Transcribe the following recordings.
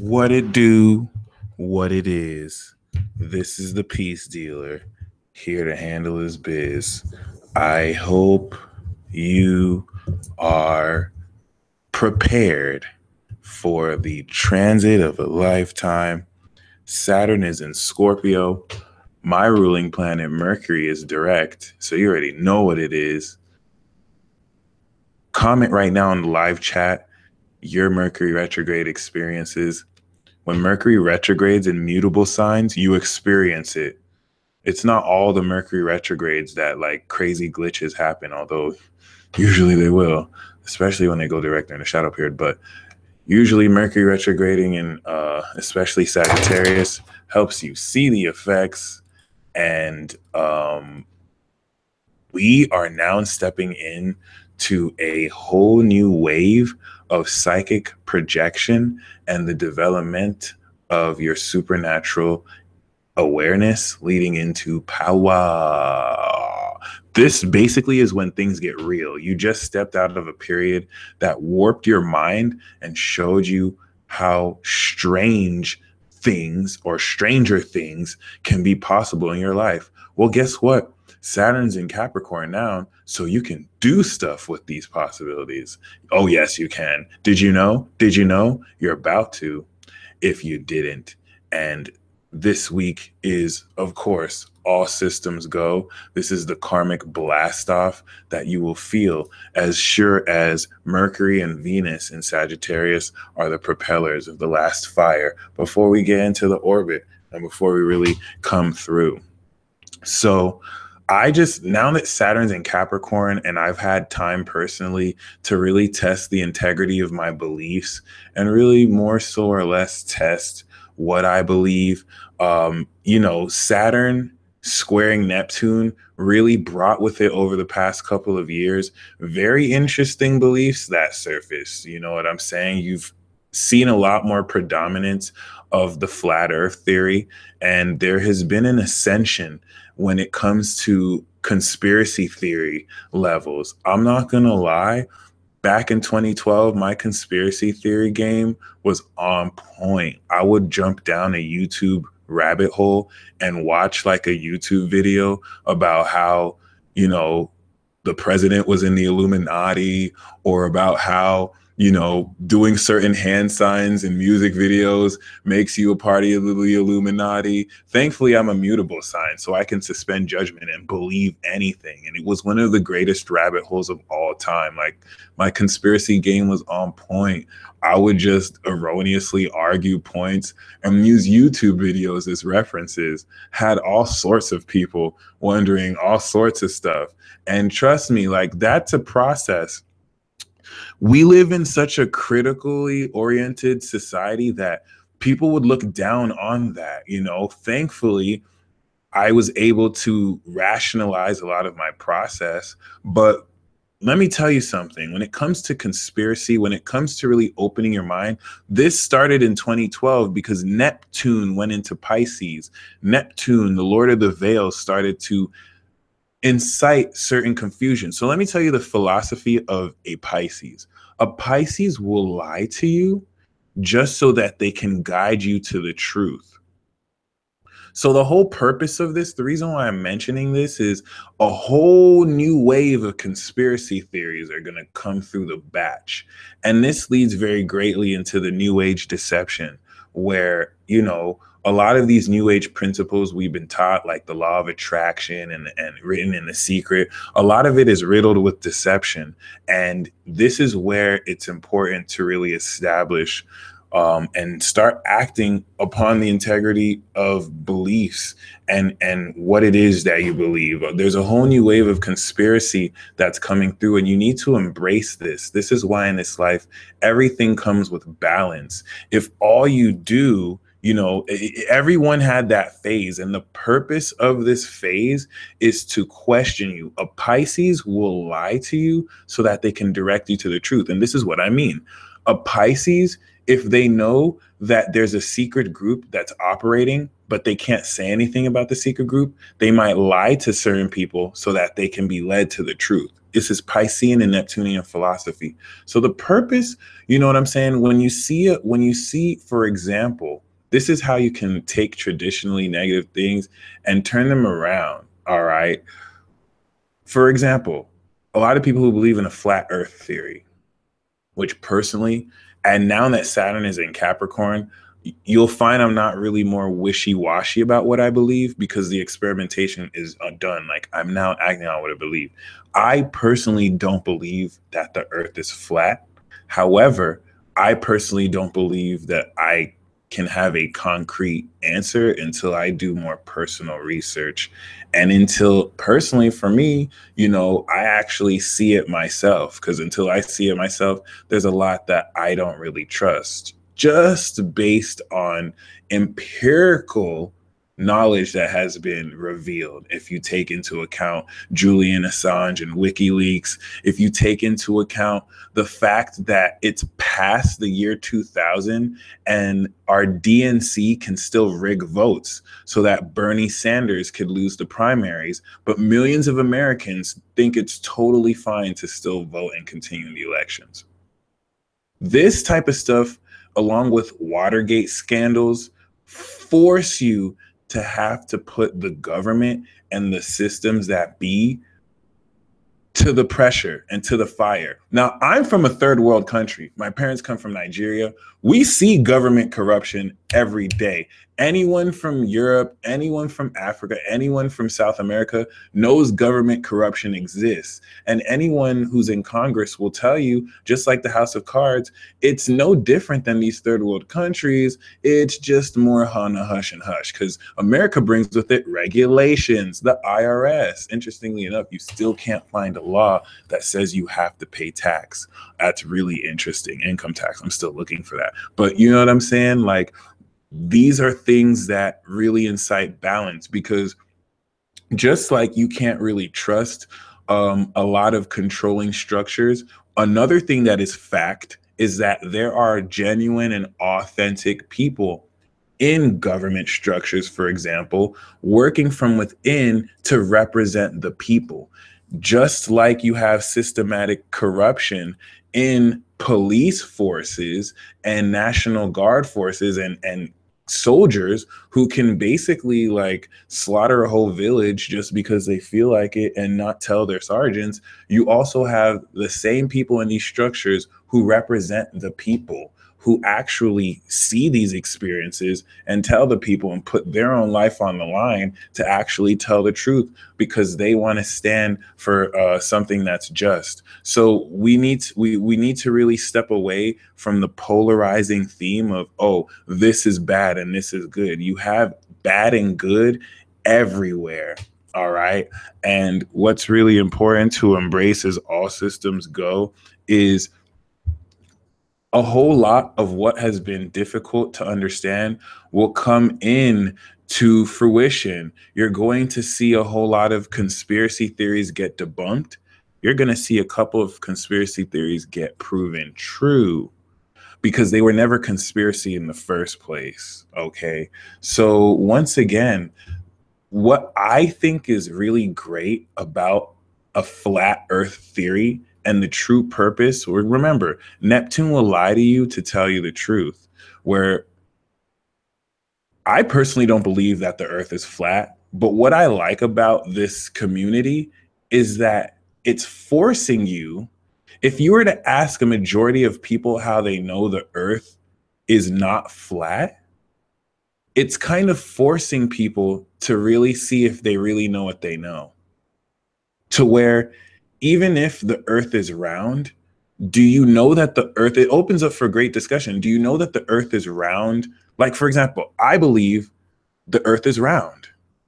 What it do, what it is. This is the peace dealer here to handle his biz. I hope you are prepared for the transit of a lifetime. Saturn is in Scorpio. My ruling planet Mercury is direct, so you already know what it is. Comment right now in the live chat your Mercury retrograde experiences. When Mercury retrogrades in mutable signs, you experience it. It's not all the Mercury retrogrades that like crazy glitches happen, although usually they will, especially when they go direct in the shadow period. But usually Mercury retrograding in especially Sagittarius helps you see the effects. And we are now stepping in to a whole new wave of psychic projection and the development of your supernatural awareness leading into power. This basically is when things get real. You just stepped out of a period that warped your mind and showed you how strange things or stranger things can be possible in your life. Well, guess what? Saturn's in Capricorn now, so you can do stuff with these possibilities. Oh, yes, you can. Did you know? Did you know? You're about to if you didn't. And this week is, of course, all systems go. This is the karmic blast off that you will feel as sure as Mercury and Venus in Sagittarius are the propellers of the last fire before we get into the orbit and before we really come through. So now that Saturn's in Capricorn and I've had time personally to really test the integrity of my beliefs and really more so or less test what I believe, Saturn squaring Neptune really brought with it over the past couple of years very interesting beliefs that surface. You know what I'm saying? You've seen a lot more predominance of the flat earth theory, and there has been an ascension when it comes to conspiracy theory levels. I'm not going to lie. Back in 2012, my conspiracy theory game was on point. I would jump down a YouTube rabbit hole and watch like a YouTube video about how, the president was in the Illuminati, or about how, doing certain hand signs in music videos makes you a party of the Illuminati. Thankfully, I'm a mutable sign, so I can suspend judgment and believe anything. And it was one of the greatest rabbit holes of all time. Like, my conspiracy game was on point. I would just erroneously argue points and use YouTube videos as references. Had all sorts of people wondering all sorts of stuff. And trust me, like, that's a process. We live in such a critically oriented society that people would look down on that. Thankfully, I was able to rationalize a lot of my process. But let me tell you something. When it comes to conspiracy, when it comes to really opening your mind, this started in 2012 because Neptune went into Pisces. Neptune, the Lord of the Veil, started to incite certain confusion. So let me tell you the philosophy of a Pisces. A Pisces will lie to you just so that they can guide you to the truth. So the whole purpose of this, the reason why I'm mentioning this, is a whole new wave of conspiracy theories are going to come through the batch. And this leads very greatly into the New Age deception, where, a lot of these New Age principles we've been taught, like the law of attraction and written in The Secret, a lot of it is riddled with deception. And this is where it's important to really establish and start acting upon the integrity of beliefs and what it is that you believe. There's a whole new wave of conspiracy that's coming through, and you need to embrace this. This is why in this life, everything comes with balance. If all you do, everyone had that phase, and the purpose of this phase is to question you. A Pisces will lie to you so that they can direct you to the truth. And this is what I mean. A Pisces if they know that there's a secret group that's operating, but they can't say anything about the secret group, they might lie to certain people so that they can be led to the truth. This is Piscean and Neptunian philosophy. So the purpose, you know what I'm saying? When you see it, when you see, for example, this is how you can take traditionally negative things and turn them around. All right. For example, a lot of people who believe in a flat earth theory, which personally, and now that Saturn is in Capricorn, you'll find I'm not really more wishy-washy about what I believe because the experimentation is done. Like, I'm now acting on what I believe. I personally don't believe that the earth is flat. However, I personally don't believe that I can have a concrete answer until I do more personal research. And until personally for me, you know, I actually see it myself, because until I see it myself, there's a lot that I don't really trust just based on empirical knowledge that has been revealed. If you take into account Julian Assange and WikiLeaks, if you take into account the fact that it's past the year 2000 and our DNC can still rig votes so that Bernie Sanders could lose the primaries, but millions of Americans think it's totally fine to still vote and continue the elections. This type of stuff, along with Watergate scandals, force you to have to put the government and the systems that be to the pressure and to the fire. Now, I'm from a third world country. My parents come from Nigeria. We see government corruption every day. Anyone from Europe, anyone from Africa, anyone from South America knows government corruption exists. And anyone who's in Congress will tell you, just like the House of Cards, it's no different than these third world countries. It's just more on a hush and hush, because America brings with it regulations, the IRS. Interestingly enough, you still can't find a law that says you have to pay tax. That's really interesting. Income tax. I'm still looking for that. But you know what I'm saying? Like, these are things that really incite balance, because just like you can't really trust a lot of controlling structures, another thing that is fact is that there are genuine and authentic people in government structures, for example, working from within to represent the people. Just like you have systematic corruption in police forces and National Guard forces and soldiers who can basically like slaughter a whole village just because they feel like it and not tell their sergeants, you also have the same people in these structures who represent the people, who actually see these experiences and tell the people and put their own life on the line to actually tell the truth, because they want to stand for something that's just. So we need to really step away from the polarizing theme of, oh, this is bad and this is good. You have bad and good everywhere. All right. And what's really important to embrace as all systems go is a whole lot of what has been difficult to understand will come in to fruition. You're going to see a whole lot of conspiracy theories get debunked. You're going to see a couple of conspiracy theories get proven true, because they were never conspiracy in the first place. Okay. So once again, what I think is really great about a flat earth theory and the true purpose, or remember, Neptune will lie to you to tell you the truth, where I personally don't believe that the earth is flat. But what I like about this community is that it's forcing you, if you were to ask a majority of people how they know the earth is not flat, it's kind of forcing people to really see if they really know what they know. To where even if the earth is round, do you know that the earth, it opens up for great discussion. Do you know that the earth is round? Like, for example, I believe the earth is round.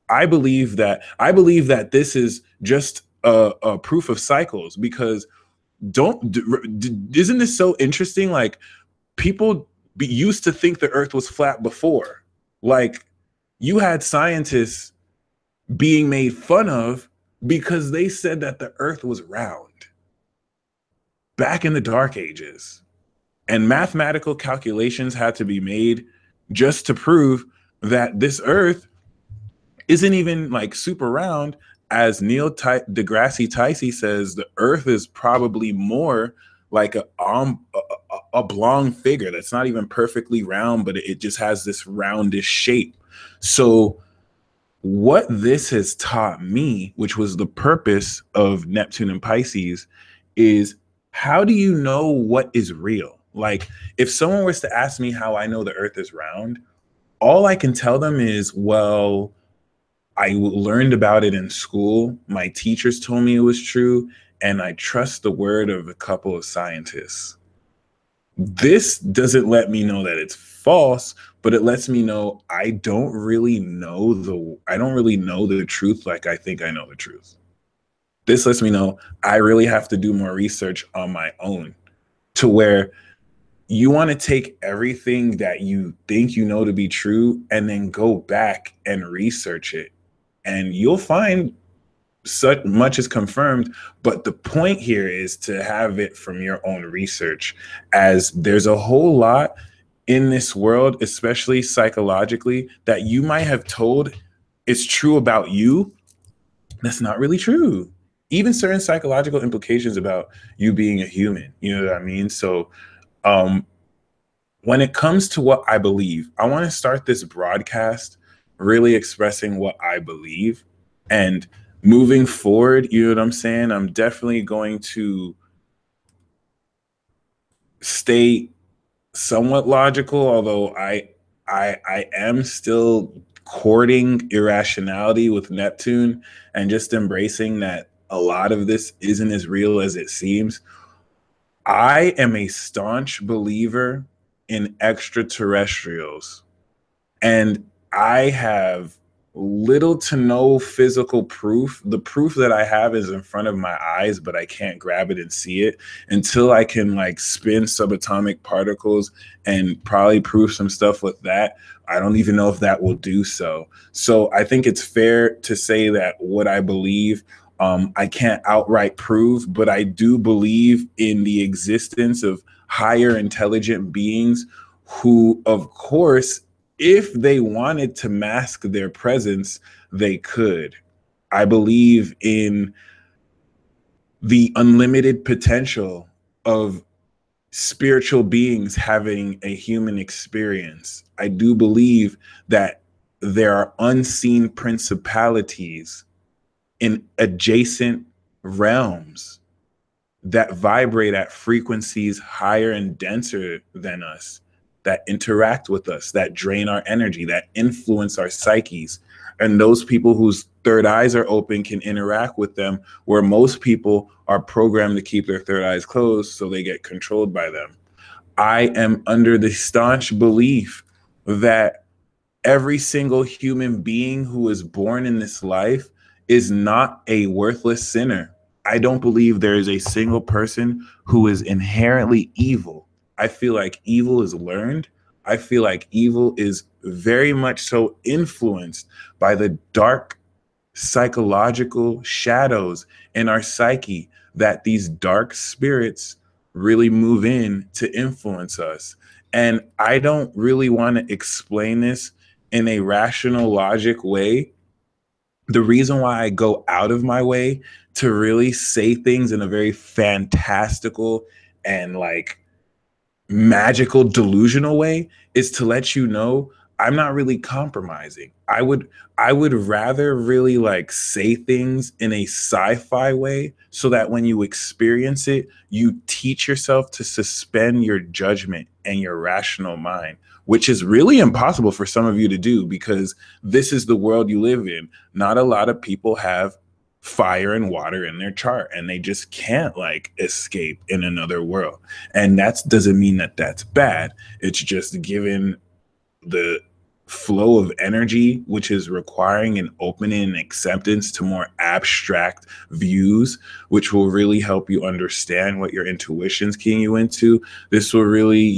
I believe that this is just a proof of cycles, because isn't this so interesting? Like, people used to think the earth was flat before. Like, you had scientists being made fun of because they said that the earth was round back in the dark ages. And mathematical calculations had to be made just to prove that this earth isn't even like super round. As Neil deGrasse Tyson says, the earth is probably more like a oblong figure that's not even perfectly round, but it just has this roundish shape. So what this has taught me, which was the purpose of Neptune and Pisces, is how do you know what is real? Like, if someone was to ask me how I know the earth is round, all I can tell them is, well, I learned about it in school. My teachers told me it was true, and I trust the word of a couple of scientists. This doesn't let me know that it's false, but it lets me know I don't really know the truth like I think I know the truth. This lets me know I really have to do more research on my own, to where you want to take everything that you think you know to be true and then go back and research it. And you'll find such much is confirmed, but the point here is to have it from your own research, as there's a whole lot in this world, especially psychologically, that you might have told is true about you that's not really true. Even certain psychological implications about you being a human, you know what I mean? So um when it comes to what I believe, I want to start this broadcast really expressing what I believe. And moving forward, you know what I'm saying? I'm definitely going to stay somewhat logical, although I am still courting irrationality with Neptune and just embracing that a lot of this isn't as real as it seems. I am a staunch believer in extraterrestrials. And I have little to no physical proof. The proof that I have is in front of my eyes, but I can't grab it and see it until I can like spin subatomic particles and probably prove some stuff with that. I don't even know if that will do so. So I think it's fair to say that what I believe, I can't outright prove, but I do believe in the existence of higher intelligent beings who, of course, if they wanted to mask their presence, they could. I believe in the unlimited potential of spiritual beings having a human experience. I do believe that there are unseen principalities in adjacent realms that vibrate at frequencies higher and denser than us, that interact with us, that drain our energy, that influence our psyches. And those people whose third eyes are open can interact with them, where most people are programmed to keep their third eyes closed, so they get controlled by them. I am under the staunch belief that every single human being who is born in this life is not a worthless sinner. I don't believe there is a single person who is inherently evil. I feel like evil is learned. I feel like evil is very much so influenced by the dark psychological shadows in our psyche that these dark spirits really move in to influence us. And I don't really want to explain this in a rational logic way. The reason why I go out of my way to really say things in a very fantastical and like magical delusional way is to let you know I'm not really compromising. I would rather really like say things in a sci-fi way so that when you experience it, you teach yourself to suspend your judgment and your rational mind, which is really impossible for some of you to do because this is the world you live in. Not a lot of people have fire and water in their chart, and they just can't like escape in another world. And that doesn't mean that that's bad. It's just given the flow of energy, which is requiring an opening and acceptance to more abstract views, which will really help you understand what your intuition's keying you into. This will really,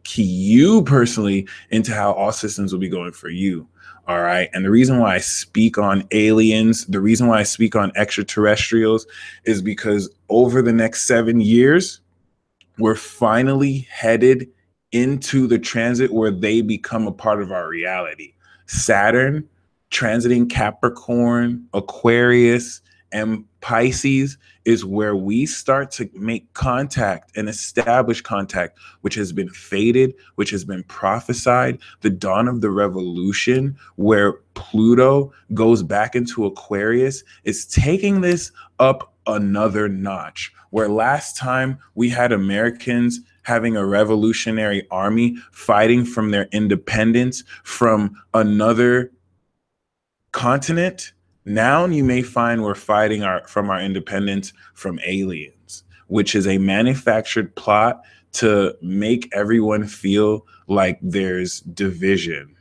key you personally into how all systems will be going for you. All right. And the reason why I speak on aliens, the reason why I speak on extraterrestrials is because over the next 7 years, we're finally headed into the transit where they become a part of our reality. Saturn transiting Capricorn, Aquarius, and Pisces is where we start to make contact and establish contact, which has been fated, which has been prophesied. The dawn of the revolution, where Pluto goes back into Aquarius, is taking this up another notch. Where last time we had Americans having a revolutionary army fighting from their independence from another continent, now you may find we're fighting from our independence from aliens, which is a manufactured plot to make everyone feel like there's division.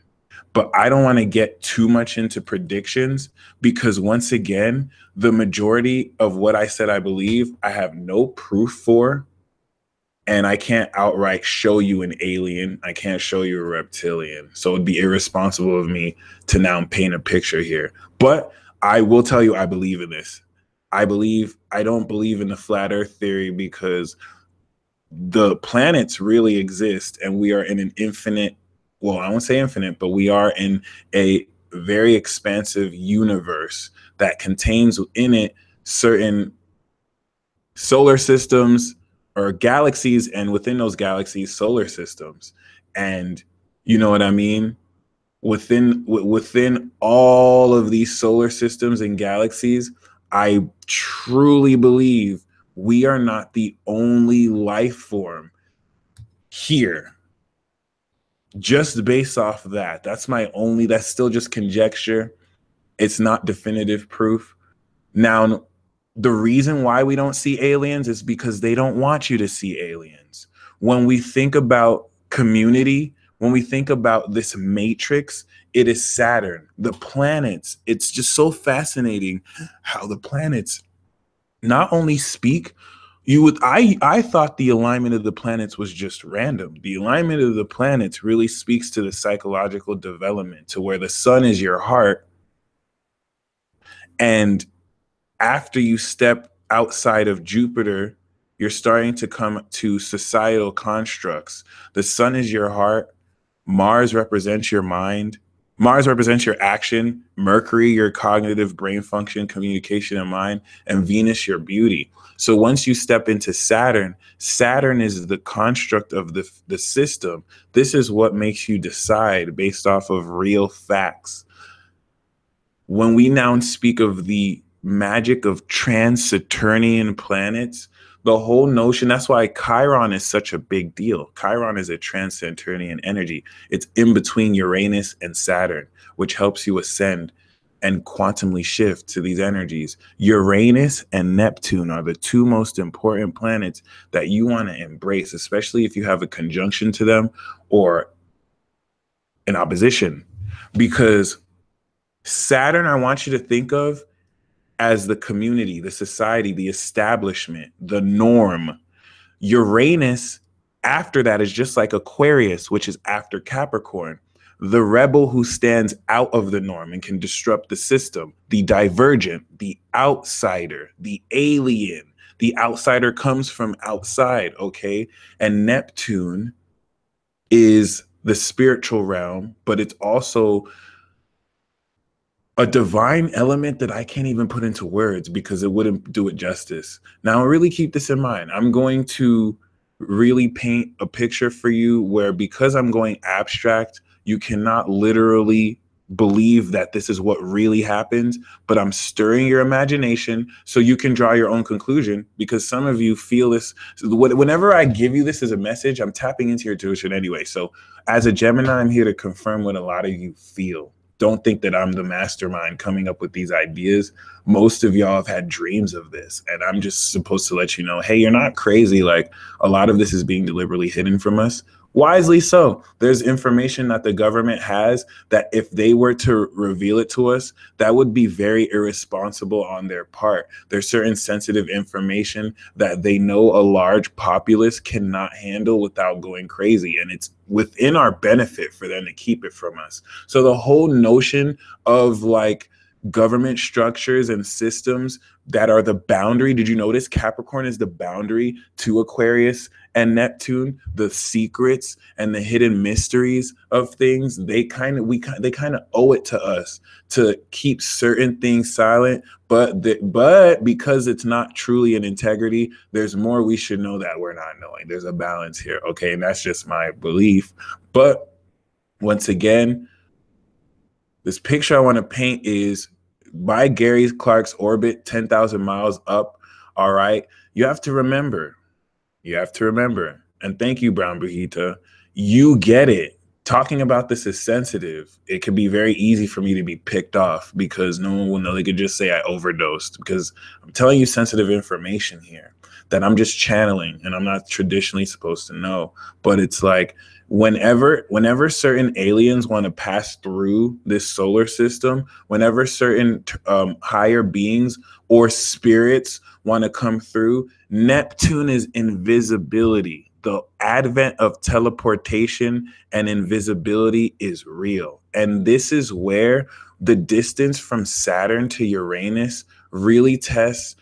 But I don't want to get too much into predictions because, once again, the majority of what I said I believe, I have no proof for. And I can't outright show you an alien. I can't show you a reptilian. So it'd be irresponsible of me to now paint a picture here. But I will tell you, I believe in this. I don't believe in the flat earth theory because the planets really exist and we are in an infinite, well, I won't say infinite, but we are in a very expansive universe that contains within it certain solar systems or galaxies, and within those galaxies, solar systems. And you know what I mean? Within all of these solar systems and galaxies, I truly believe we are not the only life form here. Just based off of that, that's still just conjecture. It's not definitive proof. Now, the reason why we don't see aliens is because they don't want you to see aliens. When we think about community, when we think about this matrix, it is Saturn, the planets. It's just so fascinating how the planets not only speak. I thought the alignment of the planets was just random. The alignment of the planets really speaks to the psychological development, to where the sun is your heart, and after you step outside of Jupiter, you're starting to come to societal constructs. The sun is your heart. Mars represents your mind. Mars represents your action. Mercury, your cognitive brain function, communication, and mind. And Venus, your beauty. So once you step into Saturn, Saturn is the construct of the system. This is what makes you decide based off of real facts. When we now speak of the magic of trans-Saturnian planets, the whole notion, that's why Chiron is such a big deal. Chiron is a trans-Saturnian energy. It's in between Uranus and Saturn, which helps you ascend and quantumly shift to these energies. Uranus and Neptune are the two most important planets that you want to embrace, especially if you have a conjunction to them or an opposition. Because Saturn, I want you to think of as the community, the society, the establishment, the norm. Uranus, after that, is just like Aquarius, which is after Capricorn. The rebel who stands out of the norm and can disrupt the system, the divergent, the outsider, the alien. The outsider comes from outside, okay? And Neptune is the spiritual realm, but it's also a divine element that I can't even put into words because it wouldn't do it justice. Now, really keep this in mind. I'm going to really paint a picture for you where, because I'm going abstract, you cannot literally believe that this is what really happens, but I'm stirring your imagination so you can draw your own conclusion, because some of you feel this. Whenever I give you this as a message, I'm tapping into your intuition anyway. So as a Gemini, I'm here to confirm what a lot of you feel. Don't think that I'm the mastermind coming up with these ideas. Most of y'all have had dreams of this, and I'm just supposed to let you know, hey, you're not crazy. Like, a lot of this is being deliberately hidden from us. Wisely so. There's information that the government has that if they were to reveal it to us, that would be very irresponsible on their part. There's certain sensitive information that they know a large populace cannot handle without going crazy. And it's within our benefit for them to keep it from us. So the whole notion of like government structures and systems that are the boundary. Did you notice Capricorn is the boundary to Aquarius and Neptune? The secrets and the hidden mysteries of things, they kind of owe it to us to keep certain things silent. But because it's not truly an integrity, there's more we should know that we're not knowing. There's a balance here, okay? And that's just my belief. But once again, this picture I want to paint is by Gary Clark's orbit, 10,000 miles up. All right. You have to remember, and thank you, Brown Brujita. You get it. Talking about this is sensitive. It could be very easy for me to be picked off because no one will know. They could just say I overdosed because I'm telling you sensitive information here that I'm just channeling and I'm not traditionally supposed to know. But it's like, whenever certain aliens want to pass through this solar system, whenever certain higher beings or spirits want to come through, Neptune is invisibility. The advent of teleportation and invisibility is real. And this is where the distance from Saturn to Uranus really tests,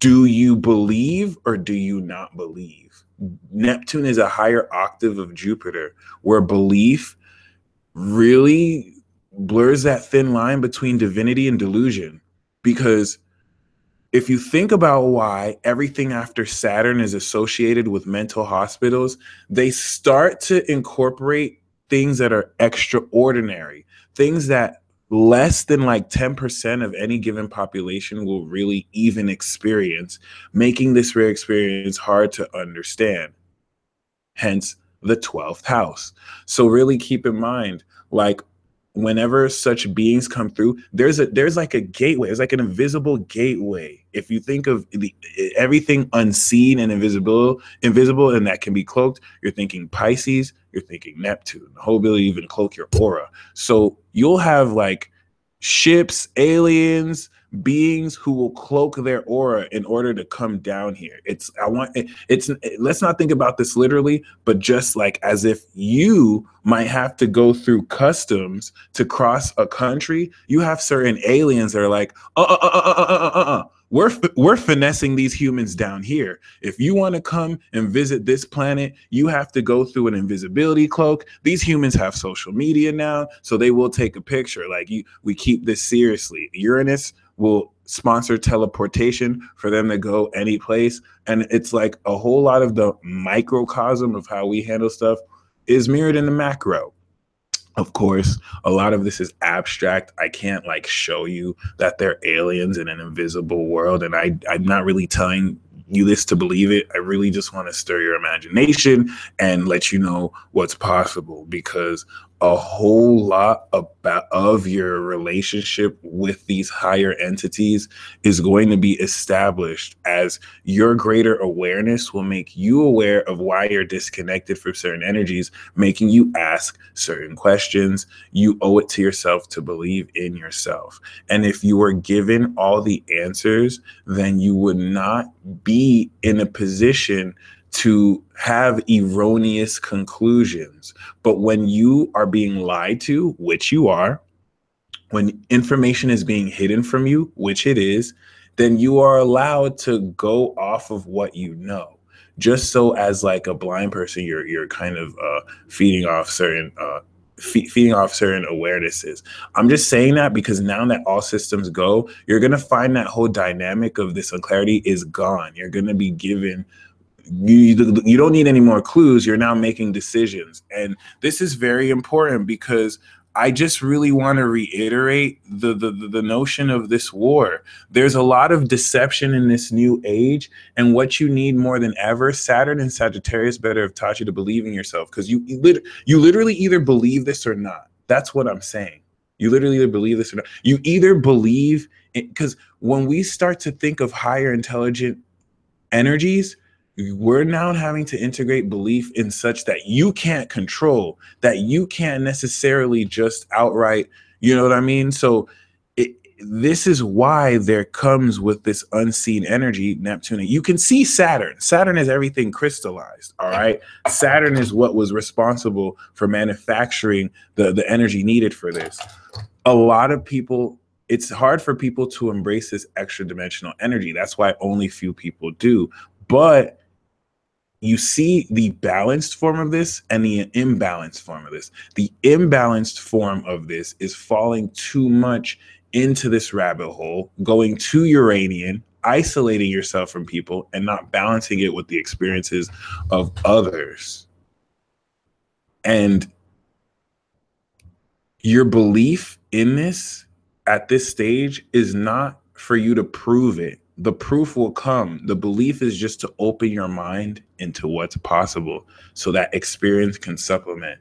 do you believe or do you not believe? Neptune is a higher octave of Jupiter, where belief really blurs that thin line between divinity and delusion. Because if you think about why everything after Saturn is associated with mental hospitals, they start to incorporate things that are extraordinary, things that less than like 10% of any given population will really even experience, making this rare experience hard to understand. Hence the 12th house. So really keep in mind, like, whenever such beings come through, there's like a gateway. It's like an invisible gateway. If you think of everything unseen and invisible, and that can be cloaked, you're thinking Pisces, you're thinking Neptune, the whole ability to even cloak your aura. So you'll have like ships, aliens, beings who will cloak their aura in order to come down here. Let's not think about this literally, but just like as if you might have to go through customs to cross a country, you have certain aliens that are like, we're finessing these humans down here. If you want to come and visit this planet, you have to go through an invisibility cloak. These humans have social media now, so they will take a picture. Like, we keep this seriously. Uranus will sponsor teleportation for them to go any place. And it's like a whole lot of the microcosm of how we handle stuff is mirrored in the macro. Of course, a lot of this is abstract. I can't like show you that they're aliens in an invisible world. And I'm not really telling you this to believe it. I really just want to stir your imagination and let you know what's possible, because a whole lot of your relationship with these higher entities is going to be established as your greater awareness will make you aware of why you're disconnected from certain energies, making you ask certain questions. You owe it to yourself to believe in yourself. And if you were given all the answers, then you would not be in a position to have erroneous conclusions. But when you are being lied to, which you are, when information is being hidden from you, which it is, then you are allowed to go off of what you know. Just so as like a blind person, you're kind of feeding off certain awarenesses. I'm just saying that because now that all systems go, you're going to find that whole dynamic of this unclarity is gone. You're going to be given, you don't need any more clues. You're now making decisions. And this is very important because I just really want to reiterate the notion of this war. There's a lot of deception in this new age, and what you need more than ever, Saturn and Sagittarius better have taught you to believe in yourself, because you literally either believe this or not. That's what I'm saying. You literally either believe this or not. You either believe, because when we start to think of higher intelligent energies, we're now having to integrate belief in such that you can't control, that you can't necessarily just outright, you know what I mean? So this is why there comes with this unseen energy, Neptune. You can see Saturn. Saturn is everything crystallized, all right? Saturn is what was responsible for manufacturing the energy needed for this. A lot of people it's hard for people to embrace this extra dimensional energy. That's why only few people do. But you see the balanced form of this and the imbalanced form of this. The imbalanced form of this is falling too much into this rabbit hole, going too Uranian, isolating yourself from people, and not balancing it with the experiences of others. And your belief in this at this stage is not for you to prove it. The proof will come. The belief is just to open your mind into what's possible so that experience can supplement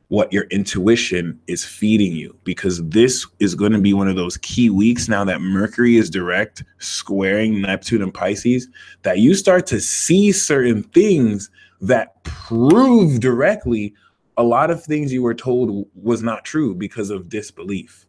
what your intuition is feeding you, because this is going to be one of those key weeks now that Mercury is direct squaring Neptune and Pisces, that you start to see certain things that prove directly a lot of things you were told was not true because of disbelief,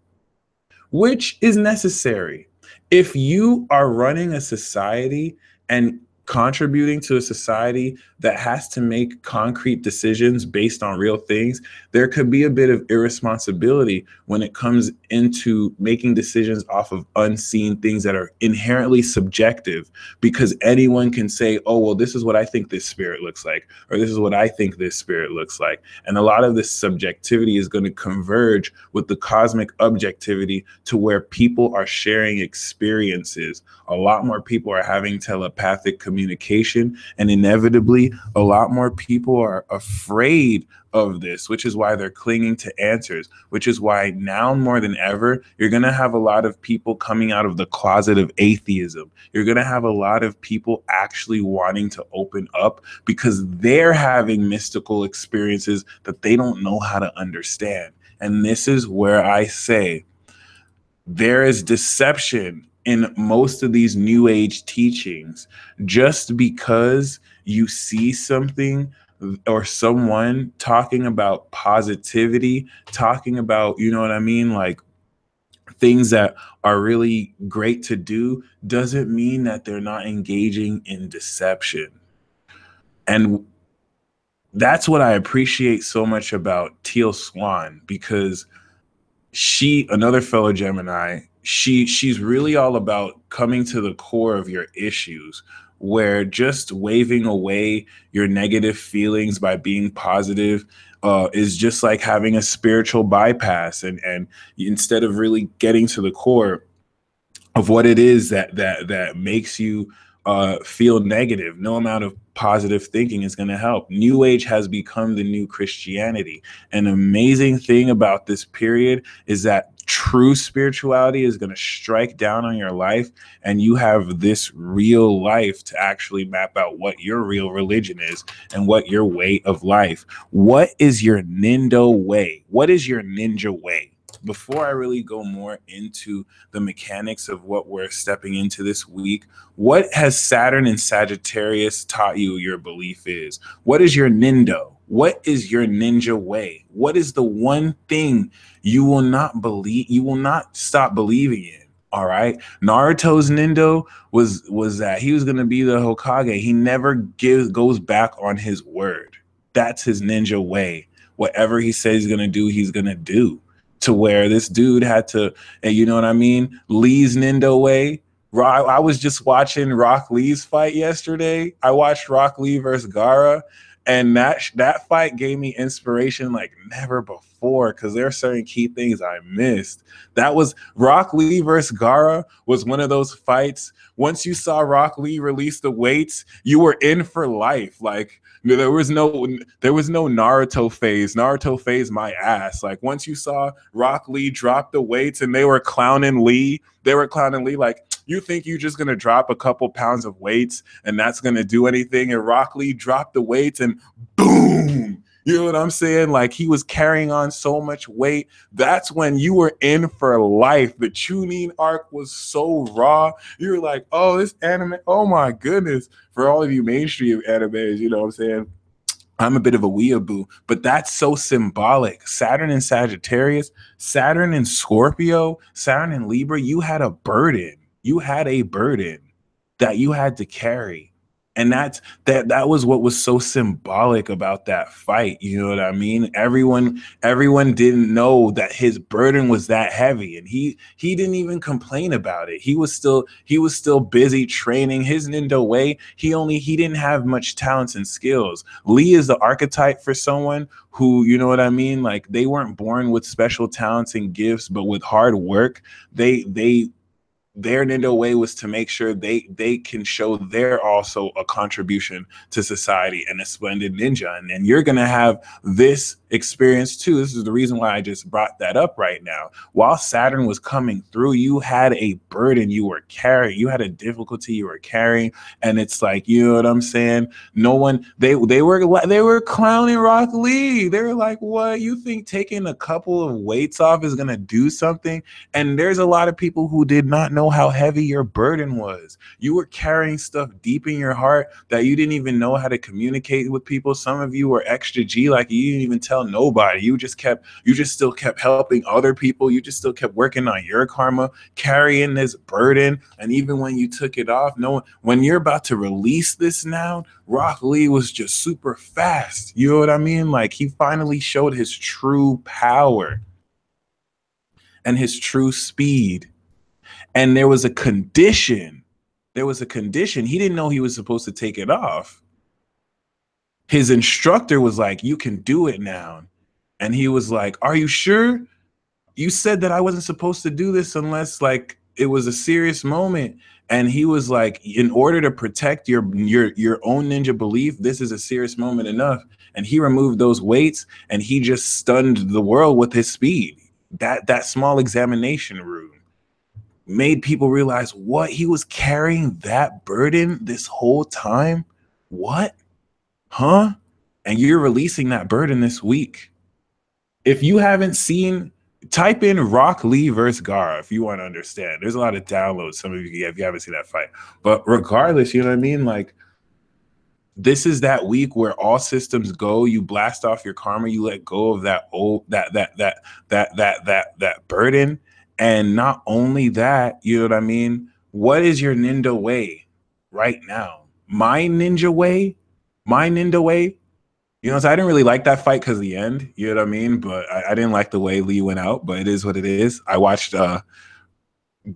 which is necessary. If you are running a society and contributing to a society that has to make concrete decisions based on real things, there could be a bit of irresponsibility when it comes into making decisions off of unseen things that are inherently subjective, because anyone can say, oh, well, this is what I think this spirit looks like, or this is what I think this spirit looks like. And a lot of this subjectivity is going to converge with the cosmic objectivity to where people are sharing experiences. A lot more people are having telepathic communication, and inevitably a lot more people are afraid of this, which is why they're clinging to answers, which is why now more than ever, you're going to have a lot of people coming out of the closet of atheism. You're going to have a lot of people actually wanting to open up because they're having mystical experiences that they don't know how to understand. And this is where I say there is deception in most of these new age teachings. Just because you see something or someone talking about positivity, talking about, you know what I mean, like things that are really great to do, doesn't mean that they're not engaging in deception. And that's what I appreciate so much about Teal Swan, because she, another fellow Gemini, she's really all about coming to the core of your issues, where just waving away your negative feelings by being positive is just like having a spiritual bypass. And instead of really getting to the core of what it is that makes you feel negative, no amount of positive thinking is going to help. New Age has become the new Christianity. An amazing thing about this period is that true spirituality is going to strike down on your life, and you have this real life to actually map out what your real religion is and what your way of life. What is your Nindo way? What is your ninja way? Before I really go more into the mechanics of what we're stepping into this week, what has Saturn and Sagittarius taught you your belief is? What is your Nindo? What is your ninja way? What is the one thing you will not believe, you will not stop believing in? All right. Naruto's Nindo was that he was going to be the Hokage. He never goes back on his word. That's his ninja way. Whatever he says he's going to do, he's going to do. To where this dude had to, and you know what I mean? Lee's Nindo way. I was just watching Rock Lee's fight yesterday. I watched Rock Lee versus Gara, and that fight gave me inspiration like never before, because there are certain key things I missed. That was Rock Lee versus Gara was one of those fights. Once you saw Rock Lee release the weights, you were in for life. Like, there was no Naruto phase. Naruto phase my ass. Like, once you saw Rock Lee drop the weights and they were clowning Lee like, you think you're just gonna drop a couple pounds of weights and that's gonna do anything? And Rock Lee dropped the weights and boom. You know what I'm saying? Like, he was carrying on so much weight. That's when you were in for life. The Chunin arc was so raw. You were like, oh, this anime, oh my goodness. For all of you mainstream animes, you know what I'm saying? I'm a bit of a weeaboo, but that's so symbolic. Saturn and Sagittarius, Saturn and Scorpio, Saturn and Libra, you had a burden. You had a burden that you had to carry. And that was what was so symbolic about that fight. You know what I mean? Everyone didn't know that his burden was that heavy, and he didn't even complain about it. He was still busy training his ninja way. He didn't have much talents and skills. Lee is the archetype for someone who, you know what I mean, like they weren't born with special talents and gifts, but with hard work, they their ninja way was to make sure they can show they're also a contribution to society and a splendid ninja. And then you're gonna have this experience too. This is the reason why I just brought that up right now. While Saturn was coming through, you had a burden you were carrying, you had a difficulty you were carrying, and it's like, you know what I'm saying? No one, they were clowning Rock Lee. They were like, what, you think taking a couple of weights off is gonna do something? And there's a lot of people who did not know how heavy your burden was. You were carrying stuff deep in your heart that you didn't even know how to communicate with people. Some of you were extra G, like you didn't even tell nobody. You just still kept helping other people. You just still kept working on your karma, carrying this burden. And even when you took it off, when you're about to release this now, Rock Lee was just super fast. You know what I mean? Like he finally showed his true power and his true speed. And there was a condition. There was a condition. He didn't know he was supposed to take it off. His instructor was like, you can do it now. And he was like, are you sure? You said that I wasn't supposed to do this unless like it was a serious moment. And he was like, in order to protect your own ninja belief, this is a serious moment enough. And he removed those weights and he just stunned the world with his speed. That small examination room made people realize what he was carrying, that burden this whole time. What? Huh? And you're releasing that burden this week. If you haven't seen, type in Rock Lee versus Gara if you want to understand. There's a lot of downloads some of you get if you haven't seen that fight. But regardless, you know what I mean? Like, this is that week where all systems go. You blast off your karma. You let go of that that burden. And not only that, you know what I mean? What is your ninja way right now? My ninja way. You know, so I didn't really like that fight because of the end. You know what I mean? But I didn't like the way Lee went out. But it is what it is. I watched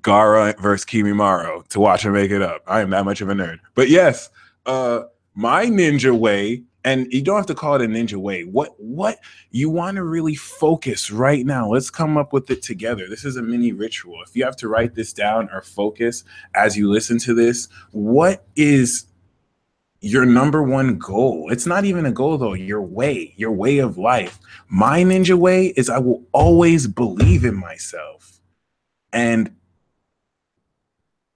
Gara versus Kimimaro to watch her make it up. I am that much of a nerd. But yes, my ninja way, and you don't have to call it a ninja way. What you want to really focus right now. Let's come up with it together. This is a mini ritual. If you have to write this down or focus as you listen to this, what is your number one goal? It's not even a goal though. Your way of life. My ninja way is I will always believe in myself. And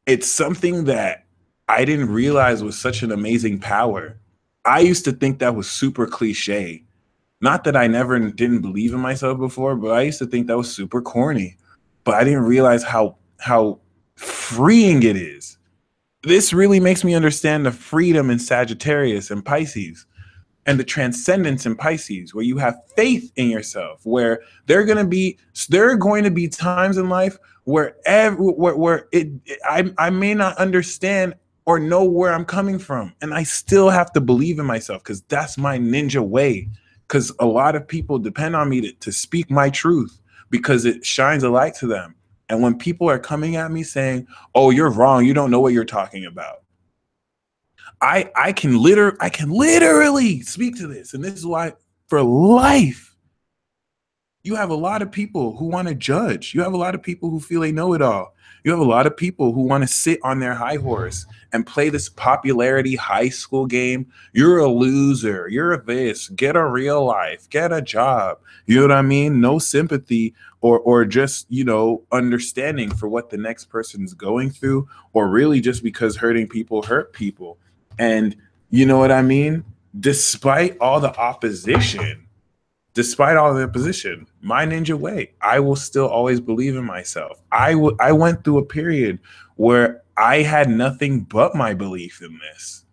it's something that I didn't realize was such an amazing power. I used to think that was super cliche. Not that I didn't believe in myself before, but I used to think that was super corny. But I didn't realize how freeing it is. This really makes me understand the freedom in Sagittarius and Pisces, and the transcendence in Pisces, where you have faith in yourself, where there are going to be times in life where I may not understand or know where I'm coming from, and I still have to believe in myself because that's my ninja way. Because a lot of people depend on me to speak my truth because it shines a light to them. And when people are coming at me saying, "Oh, you're wrong. You don't know what you're talking about," I can literally speak to this. And this is why for life, you have a lot of people who want to judge. You have a lot of people who feel they know it all. You have a lot of people who want to sit on their high horse and play this popularity high school game. You're a loser. You're a this. Get a real life. Get a job. You know what I mean? No sympathy or just, you know, understanding for what the next person's going through, or really just because hurting people hurt people. And you know what I mean? Despite all the opposition, my ninja way, I will still always believe in myself. I went through a period where I had nothing but my belief in this.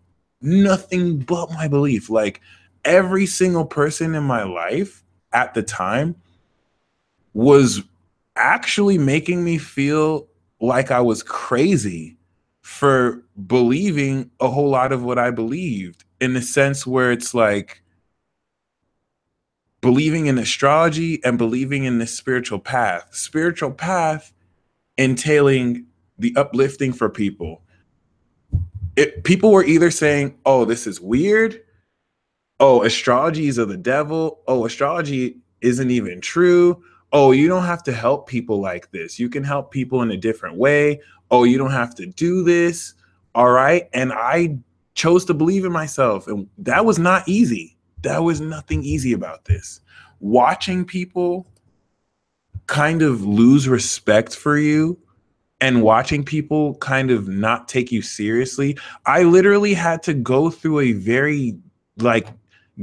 Nothing but my belief. Like every single person in my life at the time was actually making me feel like I was crazy for believing a whole lot of what I believed, in the sense where it's like believing in astrology and believing in this spiritual path entailing the uplifting for people. People were either saying, oh, this is weird. Oh, astrology is of the devil. Oh, astrology isn't even true. Oh, you don't have to help people like this. You can help people in a different way. Oh, you don't have to do this. All right. And I chose to believe in myself. And that was not easy. That was nothing easy about this. Watching people kind of lose respect for you and watching people kind of not take you seriously, I literally had to go through a very like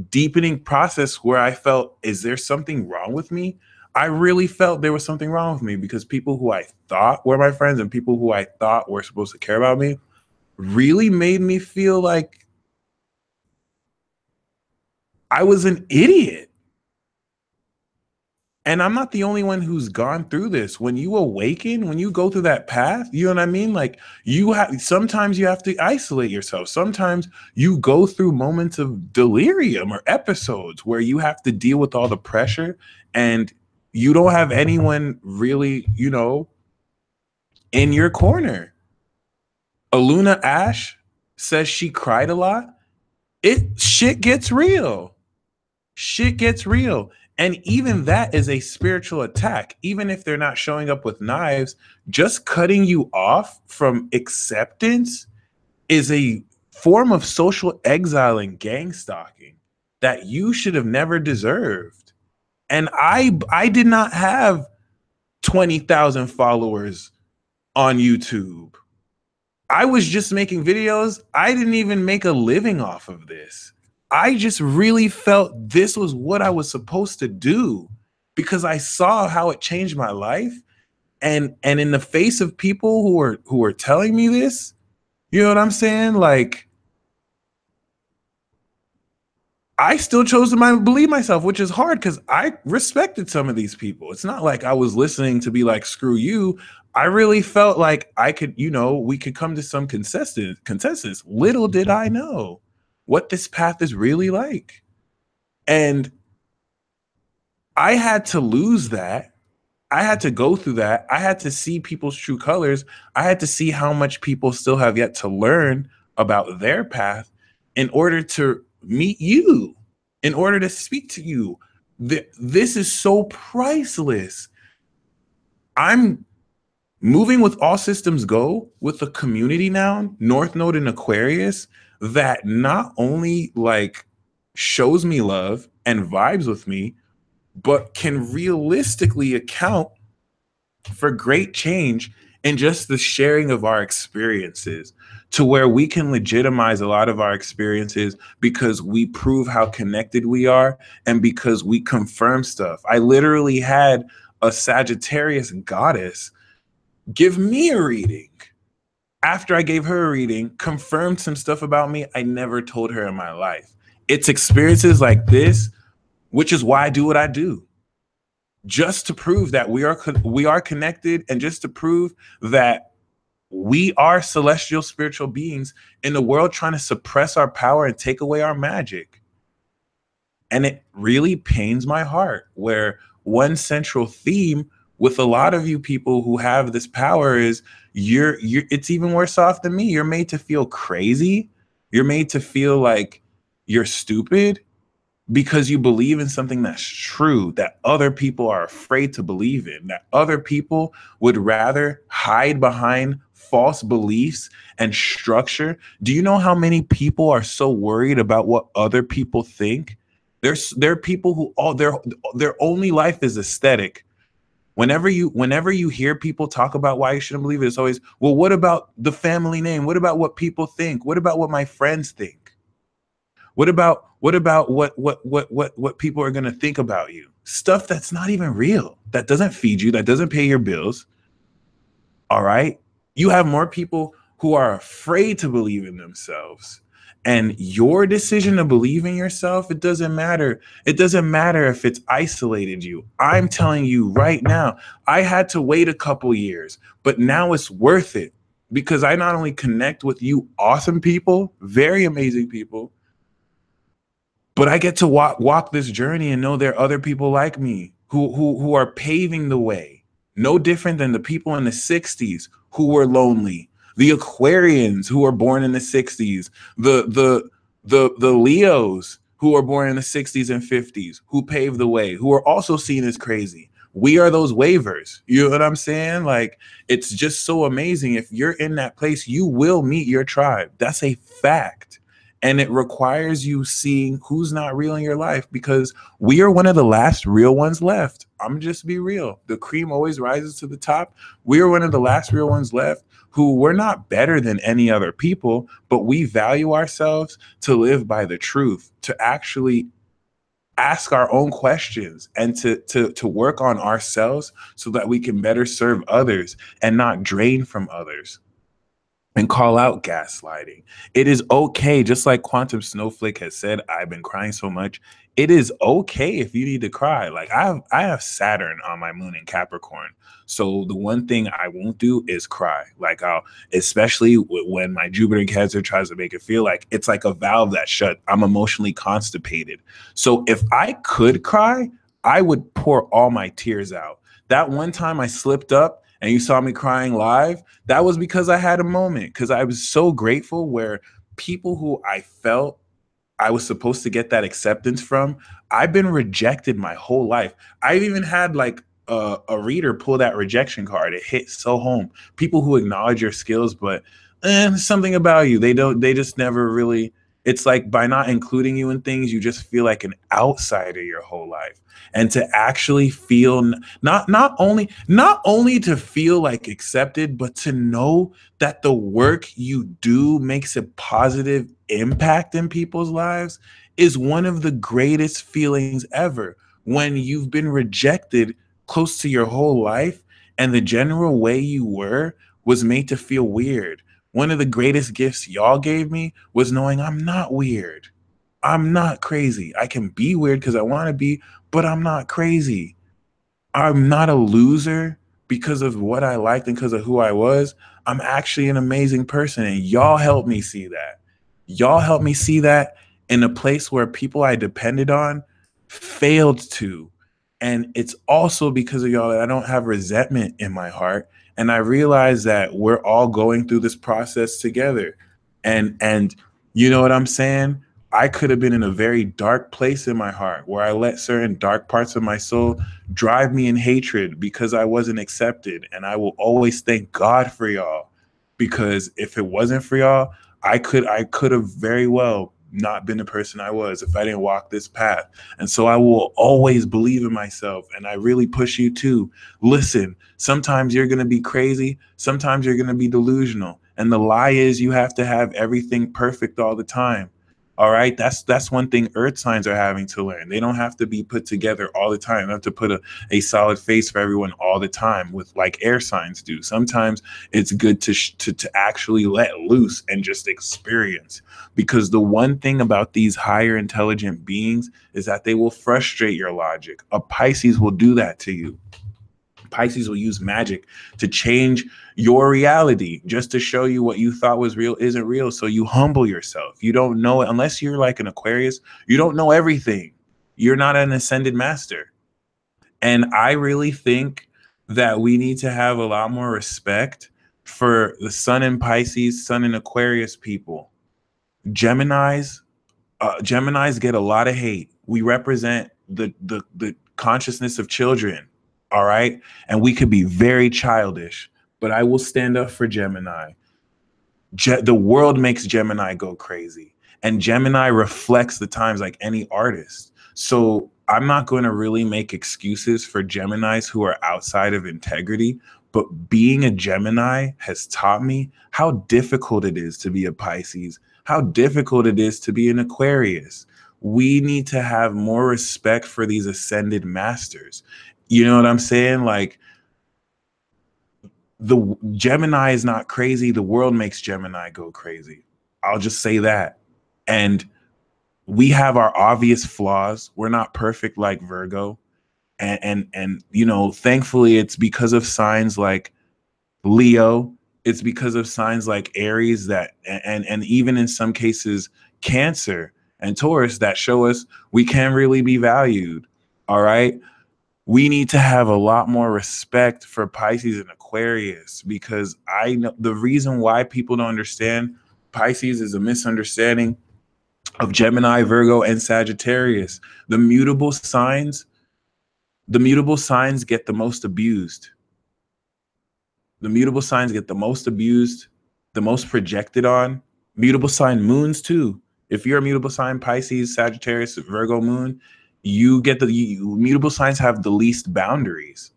deepening process where I felt, is there something wrong with me? I really felt there was something wrong with me, because people who I thought were my friends and people who I thought were supposed to care about me really made me feel like I was an idiot. And I'm not the only one who's gone through this. When you awaken, when you go through that path, you know what I mean? Like sometimes you have to isolate yourself. Sometimes you go through moments of delirium or episodes where you have to deal with all the pressure and you don't have anyone really, in your corner. Aluna Ash says she cried a lot. Shit gets real. Shit gets real. And even that is a spiritual attack. Even if they're not showing up with knives, just cutting you off from acceptance is a form of social exile and gang stalking that you should have never deserved. And I did not have 20,000 followers on YouTube. I was just making videos. I didn't even make a living off of this. I just really felt this was what I was supposed to do, because I saw how it changed my life. And in the face of people who were telling me this, you know what I'm saying? Like, I still chose to believe myself, which is hard because I respected some of these people. It's not like I was listening to be like, screw you. I really felt like I could, we could come to some consensus. Little did I know what this path is really like. And I had to lose that. I had to go through that. I had to see people's true colors. I had to see how much people still have yet to learn about their path in order to meet you, in order to speak to you. This is so priceless. I'm moving with all systems go with a community now, North Node in Aquarius, that not only like shows me love and vibes with me, but can realistically account for great change in just the sharing of our experiences, to where we can legitimize a lot of our experiences because we prove how connected we are and because we confirm stuff. I literally had a Sagittarius goddess give me a reading. After I gave her a reading, confirmed some stuff about me I never told her in my life. It's experiences like this, which is why I do what I do. Just to prove that we are connected, and just to prove that we are celestial spiritual beings in the world trying to suppress our power and take away our magic. And it really pains my heart where one central theme with a lot of you people who have this power is you're it's even worse off than me. You're made to feel crazy. You're made to feel like you're stupid because you believe in something that's true, that other people are afraid to believe in, that other people would rather hide behind false beliefs and structure. Do you know how many people are so worried about what other people think? There are people who their only life is aesthetic. Whenever you hear people talk about why you shouldn't believe it, it's always, well, what about the family name? What about what people think? What about what my friends think? What about what people are going to think about you? Stuff that's not even real, that doesn't feed you, that doesn't pay your bills. All right. You have more people who are afraid to believe in themselves. And your decision to believe in yourself, it doesn't matter. It doesn't matter if it's isolated you. I'm telling you right now, I had to wait a couple years, but now it's worth it. because I not only connect with you awesome people, very amazing people, but I get to walk this journey and know there are other people like me who are paving the way. No different than the people in the 60s who were lonely, the Aquarians who were born in the 60s, the Leos who were born in the 60s and 50s, who paved the way, who are also seen as crazy. We are those waivers. You know what I'm saying? Like, it's just so amazing. If you're in that place, you will meet your tribe. That's a fact. And it requires you seeing who's not real in your life, because we are one of the last real ones left. I'm just be real. The cream always rises to the top. We are one of the last real ones left who we're not better than any other people, but we value ourselves to live by the truth, to actually ask our own questions, and to work on ourselves so that we can better serve others and not drain from others and call out gaslighting. It is okay, just like Quantum Snowflake has said, I've been crying so much. It is okay if you need to cry. Like, I have Saturn on my moon in Capricorn. So the one thing I won't do is cry. Like, I'll, especially when my Jupiter in Cancer tries to make it feel like it's like a valve that's shut. I'm emotionally constipated. So if I could cry, I would pour all my tears out. That one time I slipped up and you saw me crying live, that was because I had a moment, because I was so grateful where people who I felt I was supposed to get that acceptance from, I've been rejected my whole life. I've even had like a reader pull that rejection card. It hit so home. People who acknowledge your skills, but something about you, they just never really, it's like by not including you in things, you just feel like an outsider your whole life. And to actually feel not only to feel like accepted, but to know that the work you do makes a positive impact in people's lives is one of the greatest feelings ever. When you've been rejected close to your whole life and the general way you were was made to feel weird. One of the greatest gifts y'all gave me was knowing I'm not weird. I'm not crazy. I can be weird because I want to be, but I'm not crazy. I'm not a loser because of what I liked and because of who I was. I'm actually an amazing person. And y'all helped me see that. Y'all helped me see that in a place where people I depended on failed to. And it's also because of y'all that I don't have resentment in my heart. And I realize that we're all going through this process together. And you know what I'm saying? I could have been in a very dark place in my heart where I let certain dark parts of my soul drive me in hatred because I wasn't accepted. And I will always thank God for y'all, because if it wasn't for y'all, I could have very well not been the person I was if I didn't walk this path. And so I will always believe in myself. And I really push you to listen. Sometimes you're going to be crazy. Sometimes you're going to be delusional. And the lie is you have to have everything perfect all the time. All right. That's one thing earth signs are having to learn. They don't have to be put together all the time. They don't have to put a solid face for everyone all the time with like air signs do. Sometimes it's good to actually let loose and just experience, because the one thing about these higher intelligent beings is that they will frustrate your logic. A Pisces will do that to you. Pisces will use magic to change your reality just to show you what you thought was real isn't real. So you humble yourself. You don't know it unless you're like an Aquarius. You don't know everything. You're not an ascended master. And I really think that we need to have a lot more respect for the Sun in Pisces, Sun in Aquarius people. Geminis, Geminis get a lot of hate. We represent the consciousness of children, all right? And we could be very childish, but I will stand up for Gemini. The world makes Gemini go crazy, and Gemini reflects the times like any artist. So I'm not going to really make excuses for Geminis who are outside of integrity, but being a Gemini has taught me how difficult it is to be a Pisces, how difficult it is to be an Aquarius. We need to have more respect for these ascended masters. You know what I'm saying? Like, the Gemini is not crazy. The world makes Gemini go crazy. I'll just say that. And we have our obvious flaws. We're not perfect like Virgo. And you know, thankfully it's because of signs like Leo. It's because of signs like Aries that and even in some cases Cancer and Taurus that show us we can really be valued. All right. We need to have a lot more respect for Pisces and Aquarius, because I know the reason why people don't understand Pisces is a misunderstanding of Gemini, Virgo, and Sagittarius. The mutable signs, the mutable signs get the most abused. The mutable signs get the most abused, the most projected on. Mutable sign moons too. If you're a mutable sign, Pisces, Sagittarius, Virgo moon, you get mutable signs have the least boundaries.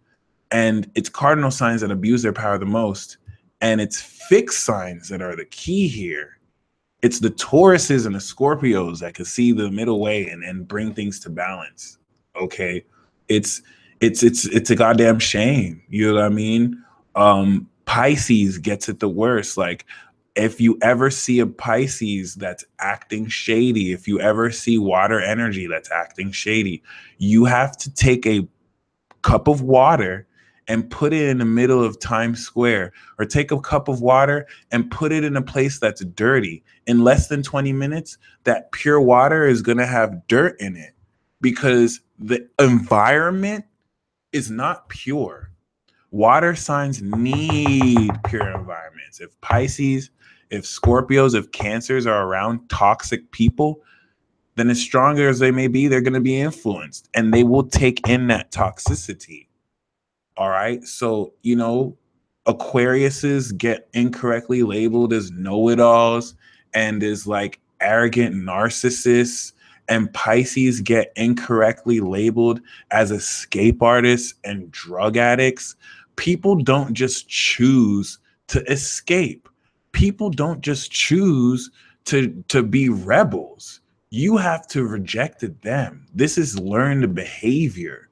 And it's cardinal signs that abuse their power the most. And it's fixed signs that are the key here. It's the Tauruses and the Scorpios that can see the middle way and bring things to balance. Okay. It's it's a goddamn shame. You know what I mean? Pisces gets it the worst. Like, if you ever see a Pisces that's acting shady, if you ever see water energy that's acting shady, you have to take a cup of water and put it in the middle of Times Square, or take a cup of water and put it in a place that's dirty. In less than 20 minutes, that pure water is going to have dirt in it, because the environment is not pure. Water signs need pure environments. If Pisces, if Scorpios, if Cancers are around toxic people, then as stronger as they may be, they're going to be influenced and they will take in that toxicity. All right. So, Aquariuses get incorrectly labeled as know-it-alls and as like arrogant narcissists, and Pisces get incorrectly labeled as escape artists and drug addicts. People don't just choose to escape. People don't just choose to be rebels. You have to reject them. This is learned behavior.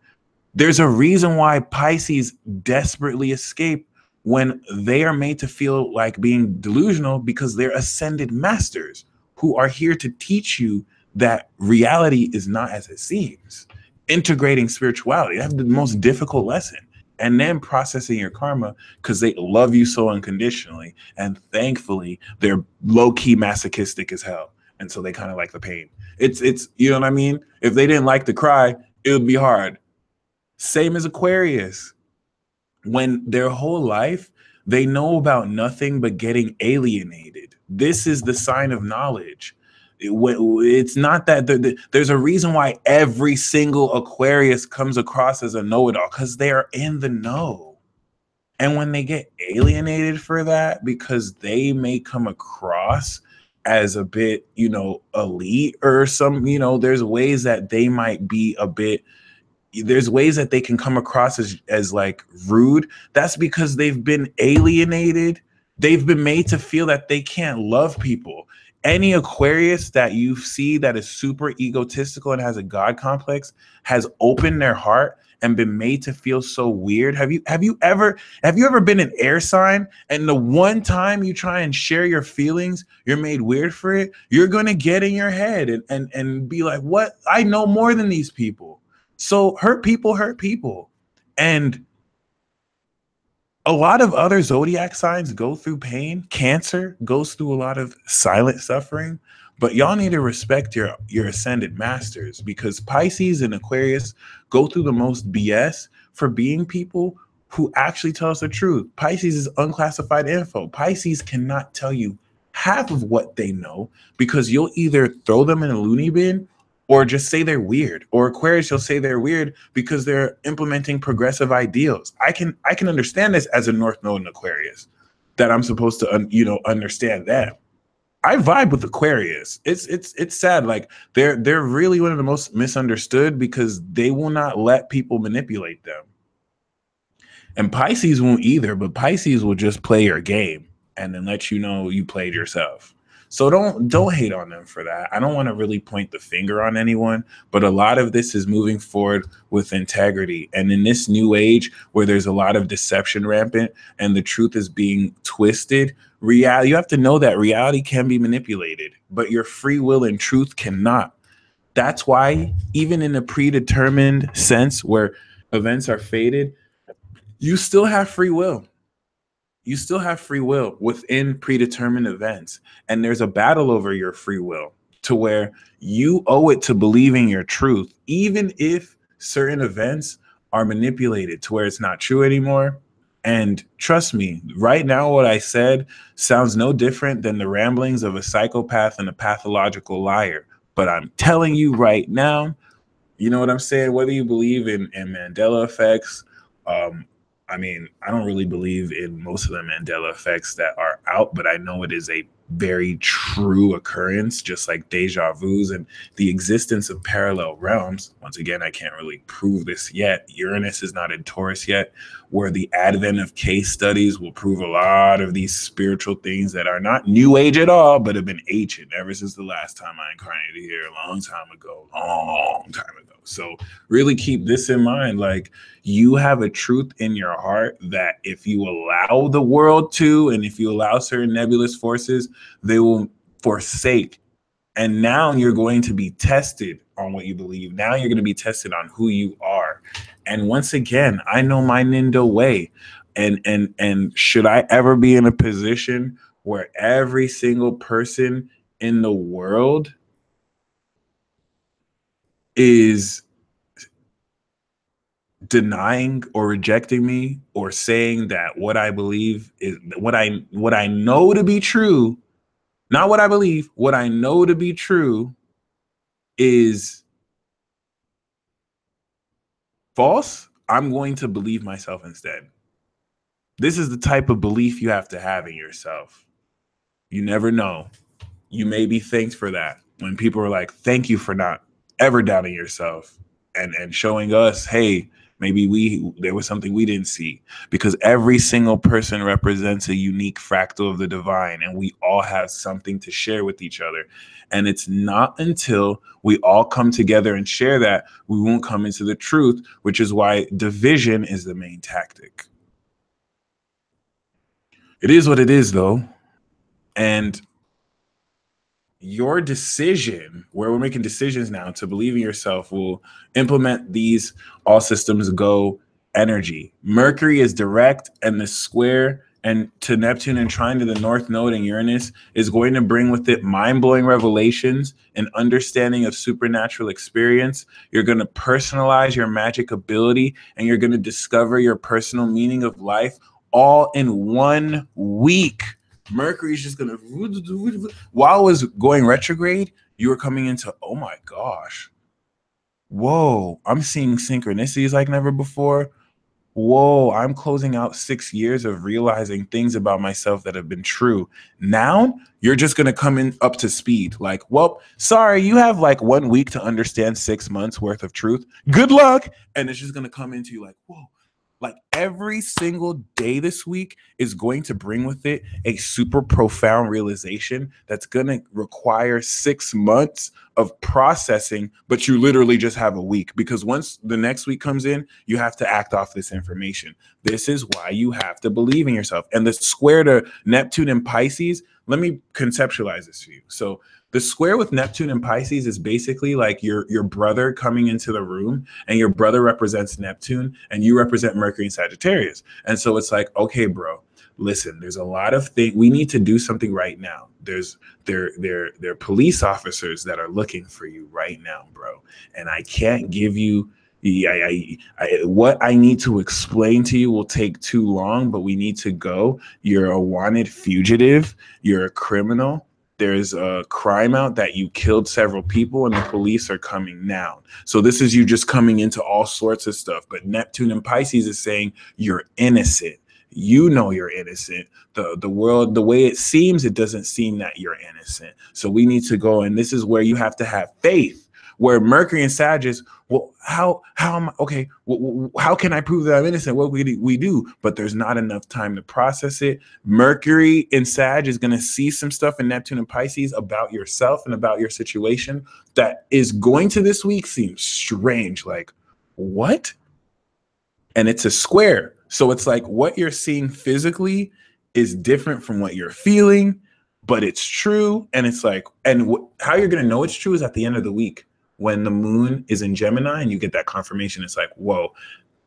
There's a reason why Pisces desperately escape when they are made to feel like being delusional, because they're ascended masters who are here to teach you that reality is not as it seems. Integrating spirituality, that's the most difficult lesson. And then processing your karma, because they love you so unconditionally. And thankfully, they're low-key masochistic as hell. And so they kind of like the pain. It's you know what I mean? If they didn't like to cry, it would be hard. Same as Aquarius. When their whole life, they know about nothing but getting alienated. This is the sign of knowledge. It's not that there's a reason why every single Aquarius comes across as a know-it-all, because they are in the know. And when they get alienated for that, because they may come across as a bit, elite or some, there's ways that they might be a bit, there's ways that they can come across as like rude. That's because they've been alienated. They've been made to feel that they can't love people. Any Aquarius that you see that is super egotistical and has a God complex has opened their heart and been made to feel so weird. Have you ever been an air sign, and the one time you try and share your feelings, you're made weird for it? You're gonna get in your head and be like, what? I know more than these people. So hurt people. And a lot of other zodiac signs go through pain. Cancer goes through a lot of silent suffering, but y'all need to respect your ascended masters, because Pisces and Aquarius go through the most BS for being people who actually tell us the truth. Pisces is unclassified info. Pisces cannot tell you half of what they know, because you'll either throw them in a loony bin or just say they're weird. Or Aquarius, you'll say they're weird because they're implementing progressive ideals. I can understand this as a North Node in Aquarius, that I'm supposed to understand that. I vibe with Aquarius. It's sad. Like, they're really one of the most misunderstood, because they will not let people manipulate them. And Pisces won't either, but Pisces will just play your game and then let you know you played yourself. So don't hate on them for that. I don't want to really point the finger on anyone, but a lot of this is moving forward with integrity. And in this new age where there's a lot of deception rampant and the truth is being twisted, reality, you have to know that reality can be manipulated, but your free will and truth cannot. That's why even in a predetermined sense where events are fated, you still have free will. You still have free will within predetermined events. And there's a battle over your free will to where you owe it to believing your truth, even if certain events are manipulated to where it's not true anymore. And trust me, right now, what I said sounds no different than the ramblings of a psychopath and a pathological liar. But I'm telling you right now, you know what I'm saying? Whether you believe in Mandela effects, um, I mean, I don't really believe in most of the Mandela effects that are out, but I know it is a very true occurrence, just like deja vus and the existence of parallel realms. Once again, I can't really prove this yet. Uranus is not in Taurus yet, where the advent of case studies will prove a lot of these spiritual things that are not new age at all, but have been ancient ever since the last time I incarnated here a long time ago, long time ago. So really keep this in mind. Like, you have a truth in your heart that if you allow the world to, and if you allow certain nebulous forces, they will forsake. And now you're going to be tested on what you believe. Now you're going to be tested on who you are. And once again, I know my Nindo way. And should I ever be in a position where every single person in the world is denying or rejecting me or saying that what I believe is what I know to be true, not what I believe, what I know to be true is false, I'm going to believe myself instead. This is the type of belief you have to have in yourself. You never know. You may be thanked for that. When people are like, thank you for not ever doubting yourself and showing us, hey, maybe there was something we didn't see, because every single person represents a unique fractal of the divine, and we all have something to share with each other. And it's not until we all come together and share that we won't come into the truth, which is why division is the main tactic. It is what it is, though. And your decision, where we're making decisions now to believe in yourself, will implement these all systems go energy. Mercury is direct, and the square and to Neptune and trine to the North Node and Uranus is going to bring with it mind-blowing revelations and understanding of supernatural experience. You're going to personalize your magic ability, and you're going to discover your personal meaning of life all in 1 week. Mercury's just gonna, while it was going retrograde, you were coming into, oh my gosh, whoa, I'm seeing synchronicities like never before. Whoa, I'm closing out 6 years of realizing things about myself that have been true. Now you're just gonna come in up to speed. Like, well, sorry, you have like 1 week to understand 6 months worth of truth. Good luck. And it's just gonna come into you like, whoa. Like, every single day this week is going to bring with it a super profound realization that's going to require 6 months of processing, but you literally just have a week, because once the next week comes in, you have to act off this information. This is why you have to believe in yourself. And the square to Neptune and Pisces, let me conceptualize this for you. So the square with Neptune and Pisces is basically like your brother coming into the room, and your brother represents Neptune and you represent Mercury and Sagittarius. And so it's like, okay, bro, listen, there's a lot of things. We need to do something right now. There are police officers that are looking for you right now, bro. And I can't give you what I need to explain to you will take too long, but we need to go. You're a wanted fugitive. You're a criminal. There's a crime out that you killed several people, and the police are coming now. So this is you just coming into all sorts of stuff. But Neptune and Pisces is saying you're innocent. You know you're innocent. The world, the way it seems, it doesn't seem that you're innocent. So we need to go, and this is where you have to have faith. Where Mercury and Sagittarius, well, how am I, okay? How can I prove that I'm innocent? What we do, but there's not enough time to process it. Mercury in Sag is going to see some stuff in Neptune and Pisces about yourself and about your situation that is going to this week seem strange. Like, what? And it's a square, so it's like what you're seeing physically is different from what you're feeling, but it's true. And it's like, and how you're going to know it's true is at the end of the week, when the moon is in Gemini and you get that confirmation. It's like, whoa,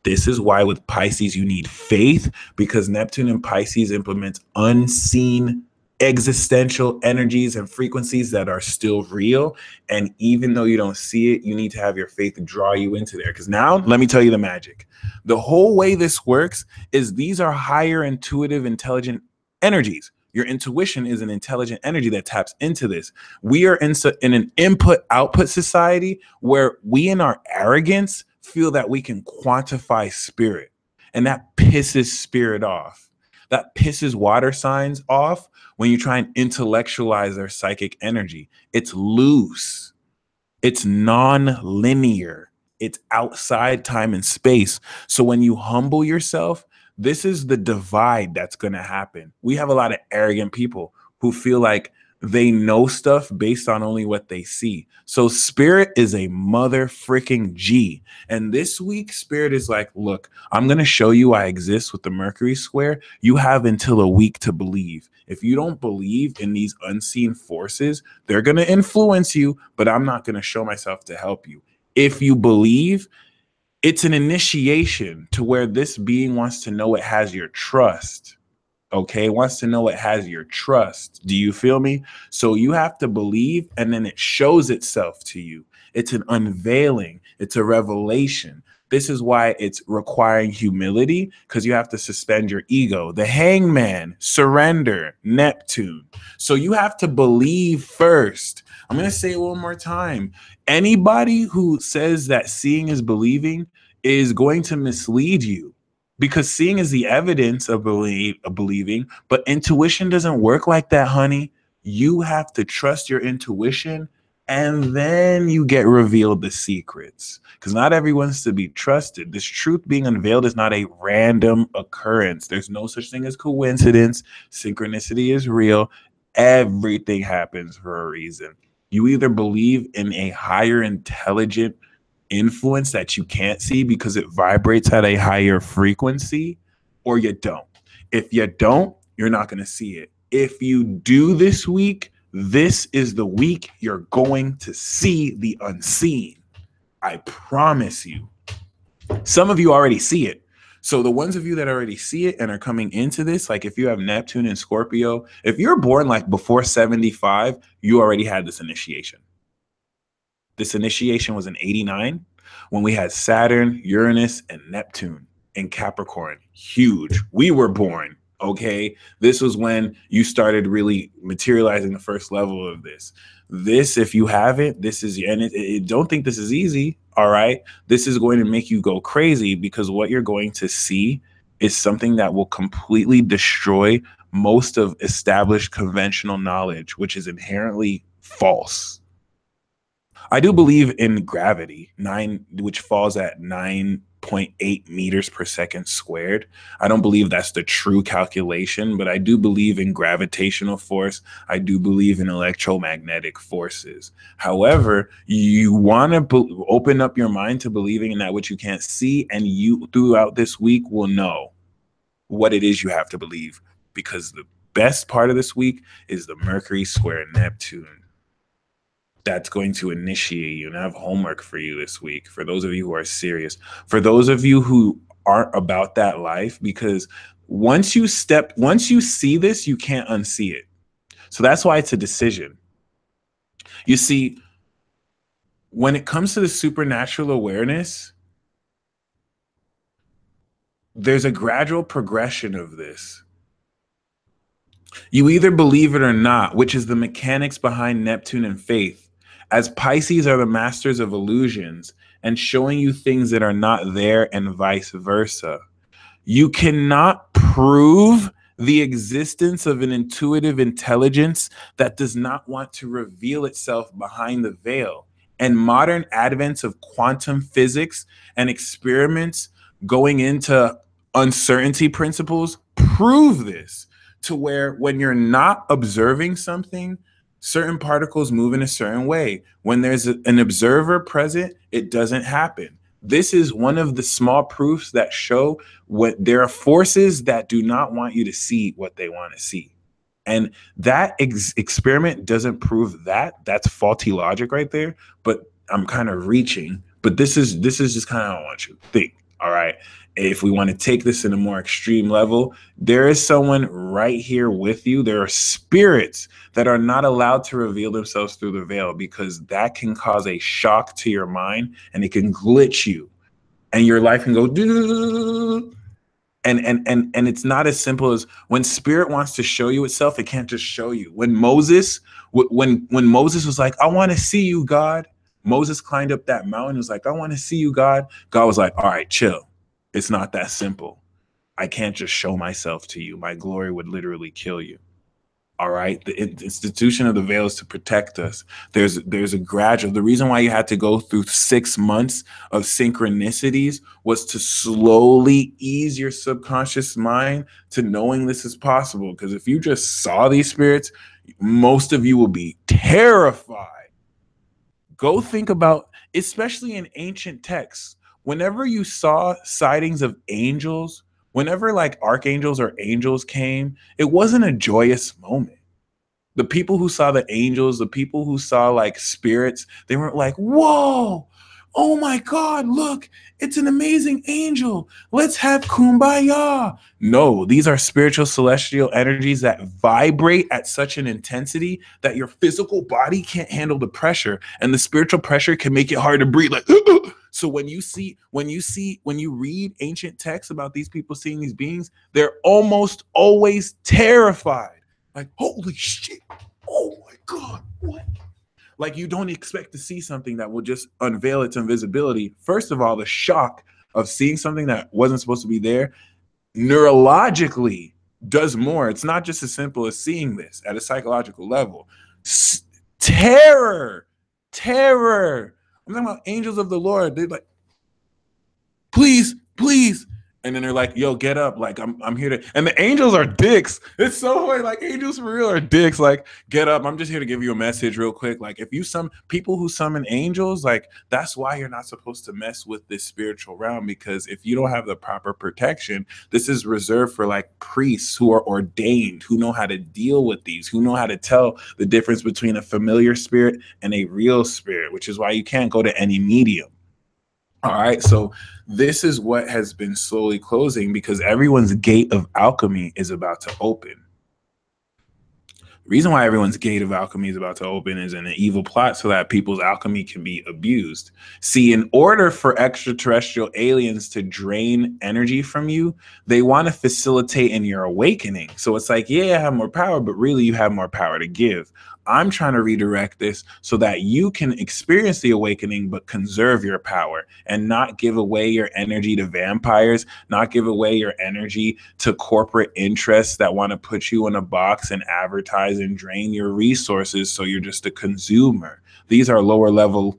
This is why with Pisces, you need faith, because Neptune in Pisces implements unseen existential energies and frequencies that are still real. And even though you don't see it, you need to have your faith draw you into there. Because now, let me tell you the magic. The whole way this works is these are higher intuitive, intelligent energies. Your intuition is an intelligent energy that taps into this. We are in an input output society where we, in our arrogance, feel that we can quantify spirit. And that pisses spirit off. That pisses water signs off when you try and intellectualize their psychic energy. It's loose, it's non-linear, it's outside time and space. So when you humble yourself, this is the divide that's going to happen. We have a lot of arrogant people who feel like they know stuff based on only what they see. So spirit is a mother freaking G. And this week, spirit is like, look, I'm going to show you I exist with the Mercury square. You have until a week to believe. If you don't believe in these unseen forces, they're going to influence you, but I'm not going to show myself to help you. If you believe, it's an initiation to where this being wants to know it has your trust. Okay, wants to know it has your trust. Do you feel me? So you have to believe, and then it shows itself to you. It's an unveiling, it's a revelation. This is why it's requiring humility, because you have to suspend your ego. The hangman, surrender, Neptune. So you have to believe first. I'm going to say it one more time. Anybody who says that seeing is believing is going to mislead you, because seeing is the evidence of believing, but intuition doesn't work like that, honey. You have to trust your intuition, and then you get revealed the secrets, because not everyone's to be trusted. This truth being unveiled is not a random occurrence. There's no such thing as coincidence. Synchronicity is real. Everything happens for a reason. You either believe in a higher intelligent influence that you can't see because it vibrates at a higher frequency, or you don't. If you don't, you're not going to see it. If you do this week, this is the week you're going to see the unseen. I promise you. Some of you already see it. So the ones of you that already see it and are coming into this, like if you have Neptune and Scorpio, if you're born like before 75, you already had this initiation. This initiation was in 89 when we had Saturn, Uranus, and Neptune in Capricorn. Huge. We were born. Okay. This was when you started really materializing the first level of this. This, if you have it, this is, and don't think this is easy. All right. This is going to make you go crazy, because what you're going to see is something that will completely destroy most of established conventional knowledge, which is inherently false. I do believe in gravity, which falls at 9.8 meters per second squared. I don't believe that's the true calculation, but I do believe in gravitational force. I do believe in electromagnetic forces. However, you want to open up your mind to believing in that which you can't see, and you throughout this week will know what it is you have to believe, because the best part of this week is the Mercury square Neptune. That's going to initiate you. And I have homework for you this week, for those of you who are serious, for those of you who aren't about that life, because once you see this, you can't unsee it. So that's why it's a decision. You see, when it comes to the supernatural awareness, there's a gradual progression of this. You either believe it or not, which is the mechanics behind Neptune and faith, as Pisces are the masters of illusions and showing you things that are not there, and vice versa. You cannot prove the existence of an intuitive intelligence that does not want to reveal itself behind the veil. And modern advents of quantum physics and experiments going into uncertainty principles prove this, to where when you're not observing something, certain particles move in a certain way. When there's an observer present, it doesn't happen. This is one of the small proofs that show what there are forces that do not want you to see what they want to see. And that experiment doesn't prove that. That's faulty logic right there. But I'm kind of reaching. But this is just kind of how I want you to think. All right. If we want to take this in a more extreme level, there is someone right here with you. There are spirits that are not allowed to reveal themselves through the veil because that can cause a shock to your mind and it can glitch you and your life can go and it's not as simple as when spirit wants to show you itself, it can't just show you. When Moses was like, I want to see you, God. Moses climbed up that mountain, was like, I want to see you, God. God was like, all right, chill. It's not that simple. I can't just show myself to you. My glory would literally kill you. All right. The institution of the veil is to protect us. There's a gradual. The reason why you had to go through 6 months of synchronicities was to slowly ease your subconscious mind to knowing this is possible. Because if you just saw these spirits, most of you will be terrified. Go think about, especially in ancient texts, whenever you saw sightings of angels, whenever like archangels or angels came, it wasn't a joyous moment. The people who saw the angels, the people who saw like spirits, they weren't like, whoa, oh my God, look, it's an amazing angel. Let's have kumbaya. No, these are spiritual celestial energies that vibrate at such an intensity that your physical body can't handle the pressure, and the spiritual pressure can make it hard to breathe. Like, so when you read ancient texts about these people seeing these beings, they're almost always terrified. Like, holy shit. Oh my God. What? Like, you don't expect to see something that will just unveil its invisibility. First of all, the shock of seeing something that wasn't supposed to be there neurologically does more. It's not just as simple as seeing this at a psychological level. Terror. I'm talking about angels of the Lord. They're like, please, please. And then they're like, yo, get up. Like, I'm here to, and the angels are dicks. It's so funny. Like, angels for real are dicks. Like, get up. I'm just here to give you a message real quick. Like, if you people who summon angels, like, that's why you're not supposed to mess with this spiritual realm, because if you don't have the proper protection, this is reserved for like priests who are ordained, who know how to deal with these, who know how to tell the difference between a familiar spirit and a real spirit, which is why you can't go to any medium. All right, so this is what has been slowly closing because everyone's gate of alchemy is about to open. The reason why everyone's gate of alchemy is about to open is in an evil plot so that people's alchemy can be abused. See, in order for extraterrestrial aliens to drain energy from you, they want to facilitate in your awakening. So it's like, yeah, I have more power, but really you have more power to give. I'm trying to redirect this so that you can experience the awakening, but conserve your power and not give away your energy to vampires, not give away your energy to corporate interests that want to put you in a box and advertise and drain your resources so you're just a consumer. These are lower level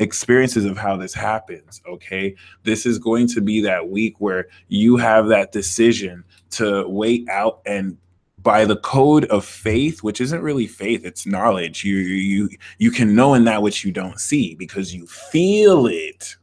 experiences of how this happens. Okay, this is going to be that week where you have that decision to wait out, and by the code of faith, which isn't really faith, it's knowledge. You can know in that which you don't see because you feel it.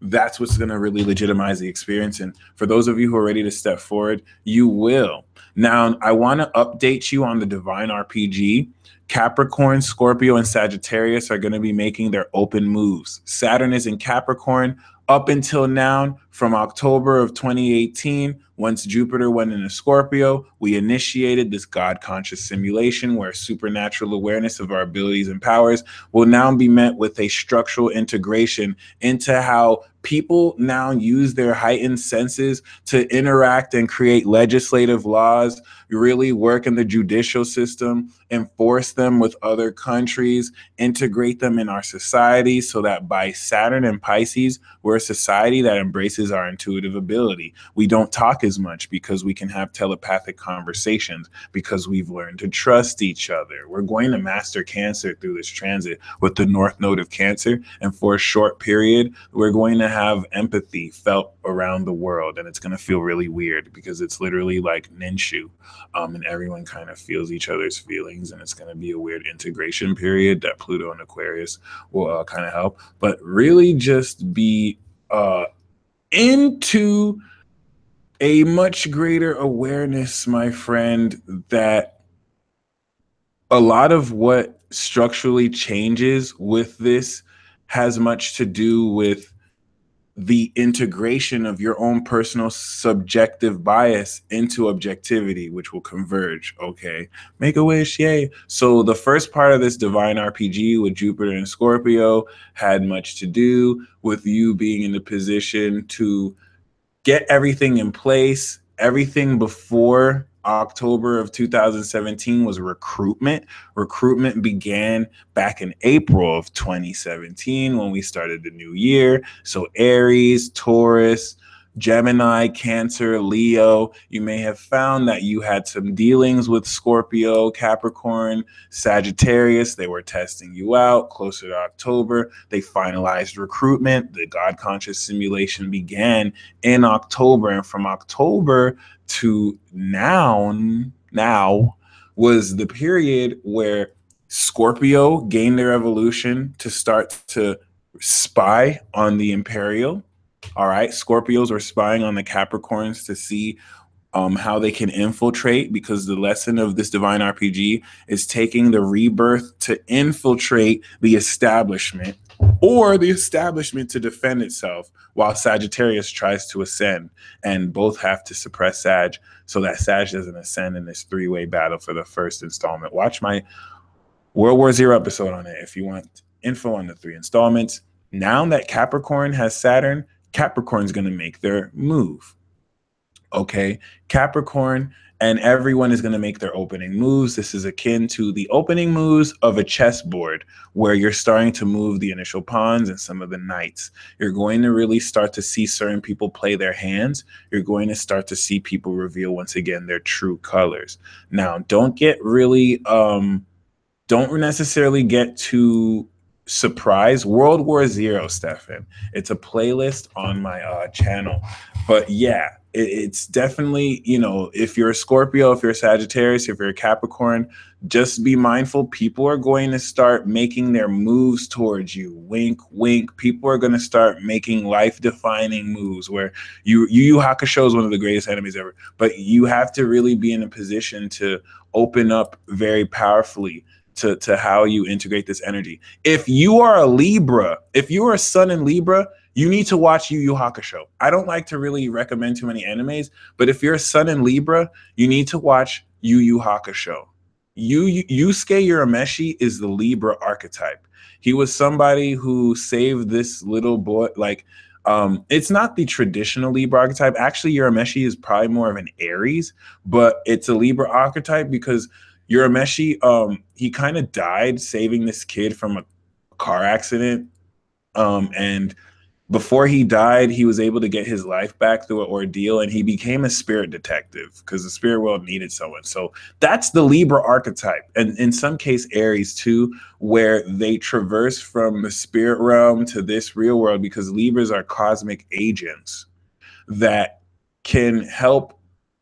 That's what's going to really legitimize the experience. And for those of you who are ready to step forward, you will. Now, I want to update you on the Divine RPG. Capricorn, Scorpio, and Sagittarius are going to be making their open moves. Saturn is in Capricorn up until now. From October of 2018, once Jupiter went into Scorpio, we initiated this God-conscious simulation where supernatural awareness of our abilities and powers will now be met with a structural integration into how people now use their heightened senses to interact and create legislative laws, really work in the judicial system, enforce them with other countries, integrate them in our society, so that by Saturn and Pisces, we're a society that embraces our intuitive ability. We don't talk as much because we can have telepathic conversations, because we've learned to trust each other. We're going to master Cancer through this transit with the North Node of Cancer, and for a short period, we're going to have empathy felt around the world, and it's going to feel really weird because it's literally like Ninshu, and everyone kind of feels each other's feelings, and it's going to be a weird integration period that Pluto and Aquarius will kind of help, but really just be into a much greater awareness, my friend, that a lot of what structurally changes with this has much to do with the integration of your own personal subjective bias into objectivity, which will converge. Okay, make a wish, yay. So the first part of this divine RPG with Jupiter and Scorpio had much to do with you being in the position to get everything in place. Everything before October of 2017 was recruitment. Recruitment began back in April of 2017 when we started the new year. So Aries, Taurus, Gemini, Cancer, Leo, you may have found that you had some dealings with Scorpio, Capricorn, Sagittarius. They were testing you out. Closer to October, they finalized recruitment. The God conscious simulation began in October. And from October to now was the period where Scorpio gained their evolution to start to spy on the Imperial. All right. Scorpios were spying on the Capricorns to see how they can infiltrate, because the lesson of this divine RPG is taking the rebirth to infiltrate the establishment, or the establishment to defend itself, while Sagittarius tries to ascend, and both have to suppress Sag so that Sag doesn't ascend in this three-way battle for the first installment. Watch my World War Zero episode on it if you want info on the 3 installments. Now that Capricorn has Saturn, Capricorn's going to make their move. Okay, Capricorn, and everyone is going to make their opening moves. This is akin to the opening moves of a chessboard, where you're starting to move the initial pawns and some of the knights. You're going to really start to see certain people play their hands. You're going to start to see people reveal once again their true colors. Now, don't necessarily get too surprised. World War Zero, Stefan. It's a playlist on my channel. But yeah, it's definitely, if you're a Scorpio, if you're a Sagittarius, if you're a Capricorn, just be mindful. People are going to start making their moves towards you. Wink, wink. People are going to start making life-defining moves where Yu Yu Hakusho is one of the greatest animes ever. But you have to really be in a position to open up very powerfully to how you integrate this energy. If you are a Libra, if you are a sun in Libra, you need to watch Yu Yu Hakusho. I don't like to really recommend too many animes, but if you're a sun in Libra, you need to watch Yu Yu Hakusho. Yusuke Urameshi is the Libra archetype. He was somebody who saved this little boy. It's not the traditional Libra archetype. Actually, Urameshi is probably more of an Aries, but it's a Libra archetype because Urameshi, he kind of died saving this kid from a car accident. And before he died, he was able to get his life back through an ordeal, and he became a spirit detective because the spirit world needed someone. So that's the Libra archetype. And in some case, Aries too, where they traverse from the spirit realm to this real world, because Libras are cosmic agents that can help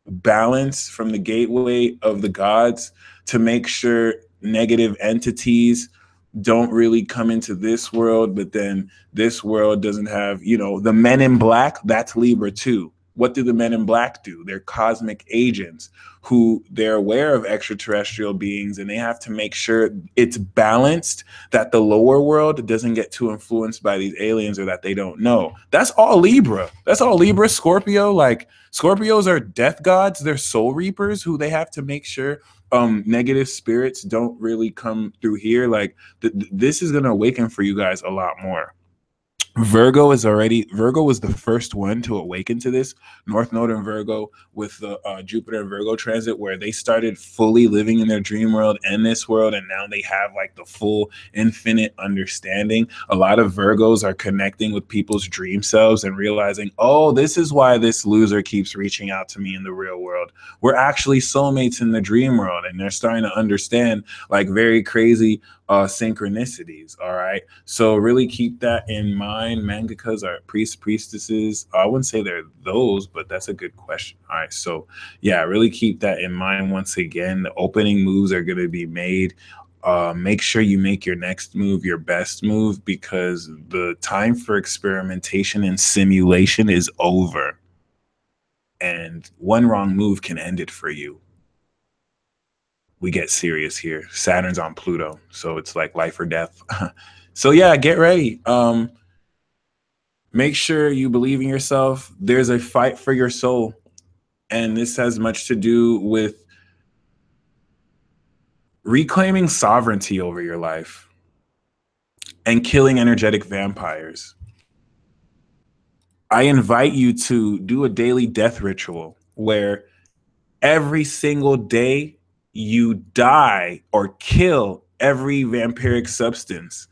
balance from the gateway of the gods to make sure negative entities don't really come into this world, but then this world doesn't have, the Men in Black, that's Libra too. What do the Men in Black do? They're cosmic agents who they're aware of extraterrestrial beings, and they have to make sure it's balanced, that the lower world doesn't get too influenced by these aliens or that they don't know. That's all Libra. That's all Libra. Scorpio, like Scorpios are death gods. They're soul reapers who they have to make sure negative spirits don't really come through here. Like this is going to awaken for you guys a lot more. Virgo was the first one to awaken to this. North Node in Virgo with the Jupiter and Virgo transit, where they started fully living in their dream world and this world, and now they have like the full infinite understanding. A lot of Virgos are connecting with people's dream selves and realizing, oh, this is why this loser keeps reaching out to me in the real world. We're actually soulmates in the dream world, and they're starting to understand like very crazy synchronicities. All right, so really keep that in mind. Mangakas are priestesses. I wouldn't say they're those, but that's a good question. All right, so yeah, really keep that in mind. Once again, the opening moves are going to be made. Make sure you make your next move your best move, because the time for experimentation and simulation is over, and one wrong move can end it for you. We get serious here. Saturn's on Pluto, so it's like life or death. So yeah, get ready. Make sure you believe in yourself. There's a fight for your soul. And this has much to do with reclaiming sovereignty over your life and killing energetic vampires. I invite you to do a daily death ritual where every single day you die or kill every vampiric substance.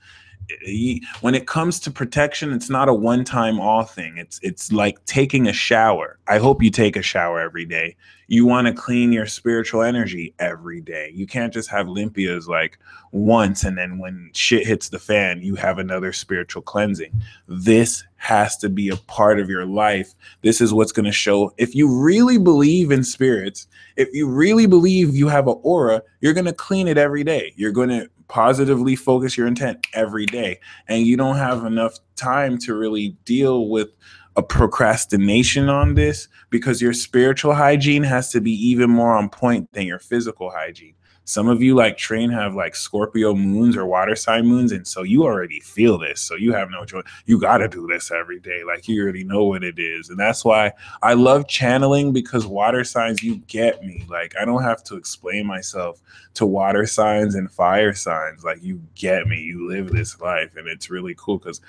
When it comes to protection, it's not a one-time all thing. It's like taking a shower. I hope you take a shower every day. You want to clean your spiritual energy every day. You can't just have limpias like once and then when shit hits the fan, you have another spiritual cleansing. This has to be a part of your life. This is what's going to show if you really believe in spirits, if you really believe you have an aura, you're going to clean it every day. You're going to positively focus your intent every day. And you don't have enough time to really deal with a procrastination on this because your spiritual hygiene has to be even more on point than your physical hygiene. Some of you like train have like Scorpio moons or water sign moons. And so you already feel this. So you have no choice. You got to do this every day. Like you already know what it is. And that's why I love channeling, because water signs, you get me. Like I don't have to explain myself to water signs and fire signs. Like you get me. You live this life. And it's really cool because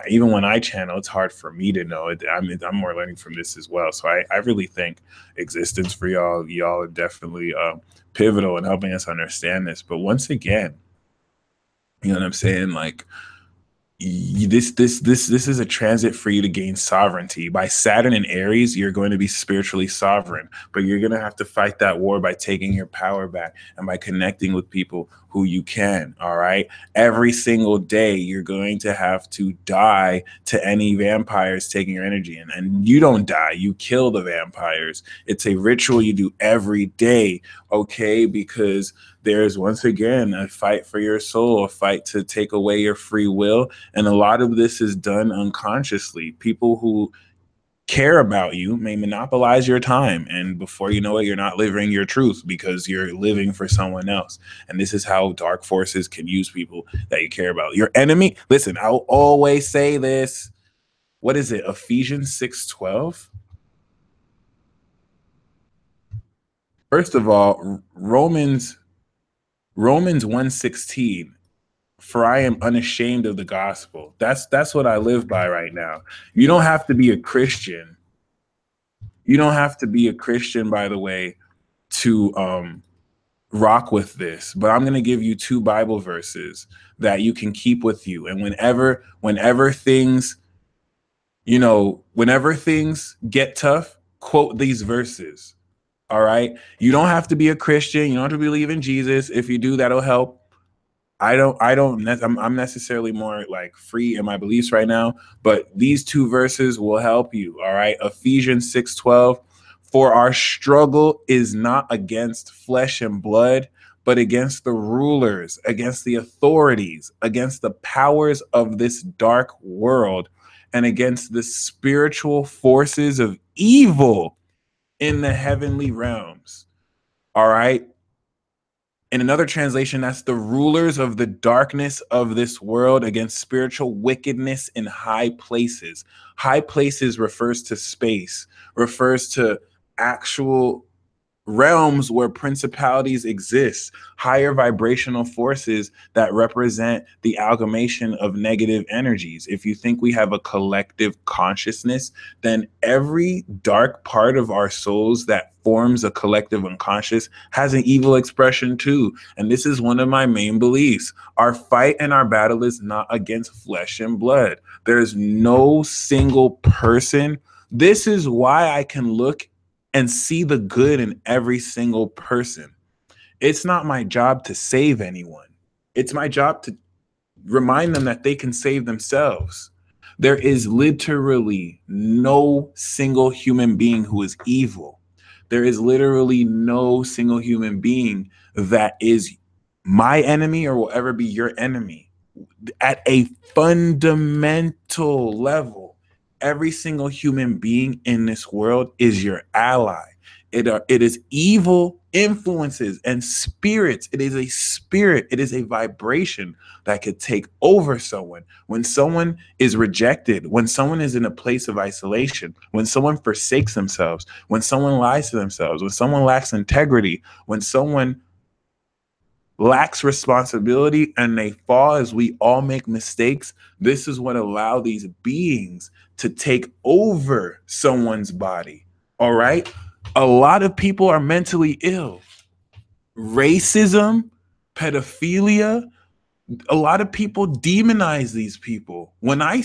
even when I channel, it's hard for me to know it. I'm more learning from this as well. So I really think existence for y'all. Y'all are definitely pivotal in helping us understand this. But once again, you know what I'm saying? Like this is a transit for you to gain sovereignty. By Saturn and Aries, you're going to be spiritually sovereign, but you're going to have to fight that war by taking your power back and by connecting with people who you can. All right. Every single day, you're going to have to die to any vampires taking your energy. And you don't die, you kill the vampires. It's a ritual you do every day. Okay. Because there's once again a fight for your soul, a fight to take away your free will. And a lot of this is done unconsciously. People who care about you may monopolize your time. And before you know it, you're not living your truth because you're living for someone else. And this is how dark forces can use people that you care about. Your enemy, listen, I'll always say this. What is it? Ephesians 6:12. First of all, Romans 1:16. For I am unashamed of the gospel. That's what I live by right now. You don't have to be a Christian. You don't have to be a Christian, by the way, to rock with this. But I'm going to give you 2 Bible verses that you can keep with you. And whenever things, whenever things get tough, quote these verses. All right. You don't have to be a Christian. You don't have to believe in Jesus. If you do, that'll help. I'm necessarily more like free in my beliefs right now, but these 2 verses will help you. All right. Ephesians 6:12, for our struggle is not against flesh and blood, but against the rulers, against the authorities, against the powers of this dark world, and against the spiritual forces of evil in the heavenly realms. All right. In another translation, that's the rulers of the darkness of this world against spiritual wickedness in high places. High places refers to space, refers to actual realms where principalities exist, higher vibrational forces that represent the amalgamation of negative energies. If you think we have a collective consciousness, then every dark part of our souls that forms a collective unconscious has an evil expression too. And this is one of my main beliefs. Our fight and our battle is not against flesh and blood. There's no single person. This is why I can look and see the good in every single person. It's not my job to save anyone. It's my job to remind them that they can save themselves. There is literally no single human being who is evil. There is literally no single human being that is my enemy or will ever be your enemy. At a fundamental level, every single human being in this world is your ally. It is evil influences and spirits. It is a spirit, it is a vibration that could take over someone. When someone is rejected, when someone is in a place of isolation, when someone forsakes themselves, when someone lies to themselves, when someone lacks integrity, when someone lacks responsibility and they fall, as we all make mistakes, this is what allow these beings to take over someone's body. All right. A lot of people are mentally ill. Racism, pedophilia, a lot of people demonize these people. When I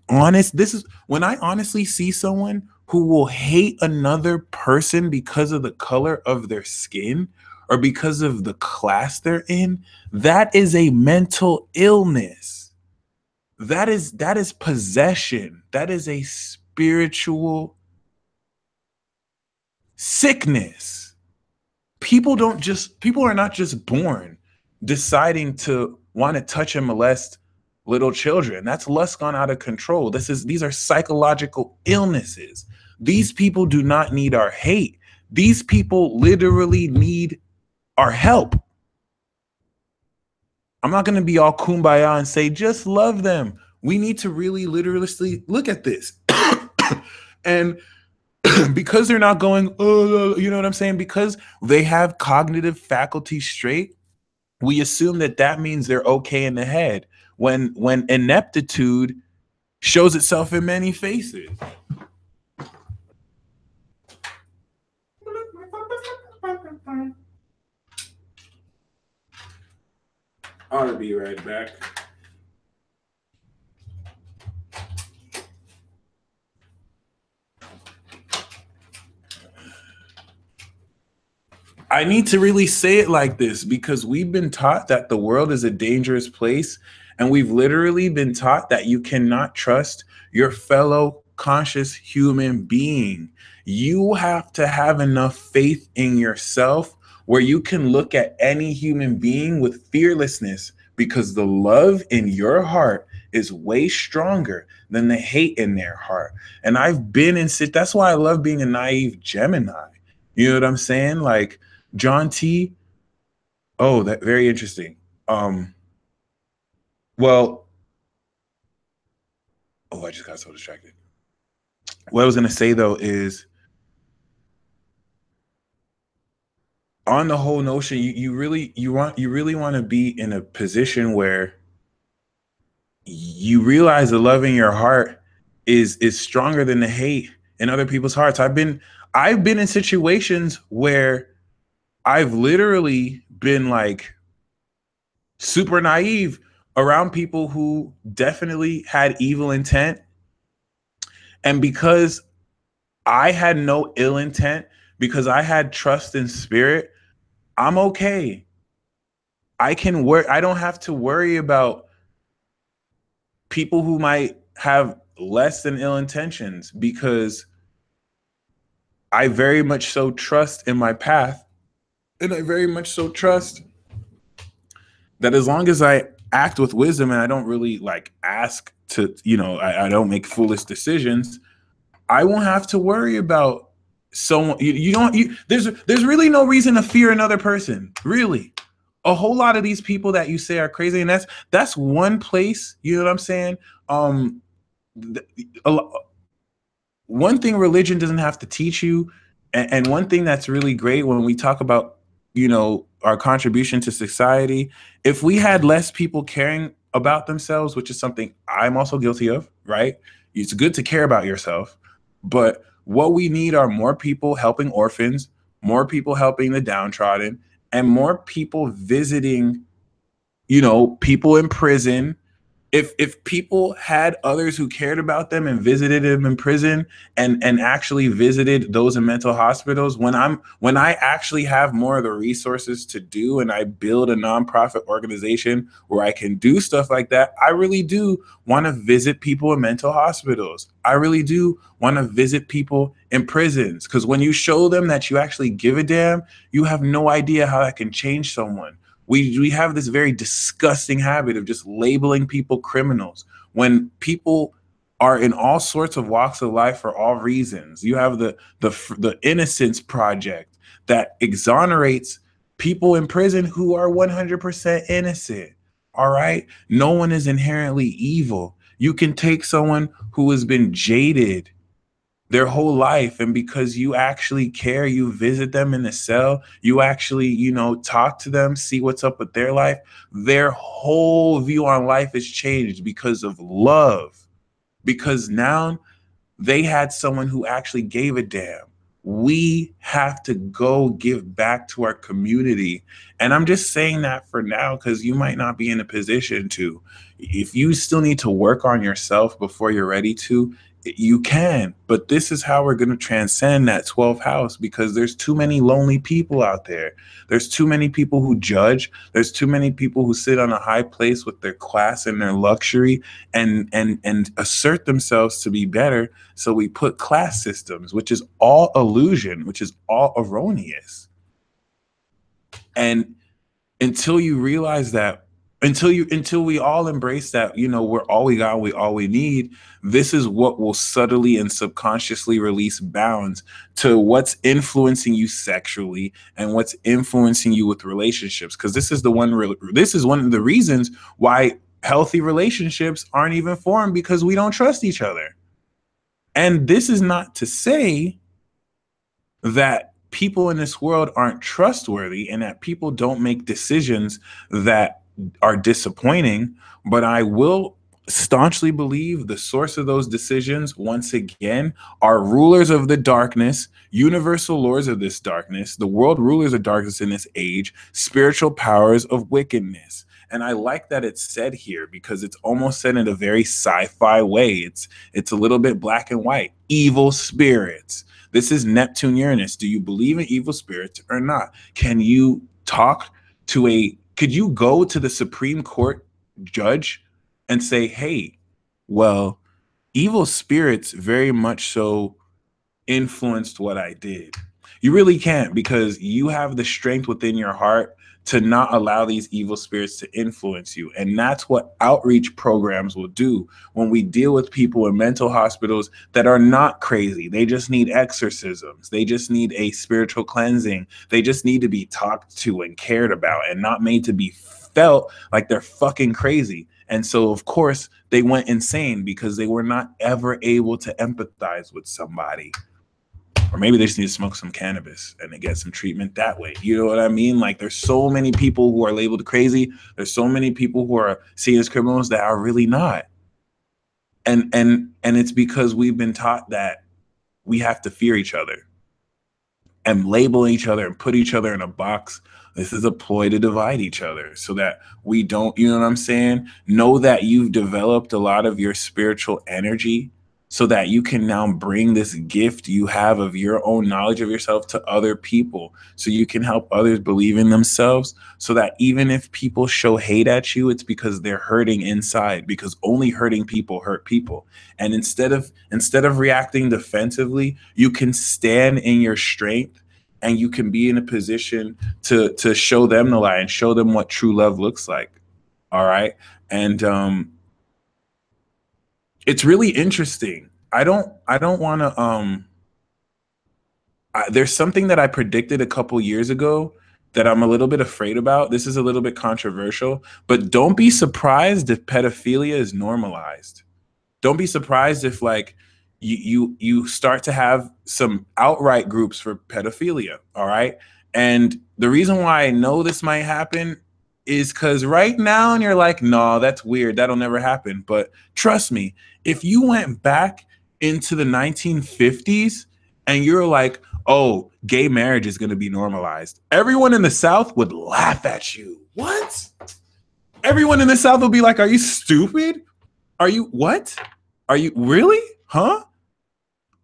honestly see someone who will hate another person because of the color of their skin or because of the class they're in, that is a mental illness. That is possession. That is a spiritual sickness. People are not just born deciding to want to touch and molest little children. That's lust gone out of control. These are psychological illnesses. These people do not need our hate. These people literally need our help. I'm not going to be all kumbaya and say just love them. We need to really literally look at this. And because they're not going, oh, you know what I'm saying? Because they have cognitive faculty straight, we assume that means they're okay in the head. When ineptitude shows itself in many faces. I'll be right back. I need to really say it like this because we've been taught that the world is a dangerous place, and we've literally been taught that you cannot trust your fellow conscious human being. You have to have enough faith in yourself where you can look at any human being with fearlessness, because the love in your heart is way stronger than the hate in their heart. And that's why I love being a naive Gemini. You know what I'm saying? Like, John T. Oh, that very interesting. Well, I just got so distracted. What I was gonna say though is, on the whole notion, you really want to be in a position where you realize the love in your heart is stronger than the hate in other people's hearts. I've been in situations where I've literally been like super naive around people who definitely had evil intent. And because I had no ill intent, because I had trust in spirit, I'm okay. I don't have to worry about people who might have less than ill intentions, because I very much so trust in my path. And I very much so trust that as long as I act with wisdom and I don't really like ask to, I don't make foolish decisions, I won't have to worry about someone. There's really no reason to fear another person. Really. A whole lot of these people that you say are crazy, and that's one place, you know what I'm saying? One thing religion doesn't have to teach you, and one thing that's really great when we talk about, our contribution to society, if we had less people caring about themselves, which is something I'm also guilty of, right? It's good to care about yourself, but what we need are more people helping orphans, more people helping the downtrodden, and more people visiting, people in prison. If people had others who cared about them and visited them in prison, and actually visited those in mental hospitals, when I actually have more of the resources to do, and I build a nonprofit organization where I can do stuff like that, I really do want to visit people in mental hospitals. I really do want to visit people in prisons, because when you show them that you actually give a damn, you have no idea how that can change someone. We have this very disgusting habit of just labeling people criminals when people are in all sorts of walks of life for all reasons. You have the Innocence Project that exonerates people in prison who are 100% innocent. All right. No one is inherently evil. You can take someone who has been jaded their whole life, and because you actually care, you visit them in the cell, you actually, you know, talk to them, see what's up with their life, their whole view on life has changed because of love, because now they had someone who actually gave a damn. We have to go give back to our community. And I'm just saying that for now because you might not be in a position to. If you still need to work on yourself before you're ready to, you can. But this is how we're going to transcend that 12th house, because there's too many lonely people out there. There's too many people who judge. There's too many people who sit on a high place with their class and their luxury and assert themselves to be better. So we put class systems, which is all illusion, which is all erroneous. And until you realize that, until we all embrace that, you know, we're all we got, we all we need, this is what will subtly and subconsciously release bounds to what's influencing you sexually and what's influencing you with relationships. Because this is one of the reasons why healthy relationships aren't even formed, because we don't trust each other. And this is not to say that people in this world aren't trustworthy and that people don't make decisions that are disappointing, but I will staunchly believe the source of those decisions, once again, are rulers of the darkness, universal lords of this darkness, the world rulers of darkness in this age, spiritual powers of wickedness. And I like that it's said here because it's almost said in a very sci-fi way. It's a little bit black and white. Evil spirits. This is Neptune Uranus. Do you believe in evil spirits or not? Can you could you go to the Supreme Court judge and say, hey, well, evil spirits very much so influenced what I did? You really can't, because you have the strength within your heart to not allow these evil spirits to influence you. And that's what outreach programs will do when we deal with people in mental hospitals that are not crazy. They just need exorcisms. They just need a spiritual cleansing. They just need to be talked to and cared about and not made to be felt like they're fucking crazy. And so, of course, they went insane because they were not ever able to empathize with somebody. Or maybe they just need to smoke some cannabis and they get some treatment that way. You know what I mean? Like, there's so many people who are labeled crazy. There's so many people who are seen as criminals that are really not. And it's because we've been taught that we have to fear each other and label each other and put each other in a box. This is a ploy to divide each other so that we don't, you know what I'm saying? Know that you've developed a lot of your spiritual energy so that you can now bring this gift you have of your own knowledge of yourself to other people, so you can help others believe in themselves, so that even if people show hate at you, it's because they're hurting inside, because only hurting people hurt people. And instead of reacting defensively, you can stand in your strength and you can be in a position to show them the light and show them what true love looks like. All right. And it's really interesting. I don't want to there's something that I predicted a couple years ago that I'm a little bit afraid about. This is a little bit controversial, but don't be surprised if pedophilia is normalized. Don't be surprised if, like, you start to have some outright groups for pedophilia. All right. And the reason why I know this might happen is because right now, and you're like, no, that's weird, that'll never happen. But trust me, if you went back into the 1950s and you're like, oh, gay marriage is going to be normalized, everyone in the South would laugh at you. What? Everyone in the South will be like, are you stupid? Are you what? Are you really? Huh?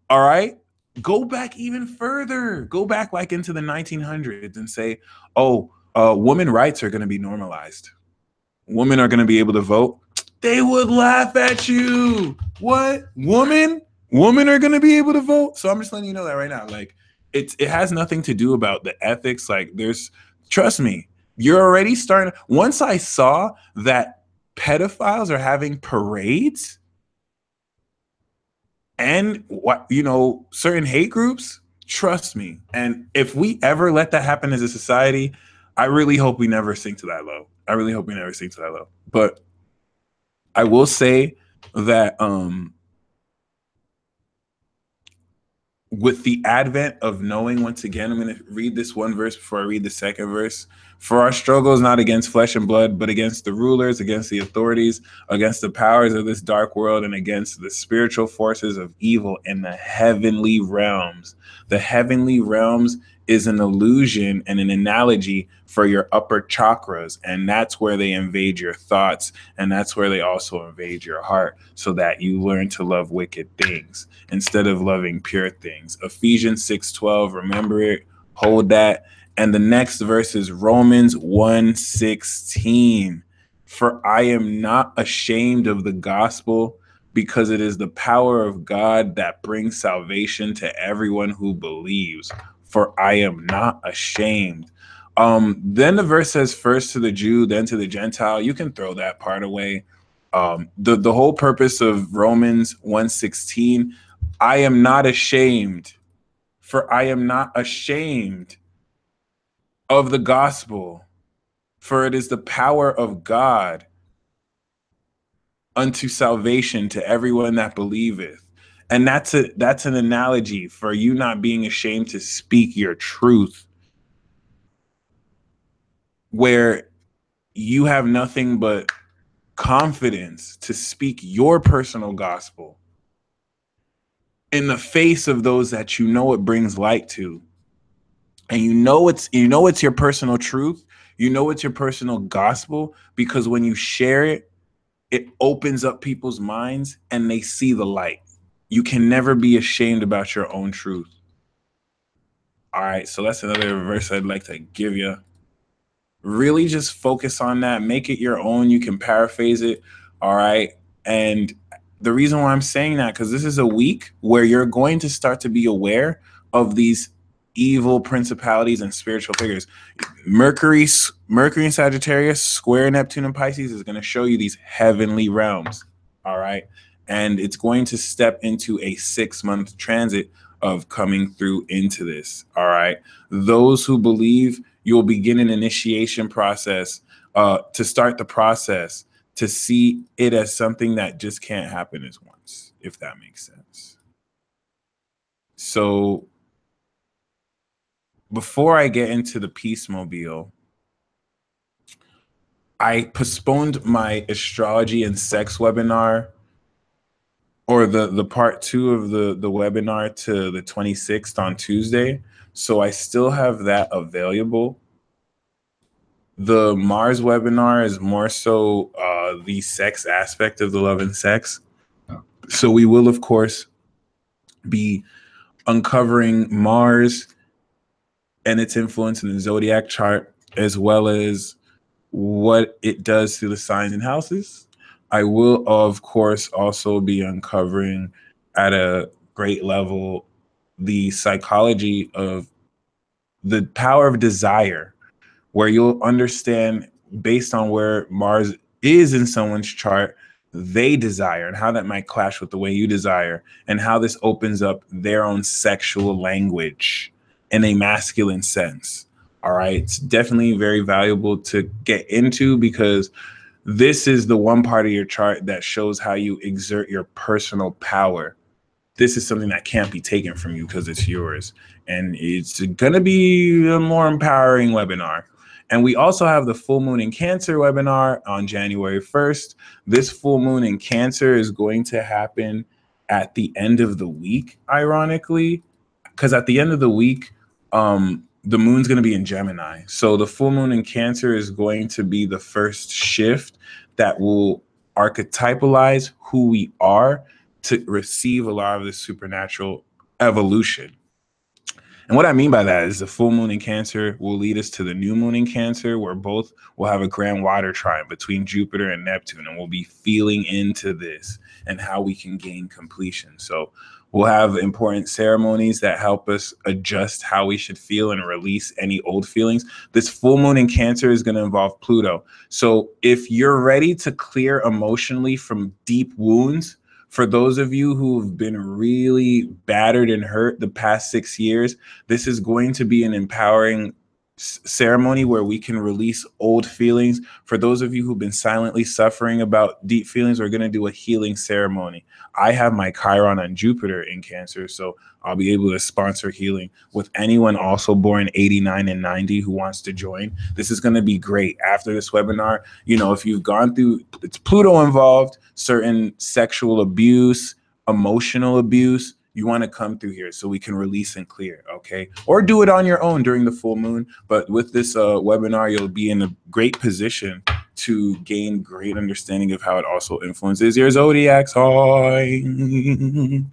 All right. Go back even further. Go back like into the 1900s and say, oh, women rights are going to be normalized. Women are going to be able to vote. They would laugh at you. What? Women are going to be able to vote? So I'm just letting you know that right now. Like, it has nothing to do about the ethics. Like, trust me, you're already starting. Once I saw that pedophiles are having parades and certain hate groups Trust me. And if we ever let that happen as a society, I really hope we never sink to that low. I really hope we never sink to that low. But I will say that with the advent of knowing, once again, I'm going to read this one verse before I read the second verse. For our struggle is not against flesh and blood, but against the rulers, against the authorities, against the powers of this dark world, and against the spiritual forces of evil in the heavenly realms. The heavenly realms is an illusion and an analogy for your upper chakras. And that's where they invade your thoughts. And that's where they also invade your heart, so that you learn to love wicked things instead of loving pure things. Ephesians 6:12, remember it, hold that. And the next verse is Romans 1:16. For I am not ashamed of the gospel, because it is the power of God that brings salvation to everyone who believes. For I am not ashamed. Then the verse says, first to the Jew, then to the Gentile. You can throw that part away. The whole purpose of Romans 1:16, I am not ashamed, for I am not ashamed of the gospel, for it is the power of God unto salvation to everyone that believeth. And that's an analogy for you not being ashamed to speak your truth, where you have nothing but confidence to speak your personal gospel in the face of those that you know it brings light to. And you know it's your personal truth, you know it's your personal gospel, because when you share it, it opens up people's minds and they see the light. You can never be ashamed about your own truth. All right, so that's another verse I'd like to give you. Really just focus on that, make it your own. You can paraphrase it. All right. And the reason why I'm saying that, because this is a week where you're going to start to be aware of these evil principalities and spiritual figures. Mercury in Sagittarius square Neptune and Pisces is going to show you these heavenly realms. All right. And it's going to step into a 6-month transit of coming through into this. All right. Those who believe, you'll begin an initiation process to start the process, to see it as something that just can't happen as once, if that makes sense. So before I get into the Peacemobile, I postponed my astrology and sex webinar, or the part 2 of the webinar, to the 26th on Tuesday. So I still have that available. The Mars webinar is more so the sex aspect of the love and sex. So we will, of course, be uncovering Mars and its influence in the zodiac chart, as well as what it does to the signs and houses. I will, of course, also be uncovering at a great level the psychology of the power of desire, where you'll understand, based on where Mars is in someone's chart, they desire and how that might clash with the way you desire, and how this opens up their own sexual language in a masculine sense. All right. It's definitely very valuable to get into, because this is the one part of your chart that shows how you exert your personal power. This is something that can't be taken from you because it's yours. And it's going to be a more empowering webinar. And we also have the full moon in Cancer webinar on January 1st. This full moon in Cancer is going to happen at the end of the week, ironically, because at the end of the week, the moon's going to be in Gemini. So the full moon in Cancer is going to be the first shift that will archetypalize who we are to receive a lot of this supernatural evolution. And what I mean by that is the full moon in Cancer will lead us to the new moon in Cancer, where both will have a grand water trine between Jupiter and Neptune. And we'll be feeling into this and how we can gain completion. So we'll have important ceremonies that help us adjust how we should feel and release any old feelings. This full moon in Cancer is going to involve Pluto. So if you're ready to clear emotionally from deep wounds, For those of you who've been really battered and hurt the past 6 years, this is going to be an empowering ceremony where we can release old feelings. For those of you who've been silently suffering about deep feelings, we're going to do a healing ceremony. I have my Chiron on Jupiter in Cancer, so I'll be able to sponsor healing with anyone also born 89 and 90 who wants to join. This is going to be great. After this webinar, if you've gone through, it's Pluto involved, certain sexual abuse, emotional abuse, you want to come through here so we can release and clear, okay? Or do it on your own during the full moon. But with this webinar, you'll be in a great position to gain great understanding of how it also influences your zodiac sign.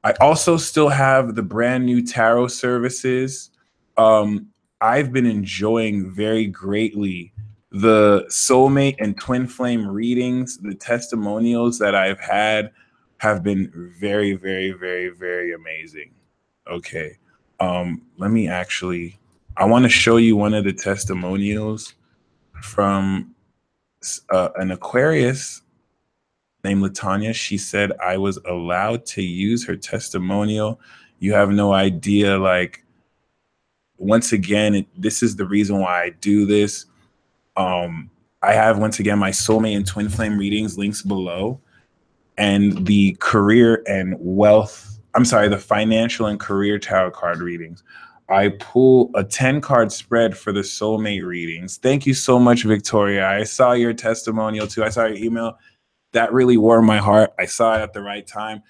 I also still have the brand new tarot services. I've been enjoying very greatly the soulmate and twin flame readings. The testimonials that I've had have been very, very, very, very amazing. Okay. Let me I want to show you one of the testimonials from an Aquarius named Latanya. She said I was allowed to use her testimonial. You have no idea, like, once again, this is the reason why I do this. I have, once again, my soulmate and twin flame readings links below, and the career and wealth, the financial and career tarot card readings. I pull a 10-card spread for the soulmate readings. Thank you so much, Victoria. I saw your testimonial too. I saw your email. That really warmed my heart. I saw it at the right time.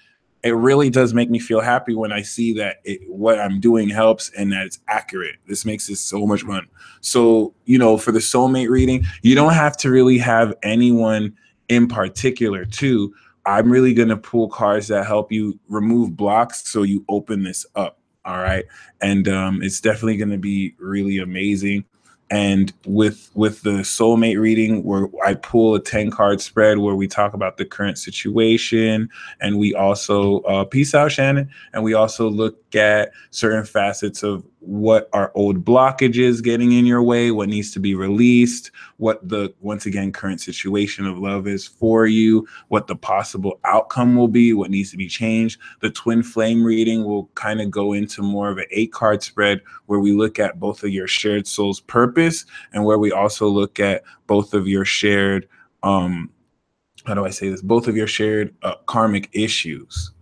It really does make me feel happy when I see that what I'm doing helps and that it's accurate. This makes this so much fun. So, for the soulmate reading, you don't have to really have anyone in particular too. I'm really going to pull cards that help you remove blocks so you open this up. All right. And it's definitely going to be really amazing. And with the soulmate reading, where I pull a 10-card spread where we talk about the current situation, and we also peace out, Shannon, and we also look at certain facets of what are old blockages getting in your way, what needs to be released, what the, once again, current situation of love is for you, what the possible outcome will be, what needs to be changed. The twin flame reading will kind of go into more of an 8-card spread where we look at both of your shared soul's purpose, and where we also look at both of your shared, both of your shared karmic issues.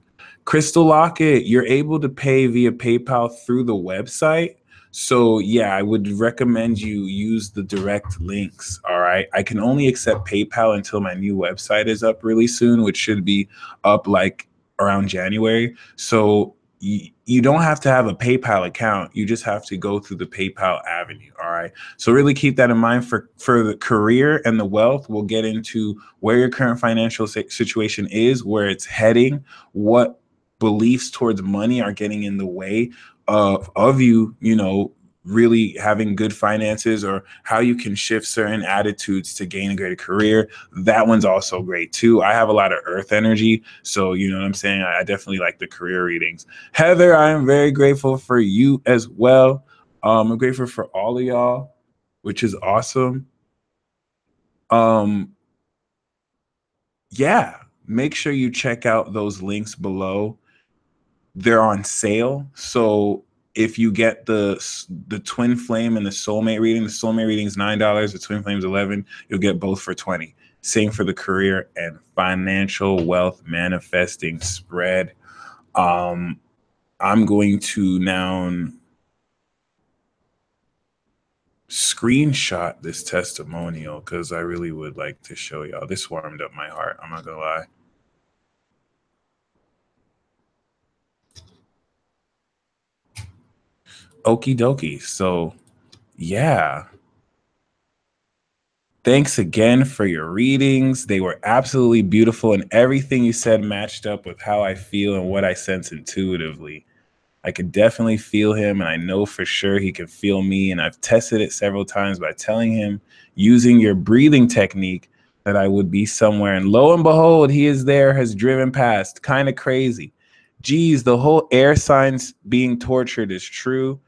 Crystal Locket, you're able to pay via PayPal through the website. So yeah, I would recommend you use the direct links. All right. I can only accept PayPal until my new website is up really soon, which should be up like around January. So you don't have to have a PayPal account. You just have to go through the PayPal avenue. All right. So really keep that in mind for the career and the wealth. We'll get into where your current financial situation is, where it's heading, what beliefs towards money are getting in the way of you, really having good finances, or how you can shift certain attitudes to gain a greater career. That one's also great too. I have a lot of earth energy, so you know what I'm saying? I definitely like the career readings. Heather, I am very grateful for you as well. I'm grateful for all of y'all, which is awesome. Yeah, make sure you check out those links below. They're on sale. So if you get the twin flame and the soulmate reading is $9, the twin flame is $11, you'll get both for $20. Same for the career and financial wealth manifesting spread. I'm going to now screenshot this testimonial because I really would like to show y'all. This warmed up my heart. I'm not gonna lie. Okie dokie. So yeah. Thanks again for your readings. They were absolutely beautiful, and everything you said matched up with how I feel and what I sense intuitively. I could definitely feel him, and I know for sure he can feel me, and I've tested it several times by telling him, using your breathing technique, that I would be somewhere, and lo and behold, he is there, has driven past. Kind of crazy. Geez, the whole air signs being tortured is true.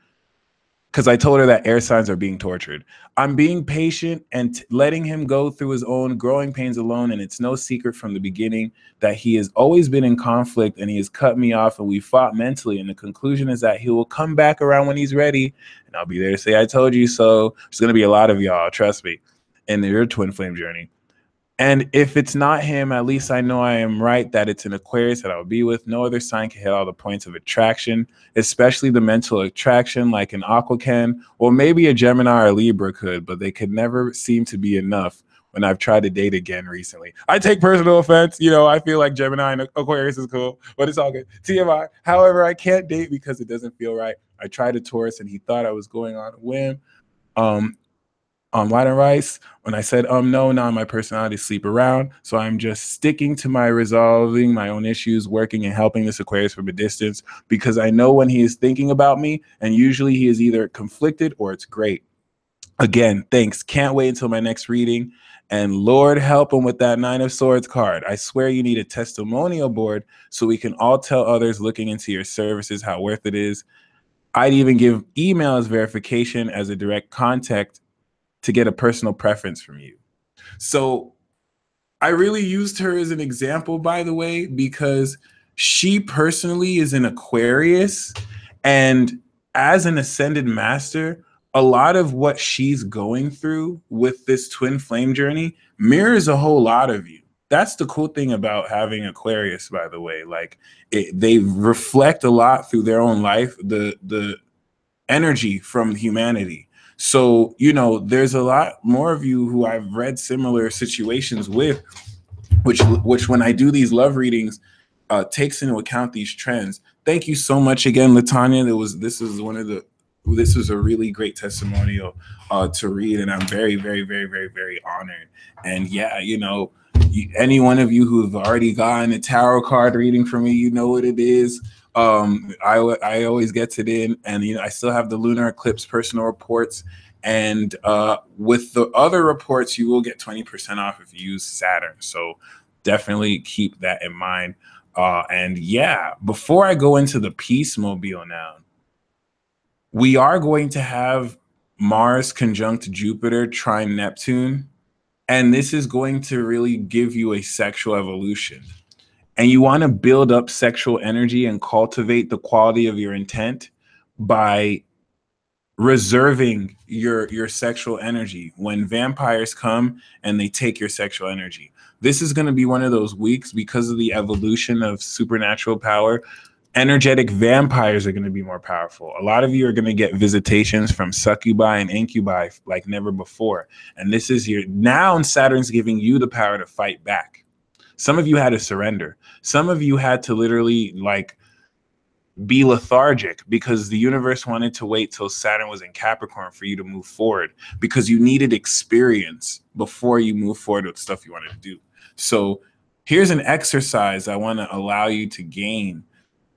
because I told her that air signs are being tortured. I'm being patient and letting him go through his own growing pains alone. And it's no secret from the beginning that he has always been in conflict and he has cut me off and we fought mentally. And the conclusion is that he will come back around when he's ready. And I'll be there to say, I told you so. There's going to be a lot of y'all, trust me, in your twin flame journey. And if it's not him, at least I know I am right that it's an Aquarius that I'll be with. No other sign can hit all the points of attraction, especially the mental attraction like an Aqua can, or maybe a Gemini or Libra could, but they could never seem to be enough when I've tried to date again recently. I take personal offense. You know, I feel like Gemini and Aquarius is cool, but it's all good. TMI. However, I can't date because it doesn't feel right. I tried a Taurus and he thought I was going on a whim. On white and rice, when I said no, now my personality sleep around. So I'm just sticking to my resolving my own issues, working and helping this Aquarius from a distance, because I know when he is thinking about me, and usually he is either conflicted or it's great. Again, thanks. Can't wait until my next reading. And Lord help him with that 9 of Swords card. I swear you need a testimonial board so we can all tell others looking into your services how worth it is. I'd even give email as verification as a direct contact to get a personal preference from you. So I really used her as an example, by the way, because she personally is an Aquarius. And as an ascended master, a lot of what she's going through with this twin flame journey mirrors a whole lot of you. That's the cool thing about having Aquarius, by the way. Like they reflect a lot through their own life, the energy from humanity. So, you know, there's a lot more of you who I've read similar situations with, which when I do these love readings, takes into account these trends. Thank you so much again, Latanya. This was a really great testimonial to read, and I'm very, very, very, very, very honored. And yeah, you know, any one of you who have already gotten a tarot card reading from me, you know what it is. I always get it in, and you know I still have the Lunar Eclipse personal reports, and with the other reports you will get 20% off if you use Saturn. So definitely keep that in mind. And yeah, before I go into the Peace Mobile now, we are going to have Mars conjunct Jupiter trine Neptune, and this is going to really give you a sexual evolution. And you want to build up sexual energy and cultivate the quality of your intent by reserving your sexual energy when vampires come and they take your sexual energy. This is going to be one of those weeks because of the evolution of supernatural power. Energetic vampires are going to be more powerful. A lot of you are going to get visitations from succubi and incubi like never before. And this is now Saturn's giving you the power to fight back. Some of you had to surrender. Some of you had to literally like be lethargic because the universe wanted to wait till Saturn was in Capricorn for you to move forward, because you needed experience before you move forward with stuff you wanted to do. So here's an exercise I want to allow you to gain.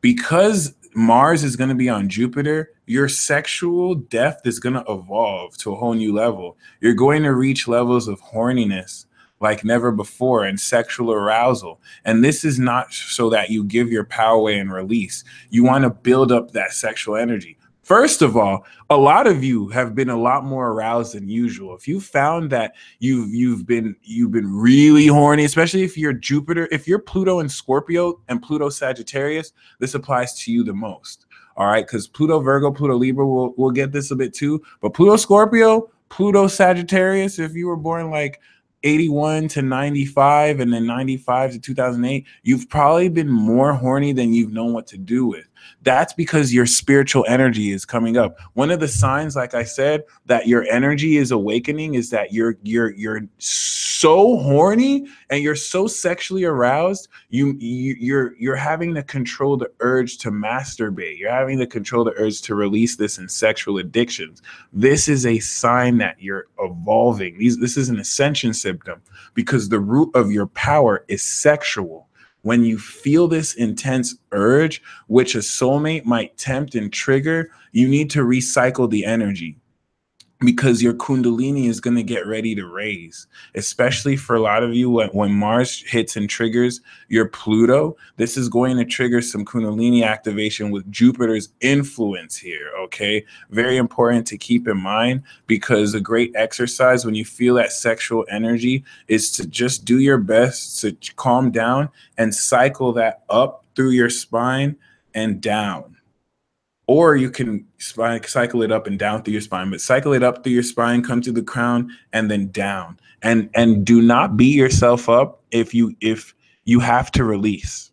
Because Mars is going to be on Jupiter, your sexual depth is going to evolve to a whole new level. You're going to reach levels of horniness like never before, and sexual arousal. And this is not so that you give your power away and release. You want to build up that sexual energy. First of all, a lot of you have been a lot more aroused than usual. If you found that you've been really horny, especially if you're Jupiter, if you're Pluto and Scorpio and Pluto Sagittarius, this applies to you the most. All right, because Pluto Virgo, Pluto Libra will get this a bit too. But Pluto Scorpio, Pluto Sagittarius, if you were born like 81 to 95 and then 95 to 2008, you've probably been more horny than you've known what to do with. That's because your spiritual energy is coming up. One of the signs, like I said, that your energy is awakening is that you're so horny and you're so sexually aroused. You're having to control the urge to masturbate. You're having to control the urge to release this in sexual addictions. This is a sign that you're evolving. This is an ascension symptom because the root of your power is sexual. When you feel this intense urge, which a soulmate might tempt and trigger, you need to recycle the energy. because your kundalini is going to get ready to raise, especially for a lot of you when Mars hits and triggers your Pluto. This is going to trigger some kundalini activation with Jupiter's influence here. Okay, very important to keep in mind, because a great exercise when you feel that sexual energy is to just do your best to calm down and cycle that up through your spine and down. Or you can cycle it up and down through your spine, but cycle it up through your spine, come to the crown, and then down. And do not beat yourself up if you have to release.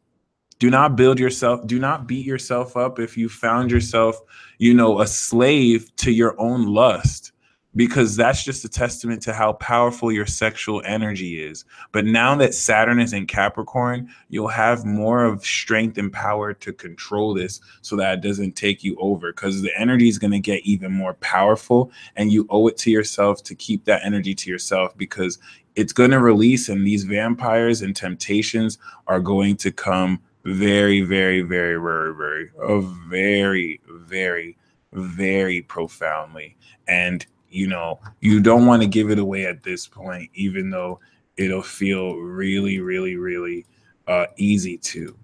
Do not beat yourself up if you found yourself, a slave to your own lust, because that's just a testament to how powerful your sexual energy is. But now that Saturn is in Capricorn, you'll have more of strength and power to control this so that it doesn't take you over, because the energy is going to get even more powerful, and you owe it to yourself to keep that energy to yourself, because it's going to release, and these vampires and temptations are going to come very, very, very, very, very profoundly. And you don't want to give it away at this point, even though it'll feel really, really, really easy to.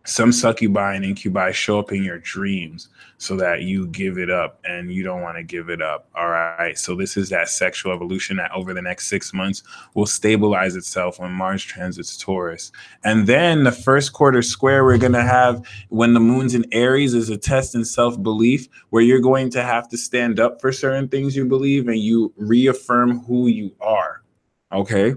Some succubi and incubi show up in your dreams so that you give it up, and you don't want to give it up. All right. So this is that sexual evolution that over the next 6 months will stabilize itself when Mars transits Taurus. And then the first quarter square we're going to have when the moon's in Aries is a test in self-belief, where you're going to have to stand up for certain things you believe, and you reaffirm who you are. Okay.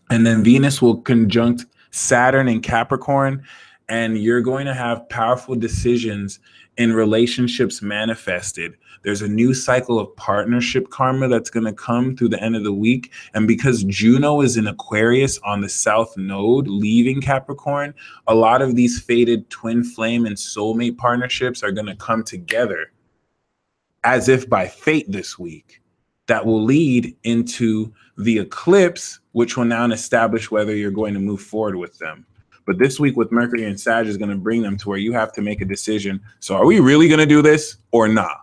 And then Venus will conjunct Saturn in Capricorn, and you're going to have powerful decisions in relationships manifested. There's a new cycle of partnership karma that's going to come through the end of the week. And because Juno is in Aquarius on the South Node, leaving Capricorn, a lot of these fated twin flame and soulmate partnerships are going to come together as if by fate this week. That will lead into the eclipse, which will now establish whether you're going to move forward with them. But this week with Mercury and Sag is going to bring them to where you have to make a decision. So are we really going to do this or not?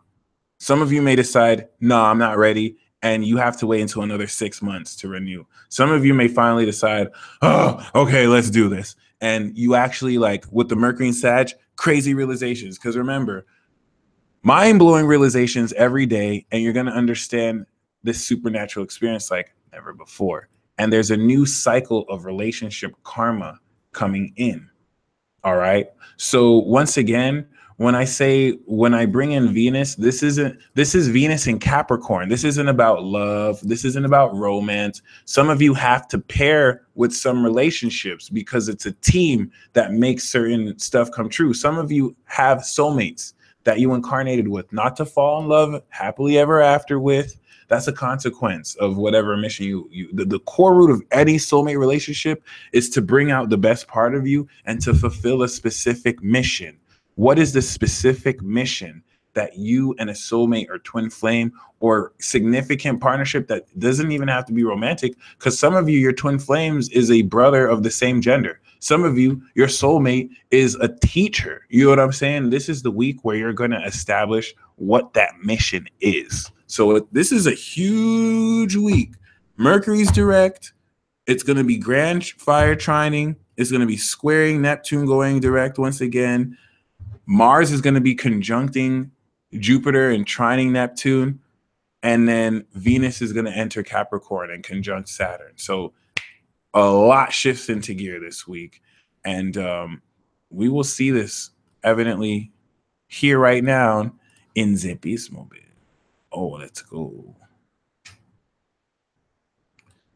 Some of you may decide, no, I'm not ready, and you have to wait until another 6 months to renew. Some of you may finally decide, oh, okay, let's do this. And you actually, like with the Mercury and Sag, crazy realizations. Because remember, mind-blowing realizations every day, and you're going to understand this supernatural experience like never before. And there's a new cycle of relationship karma coming in. All right. So once again, when I bring in Venus, this is Venus in Capricorn. This isn't about love. This isn't about romance. Some of you have to pair with some relationships because it's a team that makes certain stuff come true. Some of you have soulmates that you incarnated with, not to fall in love happily ever after with. That's a consequence of whatever mission the core root of any soulmate relationship is to bring out the best part of you and to fulfill a specific mission. What is the specific mission that you and a soulmate or twin flame or significant partnership that doesn't even have to be romantic? Because some of you, your twin flames is a brother of the same gender. Some of you, your soulmate is a teacher. You know what I'm saying? This is the week where you're going to establish what that mission is. So this is a huge week. Mercury's direct. It's going to be grand fire trining. It's going to be squaring Neptune going direct once again. Mars is going to be conjuncting Jupiter and trining Neptune. And then Venus is going to enter Capricorn and conjunct Saturn. So a lot shifts into gear this week. And we will see this evidently here right now in Zippy's mobile. Oh, let's go.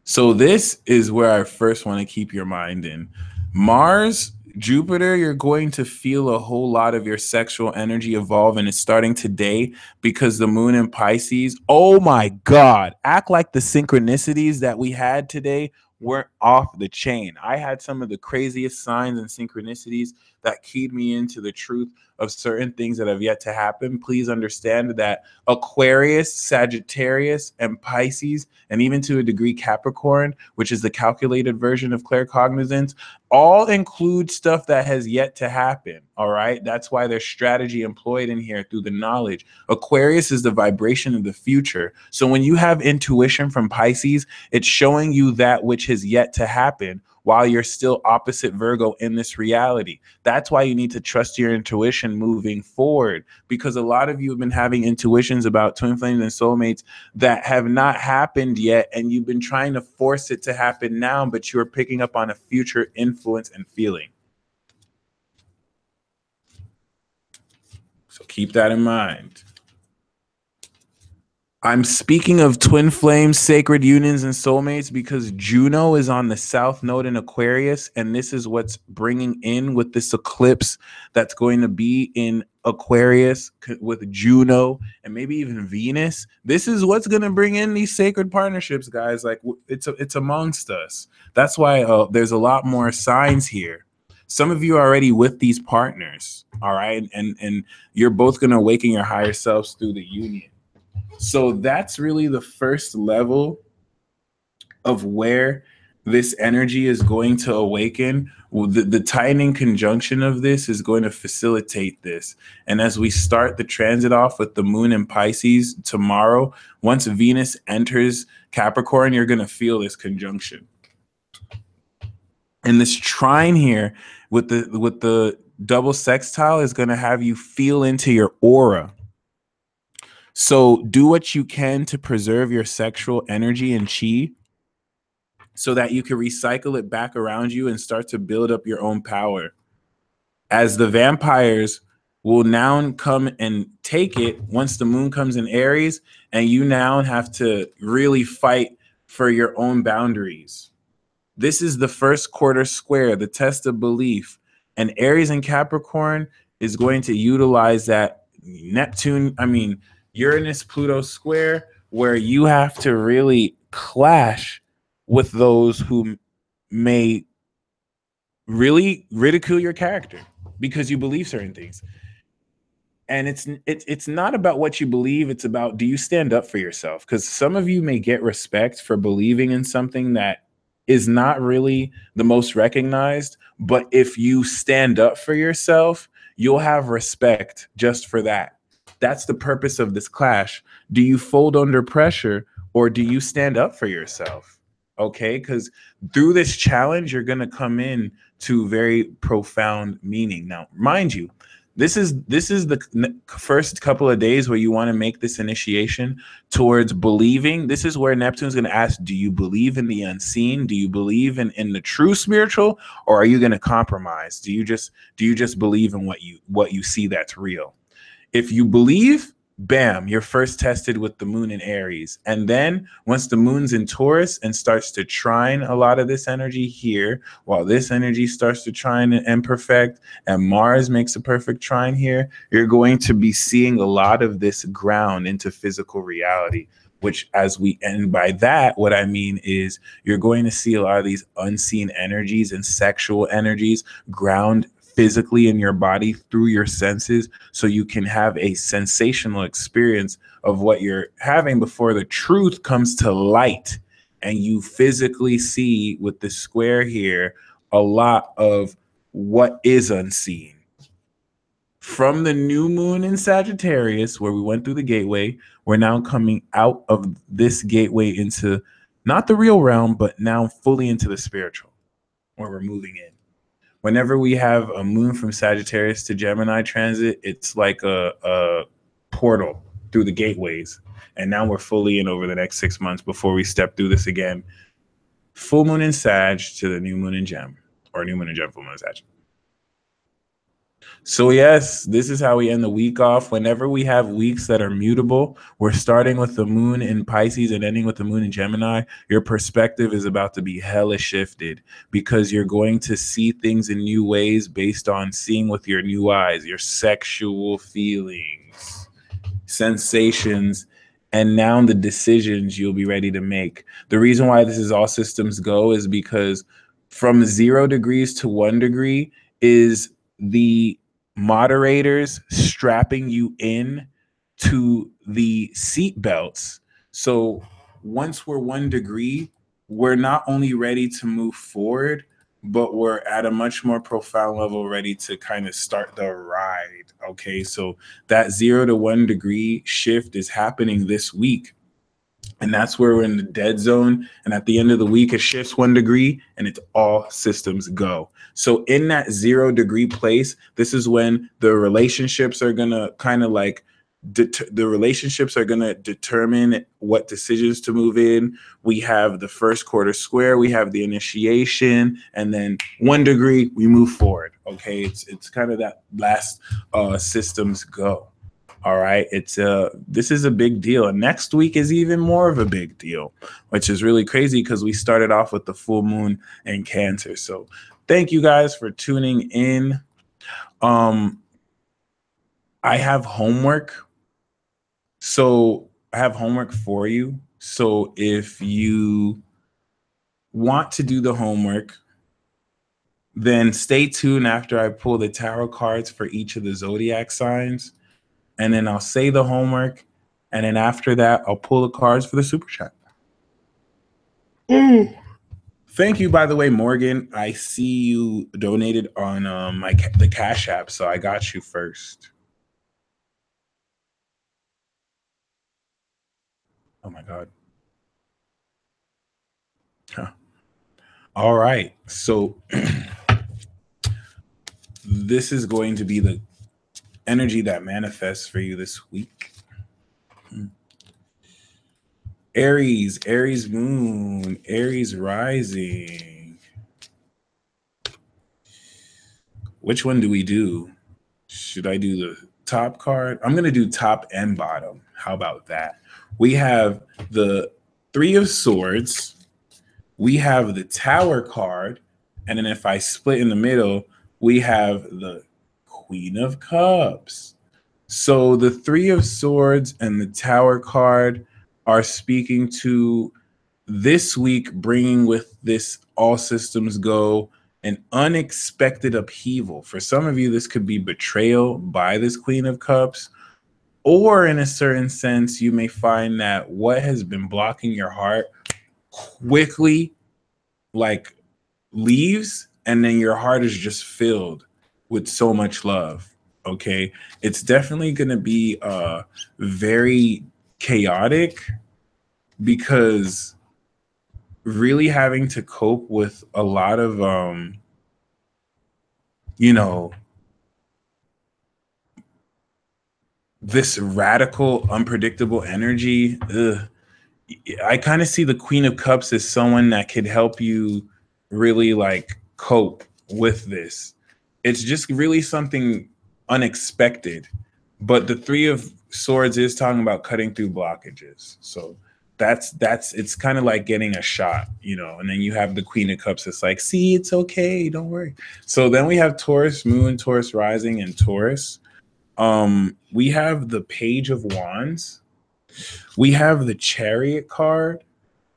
So this is where I first want to keep your mind in. Mars, Jupiter, you're going to feel a whole lot of your sexual energy evolve, and it's starting today because the moon in Pisces, oh my God, act like the synchronicities that we had today weren't off the chain. I had some of the craziest signs and synchronicities that keyed me into the truth of certain things that have yet to happen. Please understand that Aquarius, Sagittarius, and Pisces, and even to a degree Capricorn, which is the calculated version of claircognizance, all include stuff that has yet to happen. All right. That's why there's strategy employed in here through the knowledge. Aquarius is the vibration of the future. So when you have intuition from Pisces, it's showing you that which has yet to happen while you're still opposite Virgo in this reality. That's why you need to trust your intuition moving forward, because a lot of you have been having intuitions about twin flames and soulmates that have not happened yet, and you've been trying to force it to happen now, but you're picking up on a future influence and feeling. So keep that in mind. I'm speaking of twin flames, sacred unions, and soulmates because Juno is on the south node in Aquarius, and this is what's bringing in with this eclipse that's going to be in Aquarius with Juno and maybe even Venus. This is what's going to bring in these sacred partnerships, guys. Like it's amongst us. That's why there's a lot more signs here. Some of you are already with these partners, all right, and you're both going to awaken your higher selves through the union. So that's really the first level of where this energy is going to awaken. Well, the tightening conjunction of this is going to facilitate this. And as we start the transit off with the moon in Pisces tomorrow, once Venus enters Capricorn, you're going to feel this conjunction. And this trine here with the double sextile is going to have you feel into your aura. So do what you can to preserve your sexual energy and chi so that you can recycle it back around you and start to build up your own power. As the vampires will now come and take it once the moon comes in Aries, and you now have to really fight for your own boundaries. This is the first quarter square, the test of belief. And Aries and Capricorn is going to utilize that Uranus Pluto square, where you have to really clash with those who may really ridicule your character because you believe certain things. And it's not about what you believe, it's about, do you stand up for yourself? Because some of you may get respect for believing in something that is not really the most recognized, but if you stand up for yourself, you'll have respect just for that. That's the purpose of this clash. Do you fold under pressure, or do you stand up for yourself? Okay, because through this challenge, you're going to come in to very profound meaning. Now, mind you, this is the first couple of days where you want to make this initiation towards believing. This is where Neptune's going to ask, do you believe in the unseen? Do you believe in the true spiritual, or are you going to compromise? Do you just believe in what you see that's real? If you believe, bam, you're first tested with the moon in Aries. And then once the moon's in Taurus and starts to trine a lot of this energy here, while this energy starts to trine and perfect, and Mars makes a perfect trine here, you're going to be seeing a lot of this ground into physical reality. Which, as we end by that, what I mean is you're going to see a lot of these unseen energies and sexual energies ground physically in your body through your senses, so you can have a sensational experience of what you're having before the truth comes to light and you physically see with the square here a lot of what is unseen. From the new moon in Sagittarius, where we went through the gateway, we're now coming out of this gateway into not the real realm, but now fully into the spiritual, where we're moving in. Whenever we have a moon from Sagittarius to Gemini transit, it's like a portal through the gateways. And now we're fully in over the next 6 months before we step through this again. Full moon in Sag to the new moon in Gem, or new moon in Gem, full moon in Sag. So yes, this is how we end the week off. Whenever we have weeks that are mutable, we're starting with the moon in Pisces and ending with the moon in Gemini. Your perspective is about to be hella shifted because you're going to see things in new ways based on seeing with your new eyes, your sexual feelings, sensations, and now the decisions you'll be ready to make. The reason why this is all systems go is because from 0 degrees to 1 degree is the moderators strapping you in to the seat belts. So once we're 1 degree, we're not only ready to move forward, but we're at a much more profound level, ready to kind of start the ride. Okay, so that 0 to 1 degree shift is happening this week. And that's where we're in the dead zone. And at the end of the week, it shifts 1 degree and it's all systems go. So in that 0 degree place, this is when the relationships are going to kind of like, the relationships are going to determine what decisions to move in. We have the first quarter square, we have the initiation, and then 1 degree, we move forward. Okay, it's kind of that last systems go. All right, this is a big deal, and next week is even more of a big deal, which is really crazy because we started off with the full moon in Cancer. So thank you guys for tuning in. I have homework. So I have homework for you. So if you want to do the homework, then stay tuned after I pull the tarot cards for each of the zodiac signs. And then I'll say the homework. And then after that, I'll pull the cards for the super chat. Thank you, by the way, Morgan. I see you donated on the Cash App, so I got you first. Oh my God. Huh. All right. So this is going to be the energy that manifests for you this week. Aries moon, Aries rising. Which one do we do? Should I do the top card? I'm going to do top and bottom. How about that? We have the Three of Swords. We have the Tower card. And then if I split in the middle, we have the Queen of Cups. So the Three of Swords and the Tower card are speaking to this week, bringing with this all systems go, an unexpected upheaval. For some of you, this could be betrayal by this Queen of Cups, or in a certain sense, you may find that what has been blocking your heart quickly like leaves, and then your heart is just filled with so much love. Okay, it's definitely going to be very chaotic, because really having to cope with a lot of this radical unpredictable energy. I kind of see the Queen of Cups as someone that could help you really like cope with this. It's just really something unexpected. But the Three of Swords is talking about cutting through blockages. So that's it's kind of like getting a shot, and then you have the Queen of Cups. It's like, see, it's okay, don't worry. So then we have Taurus moon, Taurus rising, and Taurus. We have the Page of Wands. We have the Chariot card.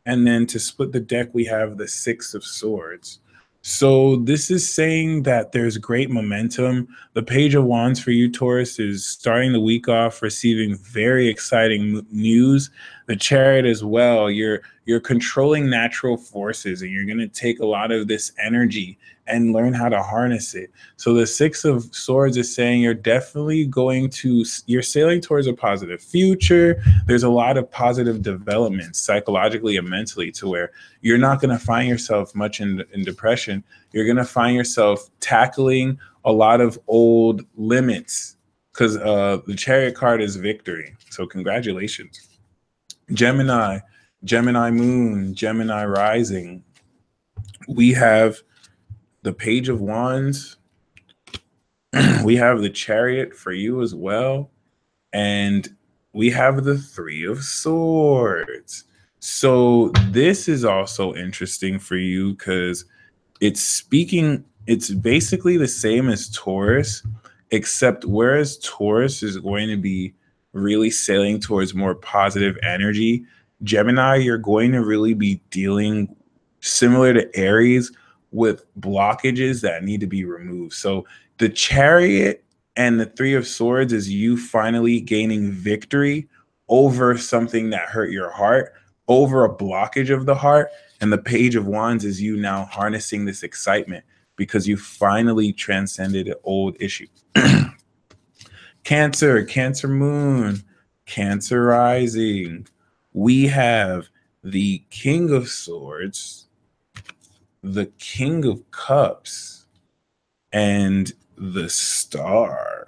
And then to split the deck, we have the Six of Swords. So this is saying that there's great momentum. The Page of Wands for you, Taurus, is starting the week off receiving very exciting news. The Chariot as well. You're controlling natural forces, and you're going to take a lot of this energy and learn how to harness it. So the Six of Swords is saying you're sailing towards a positive future. There's a lot of positive development psychologically and mentally, to where you're not going to find yourself much in depression. You're going to find yourself tackling a lot of old limits, because the Chariot card is victory. So congratulations. Gemini moon, Gemini rising. We have the Page of Wands. We have the Chariot for you as well. And we have the Three of Swords. So this is also interesting for you, because it's basically the same as Taurus, except whereas Taurus is going to be really sailing towards more positive energy, Gemini, you're going to really be dealing, similar to Aries, with blockages that need to be removed. So the Chariot and the Three of Swords is you finally gaining victory over something that hurt your heart, over a blockage of the heart. And the Page of Wands is you now harnessing this excitement because you finally transcended an old issue. Cancer, Cancer moon, Cancer rising. We have the King of Swords, the King of Cups, and the Star.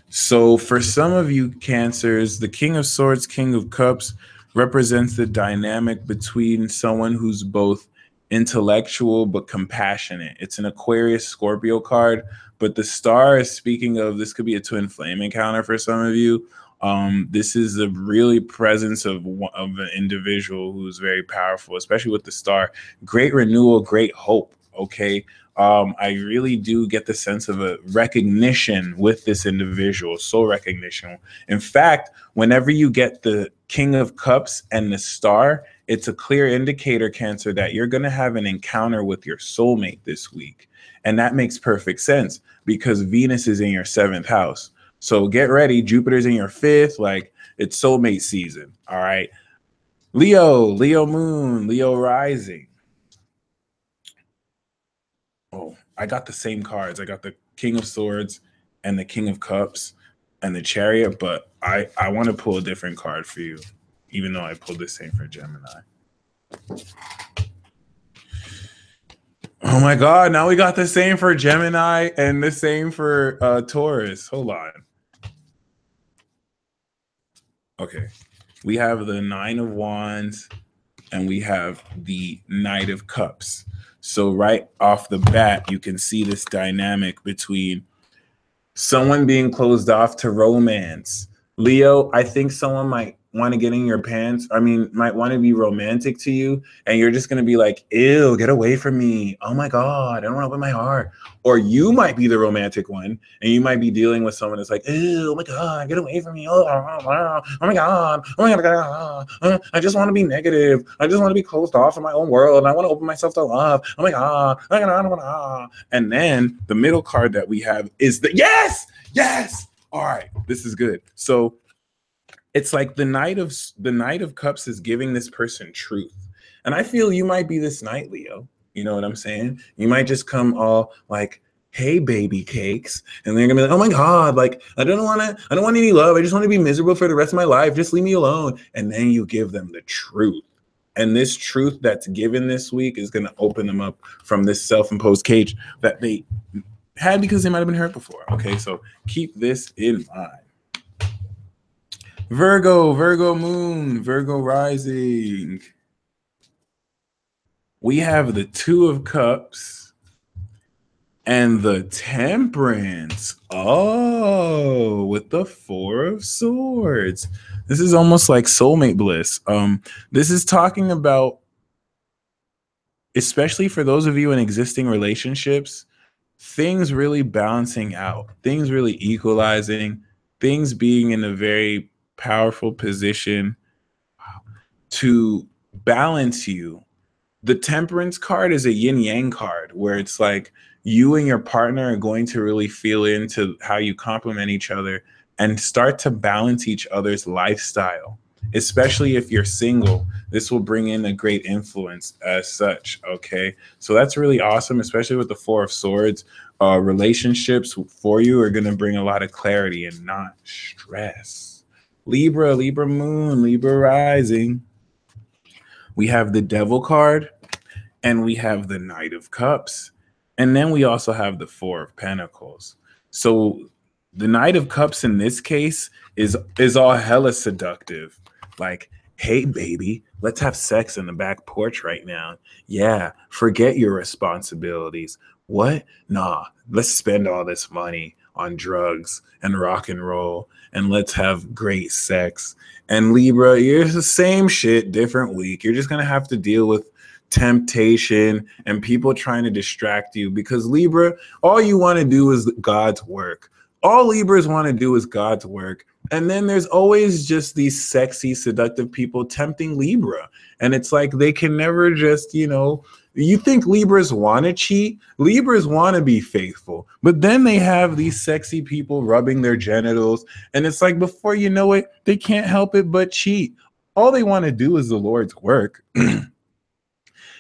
So for some of you Cancers, the King of Swords, King of Cups represents the dynamic between someone who's both intellectual but compassionate. It's an Aquarius Scorpio card, but the Star is speaking of, this could be a twin flame encounter for some of you. This is a really presence of an individual who's very powerful, especially with the Star. Great renewal, great hope. Okay. I really do get the sense of a recognition with this individual, soul recognition. In fact, whenever you get the King of Cups and the Star, it's a clear indicator, Cancer, that you're going to have an encounter with your soulmate this week. And that makes perfect sense because Venus is in your 7th house. So get ready. Jupiter's in your 5th. Like, it's soulmate season. All right. Leo, Leo moon, Leo rising. Oh, I got the same cards. I got the King of Swords and the King of Cups and the Chariot, but I want to pull a different card for you, even though I pulled the same for Gemini. Oh my God, now we got the same for Gemini and the same for Taurus. Hold on. Okay, we have the Nine of Wands and we have the Knight of Cups. So right off the bat, you can see this dynamic between someone being closed off to romance. Leo, I think someone might want to get in your pants. I mean, might want to be romantic to you. And you're just going to be like, ew, get away from me. Oh my God, I don't want to open my heart. Or you might be the romantic one. And you might be dealing with someone that's like, ew, oh my God, get away from me. Oh my God. Oh my God. I just want to be negative. I just want to be closed off in my own world. I want to open myself to love. Oh my God. And then the middle card that we have is the yes. All right, this is good. So it's like the Knight of Cups is giving this person truth. And I feel you might be this Knight, Leo. You know what I'm saying? You might just come all like, hey, baby cakes. And they're gonna be like, oh my God, like, I don't want any love. I just want to be miserable for the rest of my life. Just leave me alone. And then you give them the truth. And this truth that's given this week is gonna open them up from this self-imposed cage that they had because they might have been hurt before. Okay, so keep this in mind. Virgo, Virgo moon, Virgo rising. We have the Two of Cups and the Temperance. Oh, with the Four of Swords. This is almost like soulmate bliss. This is talking about, especially for those of you in existing relationships, things really balancing out, things really equalizing, things being in a very powerful position to balance you. The Temperance card is a yin yang card where it's like you and your partner are going to really feel into how you complement each other and start to balance each other's lifestyle. Especially if you're single, this will bring in a great influence as such. Okay, so that's really awesome, especially with the Four of Swords. Relationships for you are going to bring a lot of clarity and not stress. Libra, Libra moon, Libra rising. We have the Devil card and we have the Knight of Cups. And then we also have the Four of Pentacles. So the Knight of Cups in this case is all hella seductive. Like, hey, baby, let's have sex in the back porch right now. Yeah, forget your responsibilities. What? Nah, let's spend all this money on drugs and rock and roll, and let's have great sex. And Libra, you're the same shit, different week. You're just going to have to deal with temptation and people trying to distract you because Libra, all you want to do is God's work. All Libras want to do is God's work. And then there's always just these sexy, seductive people tempting Libra. And it's like they can never just, you think Libras want to cheat? Libras want to be faithful. But then they have these sexy people rubbing their genitals. And it's like before you know it, they can't help it but cheat. All they want to do is the Lord's work.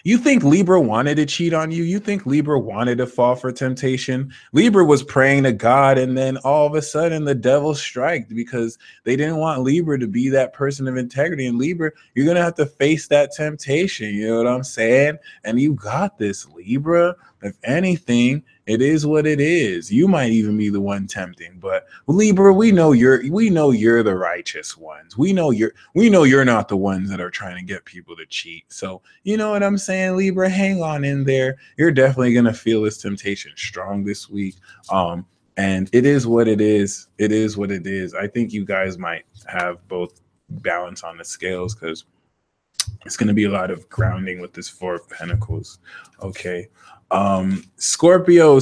You think Libra wanted to cheat on you? You think Libra wanted to fall for temptation? Libra was praying to God, and then all of a sudden the devil striked because they didn't want Libra to be that person of integrity. And Libra, you're going to have to face that temptation. You know what I'm saying? And you got this, Libra. If anything, it is what it is. You might even be the one tempting, but Libra, we know you're the righteous ones. We know you're not the ones that are trying to get people to cheat. So you know what I'm saying, Libra, hang on in there. You're definitely gonna feel this temptation strong this week. And it is what it is. It is what it is. I think you guys might have both balance on the scales because it's going to be a lot of grounding with this Four of Pentacles. Okay. Scorpio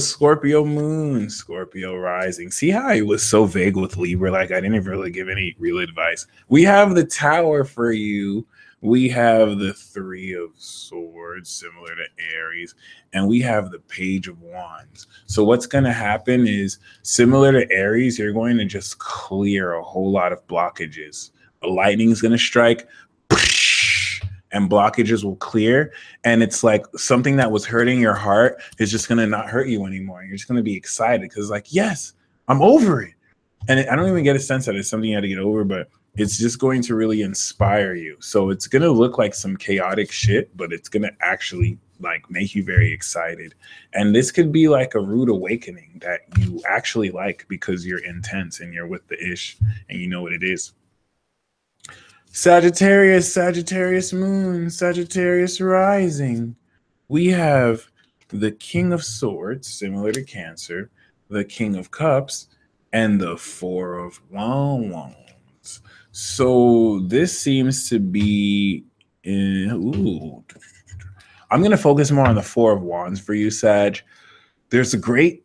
moon, Scorpio rising. See how I was so vague with Libra? Like I didn't really give any real advice. We have the Tower for you. We have the Three of Swords, similar to Aries, and we have the Page of Wands. So what's going to happen is, similar to Aries, you're going to just clear a whole lot of blockages. Lightning is going to strike, and blockages will clear. And it's like something that was hurting your heart is just going to not hurt you anymore. You're just going to be excited because like, yes, I'm over it. And I don't even get a sense that it's something you had to get over, but it's just going to really inspire you. So it's going to look like some chaotic shit, but it's going to actually like make you very excited. And this could be like a rude awakening that you actually like because you're intense and you're with the ish and you know what it is. Sagittarius moon, Sagittarius rising. We have the King of Swords, similar to Cancer, the King of Cups, and the Four of Wands. So this seems to be I'm going to focus more on the Four of Wands for you, Sag. There's a great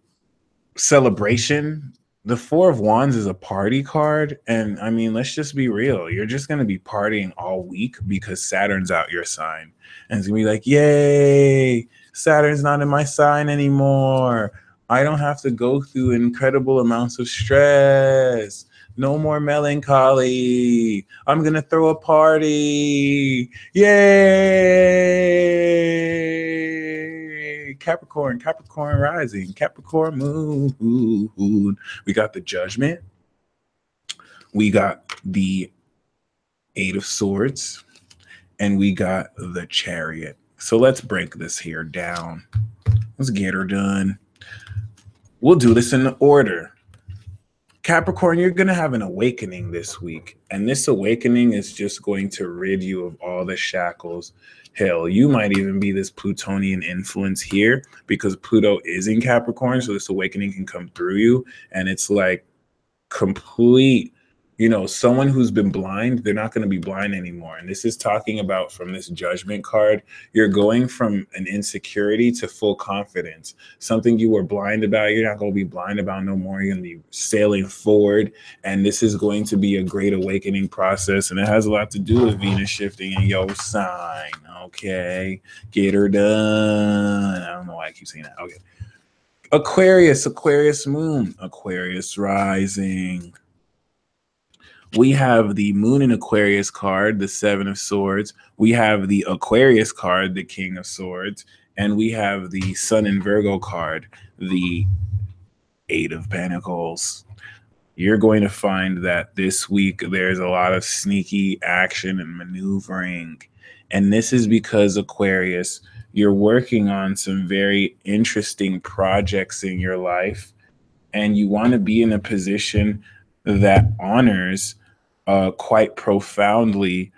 celebration. The Four of Wands is a party card. And I mean, let's just be real. You're just going to be partying all week because Saturn's out your sign. And it's going to be like, yay, Saturn's not in my sign anymore. I don't have to go through incredible amounts of stress. No more melancholy. I'm going to throw a party. Yay! Capricorn rising, Capricorn moon. We got the Judgment. We got the Eight of Swords. And we got the Chariot. So let's break this here down. Let's get her done. We'll do this in order. Capricorn, you're going to have an awakening this week. And this awakening is just going to rid you of all the shackles. Hell, you might even be this Plutonian influence here because Pluto is in Capricorn. So this awakening can come through you. And it's like complete, you know, someone who's been blind, they're not going to be blind anymore. And this is talking about from this Judgment card, you're going from an insecurity to full confidence. Something you were blind about, you're not going to be blind about no more. You're going to be sailing forward. And this is going to be a great awakening process. And it has a lot to do with Venus shifting in your sign. Okay. Get her done. I don't know why I keep saying that. Okay. Aquarius moon, Aquarius rising. We have the Moon in Aquarius card, the Seven of Swords. We have the Aquarius card, the King of Swords. And we have the Sun in Virgo card, the Eight of Pentacles. You're going to find that this week there's a lot of sneaky action and maneuvering. And this is because, Aquarius, you're working on some very interesting projects in your life. And you want to be in a position that honors quite profoundly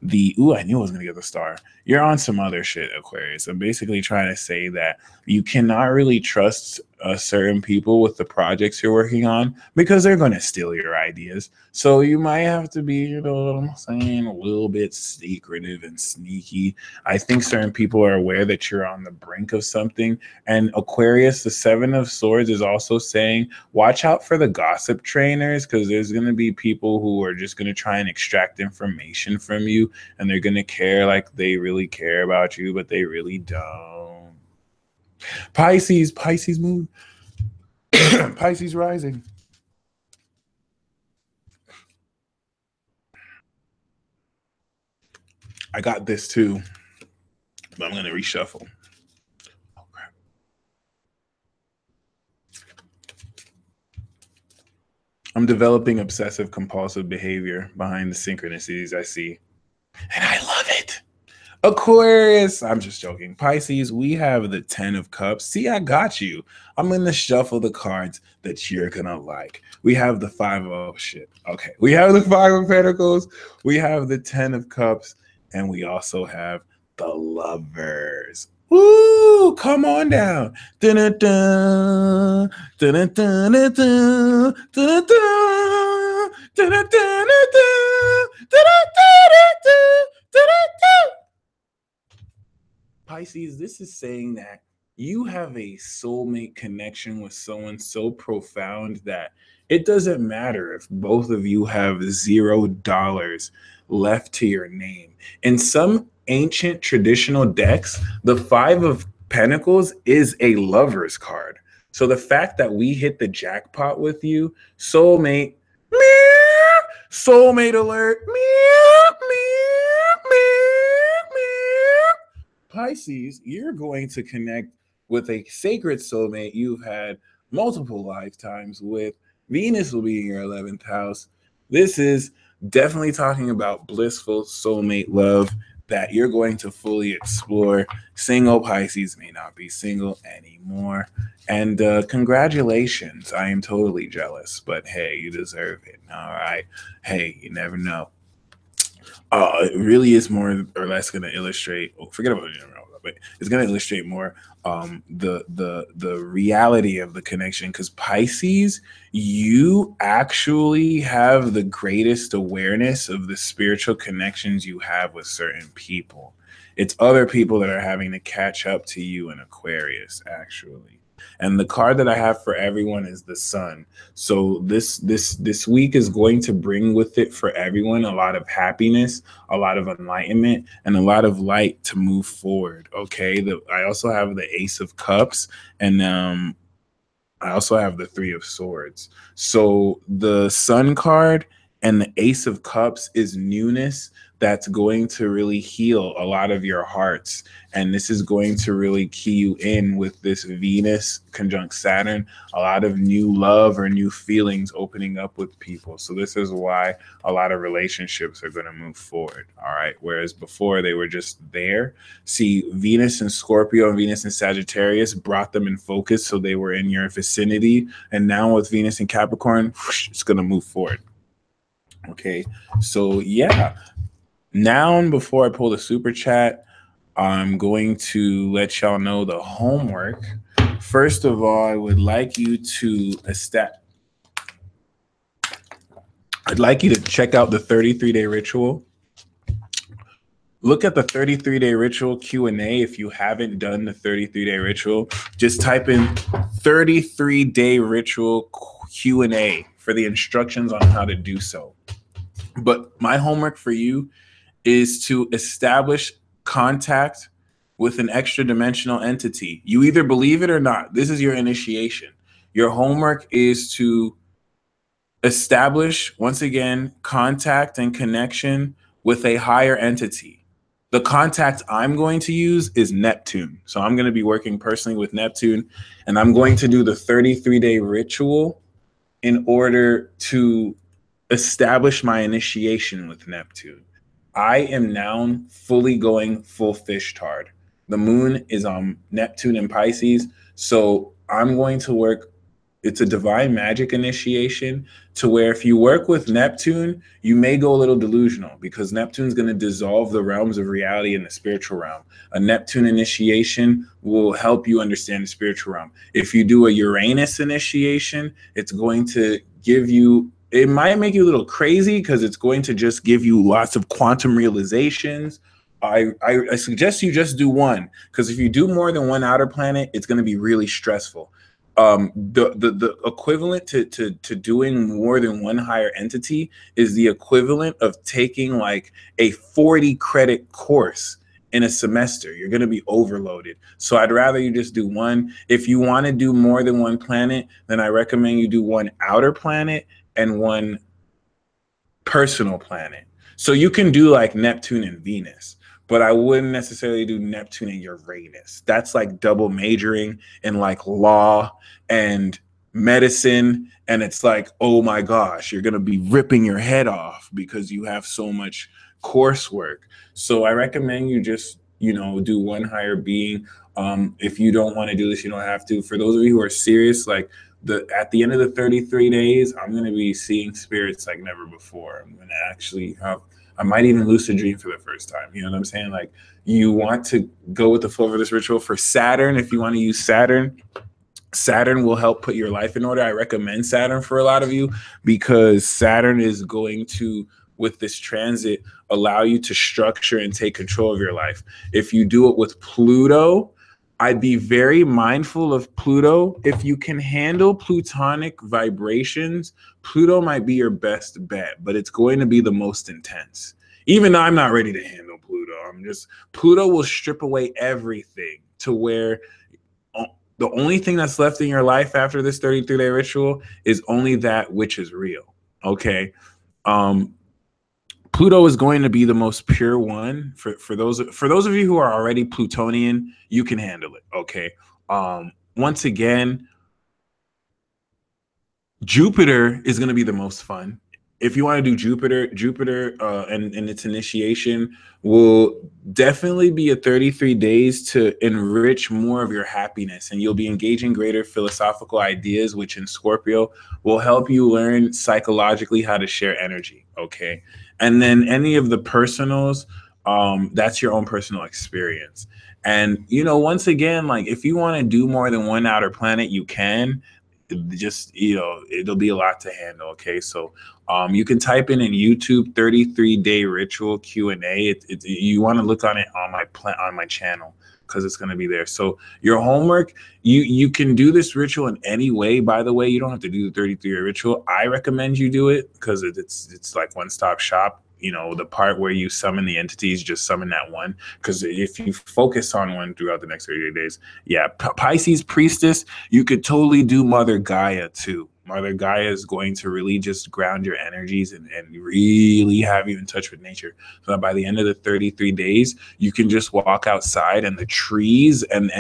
I knew I was going to get the star. You're on some other shit, Aquarius. I'm basically trying to say that you cannot really trust certain people with the projects you're working on because they're going to steal your ideas. So you might have to be, you know what I'm saying, a little bit secretive and sneaky. I think certain people are aware that you're on the brink of something. And Aquarius, the Seven of Swords, is also saying, watch out for the gossip trainers because there's going to be people who are just going to try and extract information from you. And they're going to care like they really care about you, but they really don't. Pisces moon. Pisces rising. I got this too. But I'm going to reshuffle. Oh, crap. I'm developing obsessive compulsive behavior behind the synchronicities I see. And I love it. Aquarius, I'm just joking. Pisces, we have the 10 of Cups. See, I got you. I'm going to shuffle the cards that you're going to like. We have the 5 of, oh shit. Okay. We have the 5 of Pentacles. We have the 10 of Cups. And we also have the Lovers. Woo! Come on down. Dun-dun-dun, dun-dun-dun, dun-dun-dun, dun-dun-dun, dun-dun-dun, dun-dun-dun. Pisces, this is saying that you have a soulmate connection with someone so profound that it doesn't matter if both of you have $0 left to your name. In some ancient traditional decks, the 5 of Pentacles is a lover's card. So the fact that we hit the jackpot with you, soulmate, meow, soulmate alert, meow, meow, meow, meow. Pisces, you're going to connect with a sacred soulmate you've had multiple lifetimes with. Venus will be in your 11th house. This is definitely talking about blissful soulmate love that you're going to fully explore. Single Pisces may not be single anymore. And congratulations. I am totally jealous, but hey, you deserve it. All right. Hey, you never know. It really is more or less going to illustrate. Forget about it, but it's going to illustrate more the reality of the connection. Because Pisces, you actually have the greatest awareness of the spiritual connections you have with certain people. It's other people that are having to catch up to you in Aquarius, actually. And the card that I have for everyone is the Sun. So this week is going to bring with it for everyone a lot of happiness, a lot of enlightenment, and a lot of light to move forward. Okay. I also have the Ace of Cups, and I also have the 3 of Swords. So the Sun card and the Ace of Cups is newness that's going to really heal a lot of your hearts. And this is going to really key you in with this Venus conjunct Saturn, a lot of new love or new feelings opening up with people. So this is why a lot of relationships are going to move forward. All right. Whereas before they were just there. See, Venus and Scorpio and Venus and Sagittarius brought them in focus. So they were in your vicinity. And now with Venus and Capricorn, it's going to move forward. Okay. So yeah. Now, before I pull the super chat, I'm going to let y'all know the homework. First of all, I would like you to I'd like you to check out the 33-day ritual. Look at the 33-day ritual Q&A. If you haven't done the 33-day ritual, just type in 33-day ritual Q&A for the instructions on how to do so. But my homework for you is to establish contact with an extra dimensional entity. You either believe it or not. This is your initiation. Your homework is to establish, once again, contact and connection with a higher entity. The contact I'm going to use is Neptune. So I'm going to be working personally with Neptune, and I'm going to do the 33-day ritual in order to establish my initiation with Neptune. I am now fully going full fish tard. The moon is on Neptune and Pisces. So I'm going to work. It's a divine magic initiation to where if you work with Neptune, you may go a little delusional because Neptune's going to dissolve the realms of reality in the spiritual realm. A Neptune initiation will help you understand the spiritual realm. If you do a Uranus initiation, it's going to give you, it might make you a little crazy because it's going to just give you lots of quantum realizations. I suggest you just do one, because if you do more than one outer planet, it's going to be really stressful. The equivalent to doing more than one higher entity is the equivalent of taking like a 40 credit course in a semester. You're going to be overloaded. So I'd rather you just do one. If you want to do more than one planet, then I recommend you do one outer planet and one personal planet. So you can do like Neptune and Venus. but I wouldn't necessarily do Neptune and Uranus. That's like double majoring in like law and medicine. And it's like, oh my gosh, you're going to be ripping your head off because you have so much coursework. So I recommend you just, do one higher being. If you don't want to do this, you don't have to. For those of you who are serious, like at the end of the 33 days, I'm going to be seeing spirits like never before. I'm going to actually have, I might even lucid dream for the first time. You know what I'm saying? Like, you want to go with the flow for this ritual. For Saturn, if you want to use Saturn will help put your life in order. I recommend Saturn for a lot of you because Saturn is going to, with this transit, allow you to structure and take control of your life. If you do it with Pluto, I'd be very mindful of Pluto. If you can handle plutonic vibrations, Pluto might be your best bet, but it's going to be the most intense. Even though I'm not ready to handle Pluto, Pluto will strip away everything to where the only thing that's left in your life after this 33-day ritual is only that which is real. Okay. Pluto is going to be the most pure one for those of you who are already Plutonian. You can handle it. Okay. Once again, Jupiter is going to be the most fun. If you want to do Jupiter and its initiation will definitely be a 33 days to enrich more of your happiness, and you'll be engaging greater philosophical ideas, which in Scorpio will help you learn psychologically how to share energy. Okay. And then any of the personals, that's your own personal experience. And, once again, like if you want to do more than one outer planet, you can. Just, it'll be a lot to handle. Okay. So you can type in YouTube 33-day ritual Q&A. You want to look on it on my channel because it's going to be there. So your homework, you can do this ritual in any way. By the way, you don't have to do the 33-day ritual. I recommend you do it because it's like one-stop shop. The part where you summon the entities, just summon that one. Because if you focus on one throughout the next 38 days, yeah, Pisces priestess, you could totally do Mother Gaia too. Mother Gaia is going to really just ground your energies and really have you in touch with nature. So that by the end of the 33 days, you can just walk outside and the trees and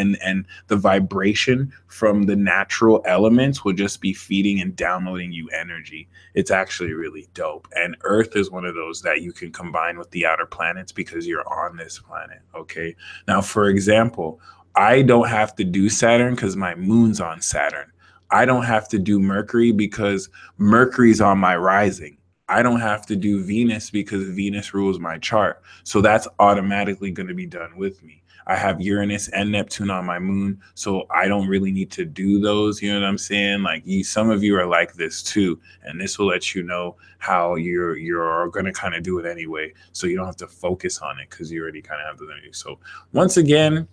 the vibration from the natural elements will just be feeding and downloading you energy. It's actually really dope. And Earth is one of those that you can combine with the outer planets because you're on this planet. Okay. Now, for example, I don't have to do Saturn because my moon's on Saturn. I don't have to do Mercury because Mercury's on my rising. I don't have to do Venus because Venus rules my chart. So that's automatically going to be done with me. I have Uranus and Neptune on my moon, so I don't really need to do those. You know what I'm saying? Like some of you are like this too, and this will let you know how you're going to kind of do it anyway. So you don't have to focus on it because you already kind of have the energy. So once again,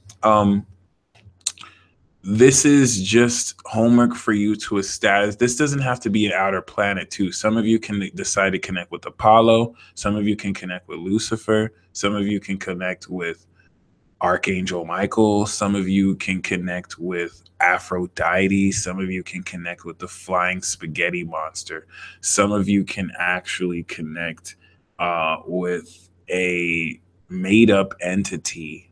this is just homework for you to establish. This doesn't have to be an outer planet too. Some of you can decide to connect with Apollo. Some of you can connect with Lucifer. Some of you can connect with Archangel Michael. Some of you can connect with Aphrodite. Some of you can connect with the flying spaghetti monster. Some of you can actually connect with a made-up entity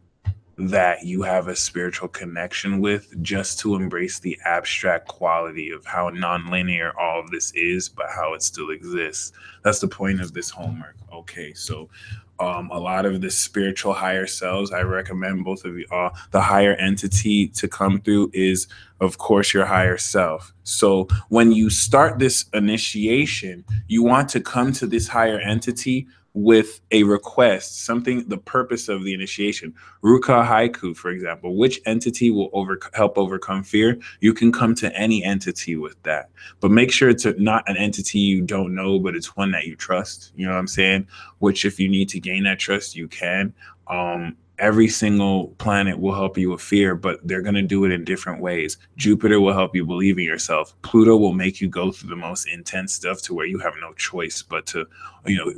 that you have a spiritual connection with, just to embrace the abstract quality of how non-linear all of this is, but how it still exists. That's the point of this homework. Okay, so a lot of the spiritual higher selves, I recommend both of you, the higher entity to come through is, of course, your higher self. So when you start this initiation, you want to come to this higher entity with a request, something, the purpose of the initiation. Ruka Haiku, for example, which entity will help overcome fear? You can come to any entity with that, but make sure it's not an entity you don't know, but it's one that you trust. You know what I'm saying? Which, if you need to gain that trust, you can. Every single planet will help you with fear, but they're going to do it in different ways. Jupiter will help you believe in yourself. Pluto will make you go through the most intense stuff to where you have no choice but to,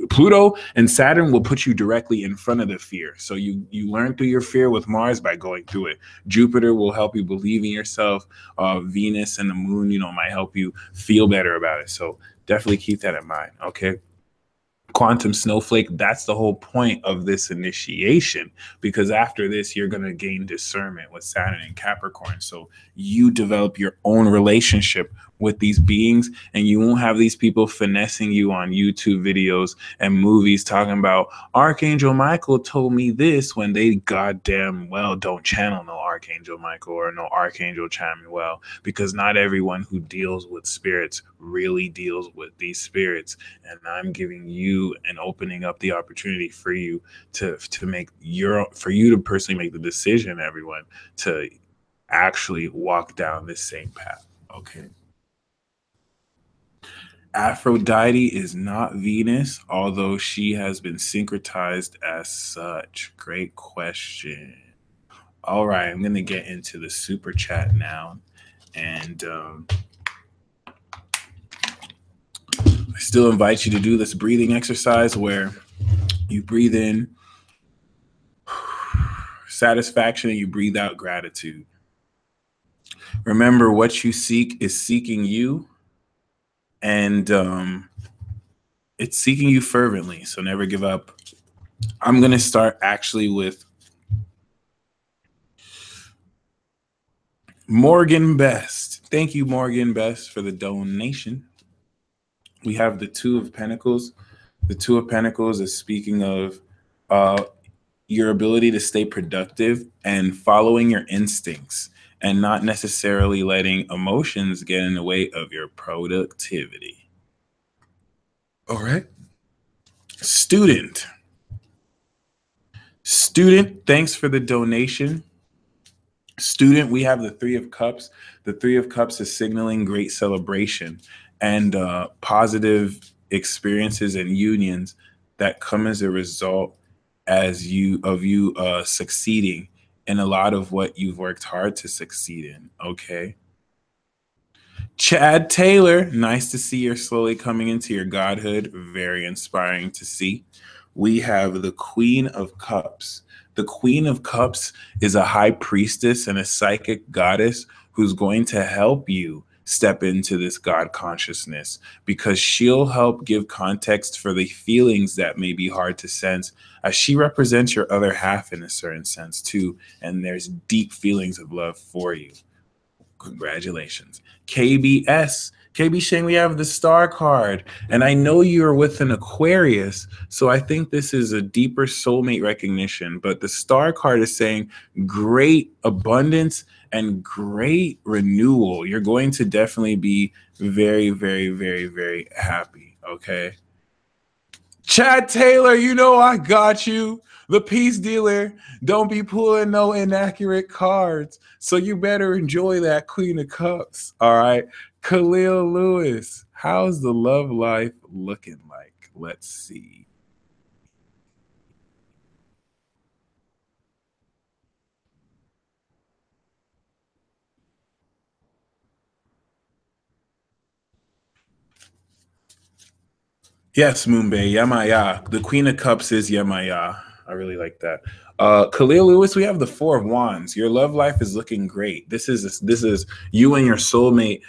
Pluto and Saturn will put you directly in front of the fear. So you learn through your fear with Mars by going through it. Jupiter will help you believe in yourself. Venus and the moon, might help you feel better about it. So definitely keep that in mind. Okay. quantum snowflake, that's the whole point of this initiation, because after this you're going to gain discernment with Saturn and Capricorn. So you develop your own relationship with these beings, and you won't have these people finessing you on YouTube videos and movies talking about Archangel Michael told me this, when they goddamn well don't channel no Archangel Michael or no Archangel Chamuel, because not everyone who deals with spirits really deals with these spirits. And I'm giving you and opening up the opportunity for you to make for you to personally make the decision, everyone, to actually walk down this same path. Okay. Aphrodite is not Venus, although she has been syncretized as such. Great question. All right, I'm going to get into the super chat now. And I still invite you to do this breathing exercise where you breathe in satisfaction and you breathe out gratitude. Remember, what you seek is seeking you, and it's seeking you fervently, so never give up. I'm going to start actually with Morgan Best. Thank you, Morgan Best, for the donation. We have the Two of Pentacles. The Two of Pentacles is speaking of your ability to stay productive and following your instincts and not necessarily letting emotions get in the way of your productivity. All right. Student, thanks for the donation. Student, we have the Three of Cups. The Three of Cups is signaling great celebration and positive experiences and unions that come as a result of you succeeding in a lot of what you've worked hard to succeed in. Okay. Chad Taylor, nice to see you're slowly coming into your godhood. Very inspiring to see. We have the Queen of Cups. The Queen of Cups is a high priestess and a psychic goddess who's going to help you step into this God consciousness, because she'll help give context for the feelings that may be hard to sense, as she represents your other half in a certain sense too, and there's deep feelings of love for you. Congratulations. KB Shane, we have the Star card, and I know you're with an Aquarius, so I think this is a deeper soulmate recognition, but the Star card is saying great abundance and great renewal. You're going to definitely be very, very, very, very happy, okay? Chad Taylor, you know I got you. The peace dealer, don't be pulling no inaccurate cards, so you better enjoy that Queen of Cups, all right? Khalil Lewis, how's the love life looking like? Let's see. Yes, Moonbay, Yamaya. The Queen of Cups is Yamaya. I really like that. Khalil Lewis, we have the Four of Wands. Your love life is looking great. This is you and your soulmate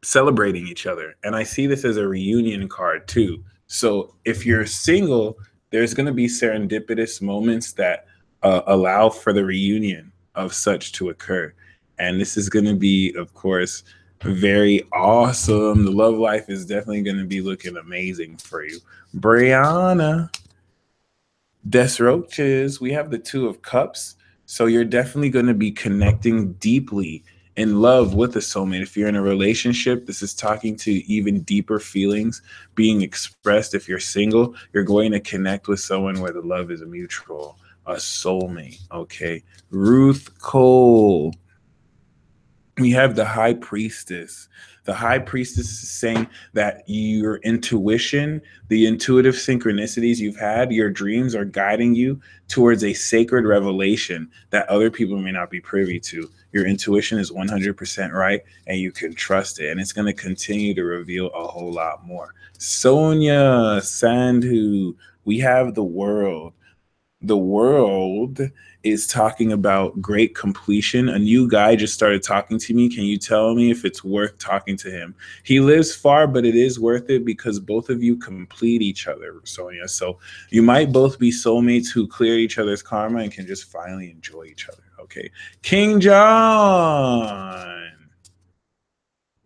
celebrating each other. And I see this as a reunion card too. So if you're single, there's going to be serendipitous moments that allow for the reunion of such to occur. And this is going to be, of course, very awesome. The love life is definitely going to be looking amazing for you. Brianna Desroches, we have the Two of Cups. So you're definitely going to be connecting deeply in love with a soulmate. If you're in a relationship, this is talking to even deeper feelings being expressed. If you're single, you're going to connect with someone where the love is mutual, a soulmate. Okay. Ruth Cole, we have the High Priestess. The High Priestess is saying that your intuition, the intuitive synchronicities you've had, your dreams are guiding you towards a sacred revelation that other people may not be privy to. Your intuition is 100% right, and you can trust it, and it's going to continue to reveal a whole lot more. Sonia Sandhu, we have the World. The world is talking about great completion. A new guy just started talking to me. Can you tell me if it's worth talking to him? He lives far, but it is worth it because both of you complete each other, Sonia. So you might both be soulmates who clear each other's karma and can just finally enjoy each other. Okay. King John.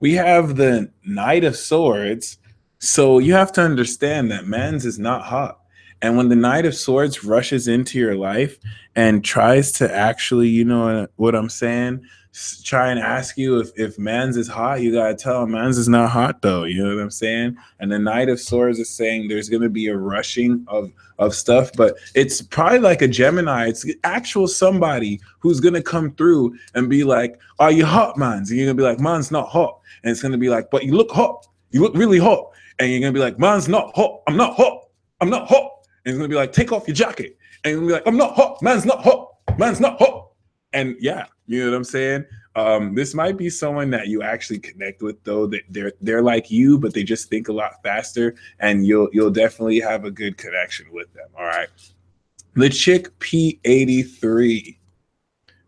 We have the Knight of Swords. So you have to understand that man's is not hot. And when the Knight of Swords rushes into your life and tries to actually, you know what I'm saying, try and ask you if man's is hot, you gotta tell him man's is not hot though. You know what I'm saying? And the Knight of Swords is saying there's gonna be a rushing of stuff, but it's probably like a Gemini. It's actual somebody who's gonna come through and be like, "Are you hot, man's?" And you're gonna be like, "Man's not hot." And it's gonna be like, "But you look hot. You look really hot." And you're gonna be like, "Man's not hot. I'm not hot. I'm not hot." And it's gonna be like, "Take off your jacket." And you're gonna be like, "I'm not hot. Man's not hot. Man's not hot." And yeah, you know what I'm saying? This might be someone that you actually connect with, though. That they're like you, but they just think a lot faster, and you'll definitely have a good connection with them. All right. The chick P83.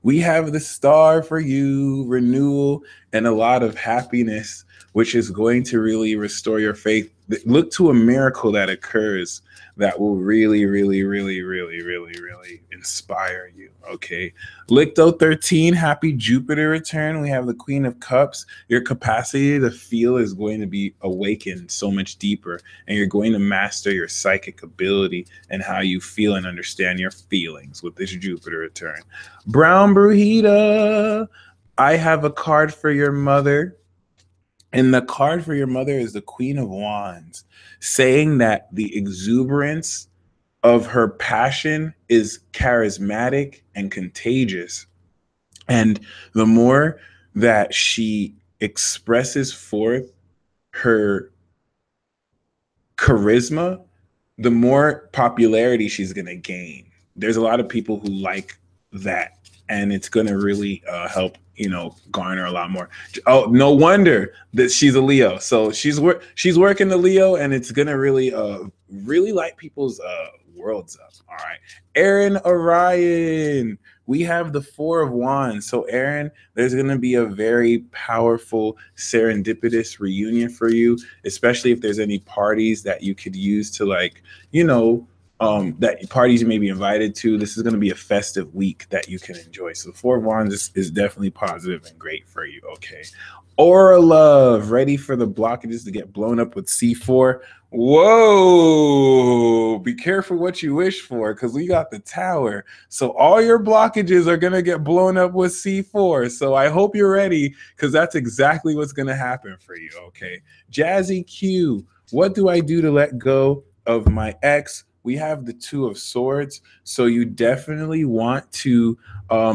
We have the star for you, renewal, and a lot of happiness, which is going to really restore your faith. Look to a miracle that occurs that will really, really, really, really, really, really inspire you. Okay. Licto 13, happy Jupiter return. We have the Queen of Cups. Your capacity to feel is going to be awakened so much deeper, and you're going to master your psychic ability and how you feel and understand your feelings with this Jupiter return. Brown Brujita, I have a card for your mother. And the card for your mother is the Queen of Wands, saying that the exuberance of her passion is charismatic and contagious. And the more that she expresses forth her charisma, the more popularity she's going to gain. There's a lot of people who like that, and it's going to really help, garner a lot more. Oh, no wonder that she's a Leo. So she's working the Leo, and it's going to really light people's worlds up. All right. Aaron Orion. We have the Four of Wands. So Aaron, there's going to be a very powerful serendipitous reunion for you, especially if there's any parties that you could use to that parties you may be invited to. This is going to be a festive week that you can enjoy. So the Four of Wands is definitely positive and great for you. Okay. Aura Love, ready for the blockages to get blown up with C4. Whoa, be careful what you wish for, because we got the Tower. So all your blockages are going to get blown up with C4. So I hope you're ready, because that's exactly what's going to happen for you. Okay. Jazzy Q, what do I do to let go of my ex? We have the Two of Swords. So you definitely want to,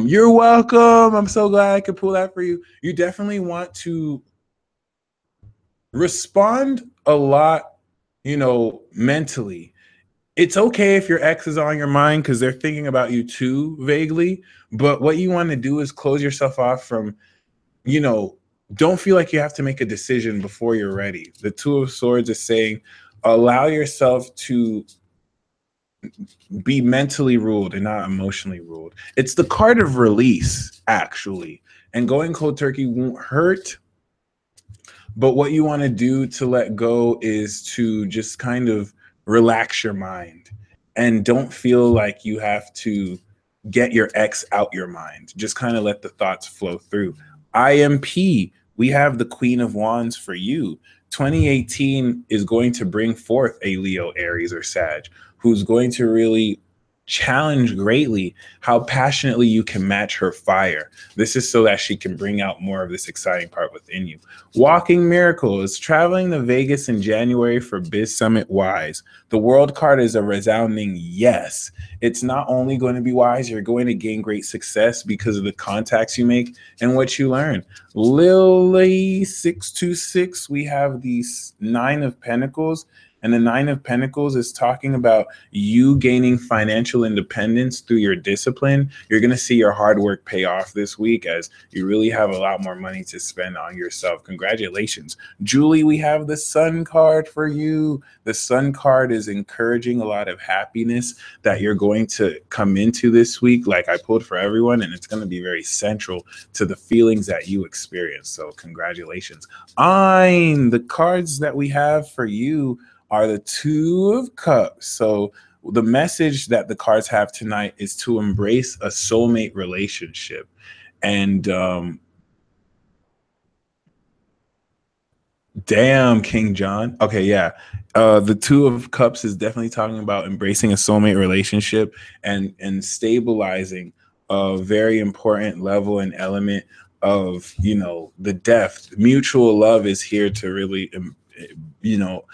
you're welcome. I'm so glad I could pull that for you. You definitely want to respond a lot, mentally. It's okay if your ex is on your mind because they're thinking about you too vaguely. But what you want to do is close yourself off from, don't feel like you have to make a decision before you're ready. The Two of Swords is saying, allow yourself to be mentally ruled and not emotionally ruled. It's the card of release, actually. And going cold turkey won't hurt. But what you want to do to let go is to just kind of relax your mind and don't feel like you have to get your ex out your mind. Just kind of let the thoughts flow through. IMP, we have the Queen of Wands for you. 2018 is going to bring forth a Leo, Aries, or Sag who's going to really challenge greatly how passionately you can match her fire. This is so that she can bring out more of this exciting part within you. Walking Miracle is traveling to Vegas in January for Biz Summit Wise. The World card is a resounding yes. It's not only going to be wise, you're going to gain great success because of the contacts you make and what you learn. Lily 626, we have the Nine of Pentacles. And the Nine of Pentacles is talking about you gaining financial independence through your discipline. You're going to see your hard work pay off this week as you really have a lot more money to spend on yourself. Congratulations. Julie, we have the Sun card for you. The Sun card is encouraging a lot of happiness that you're going to come into this week, like I pulled for everyone, and it's going to be very central to the feelings that you experience. So congratulations. The cards that we have for you are the Two of Cups. So the message that the cards have tonight is to embrace a soulmate relationship. And damn, King John. Okay, yeah. The Two of Cups is definitely talking about embracing a soulmate relationship and stabilizing a very important level and element of, you know, the depth. Mutual love is here to really, you know,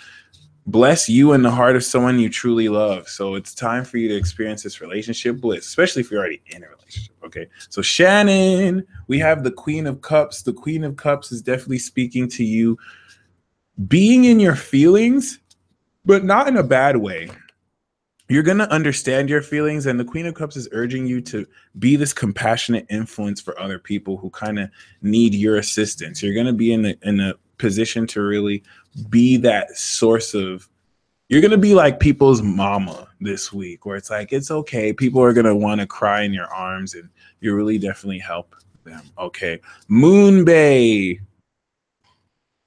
bless you in the heart of someone you truly love. So it's time for you to experience this relationship bliss, especially if you're already in a relationship. Okay. So Shannon, we have the Queen of Cups. The Queen of Cups is definitely speaking to you being in your feelings, but not in a bad way. You're going to understand your feelings, and the Queen of Cups is urging you to be this compassionate influence for other people who kind of need your assistance. You're going to be in a position to really be that source of, you're going to be like people's mama this week, where it's like, it's okay. People are going to want to cry in your arms, and you really definitely help them. Okay. Moon Bay.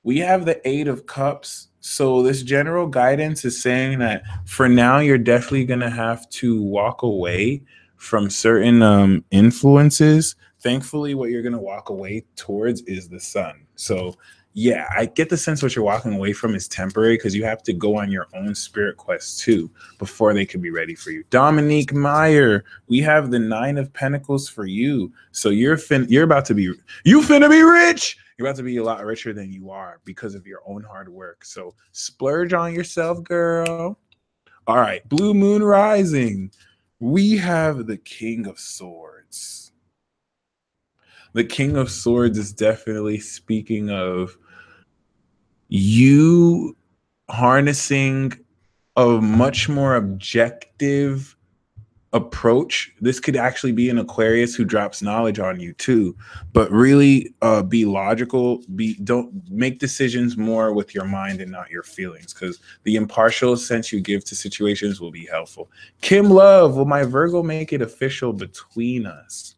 We have the Eight of Cups. So this general guidance is saying that for now, you're definitely going to have to walk away from certain influences. Thankfully, what you're going to walk away towards is the sun. So yeah, I get the sense what you're walking away from is temporary, because you have to go on your own spirit quest too before they can be ready for you. Dominique Meyer, we have the Nine of Pentacles for you. So you're about to be, you finna be rich. You're about to be a lot richer than you are because of your own hard work. So splurge on yourself, girl. All right, Blue Moon Rising. We have the King of Swords. The King of Swords is definitely speaking of you harnessing a much more objective approach. This could actually be an Aquarius who drops knowledge on you too, but really be logical. Don't make decisions more with your mind and not your feelings, because the impartial sense you give to situations will be helpful. Kim Love, will my Virgo make it official between us?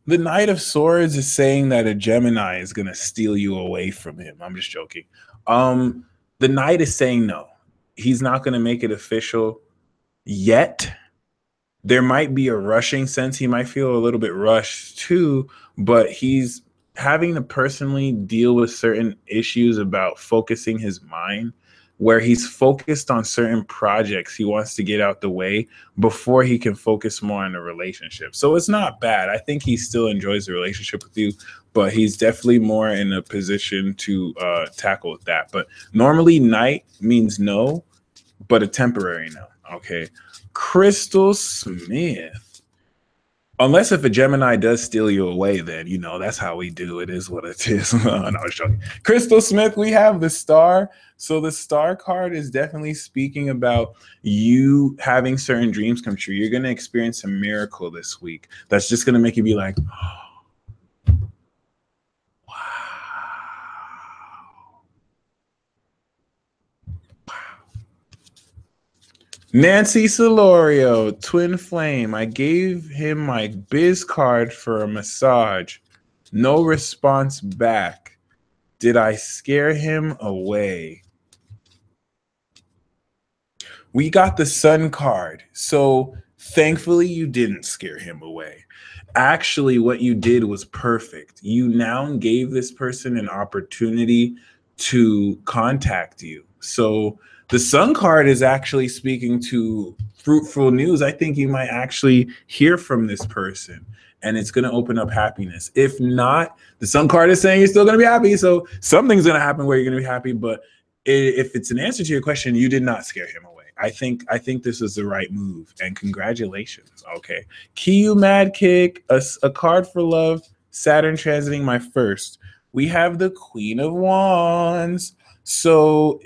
The Knight of Swords is saying that a Gemini is going to steal you away from him. I'm just joking. The Knight is saying no. He's not going to make it official yet. There might be a rushing sense. He might feel a little bit rushed too, but he's having to personally deal with certain issues about focusing his mind, where he's focused on certain projects he wants to get out the way before he can focus more on the relationship. So it's not bad. I think he still enjoys the relationship with you, but he's definitely more in a position to tackle that. But normally night means no, but a temporary no. Okay. Crystal Smith. Unless if a Gemini does steal you away, then, you know, that's how we do it, is what it is. No, I was joking. Crystal Smith, we have the Star. So the Star card is definitely speaking about you having certain dreams come true. You're going to experience a miracle this week that's just going to make you be like, oh, wow. Nancy Solorio, Twin Flame. I gave him my biz card for a massage. No response back. Did I scare him away? We got the Sun card. So thankfully you didn't scare him away. Actually, what you did was perfect. You now gave this person an opportunity to contact you. So the Sun card is actually speaking to fruitful news. I think you might actually hear from this person, and it's going to open up happiness. If not, the Sun card is saying you're still going to be happy. So something's going to happen where you're going to be happy. But if it's an answer to your question, you did not scare him away. I think this is the right move, and congratulations. Okay. Kiyu Mad Kick, a card for love, Saturn transiting my first. We have the Queen of Wands. So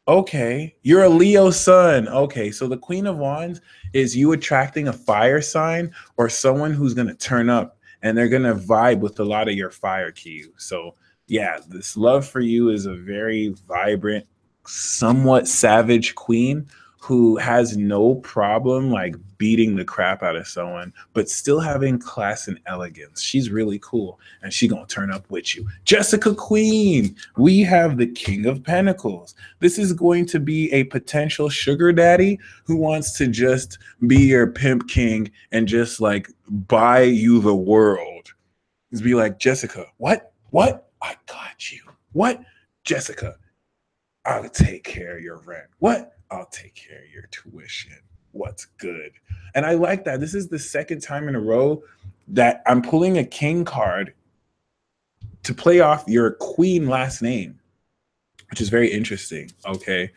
Okay, you're a Leo sun. Okay, so the Queen of Wands is you attracting a fire sign or someone who's going to turn up and they're going to vibe with a lot of your fire cues. So, yeah, this love for you is a very vibrant, somewhat savage queen who has no problem like beating the crap out of someone, but still having class and elegance. She's really cool and she going to turn up with you. Jessica Queen, we have the King of Pentacles. This is going to be a potential sugar daddy who wants to just be your pimp king and just like buy you the world. Just be like, Jessica, what? What? I got you. What? Jessica, I'll take care of your rent. What? I'll take care of your tuition. What's good? And I like that. This is the second time in a row that I'm pulling a king card to play off your queen last name, which is very interesting. Okay.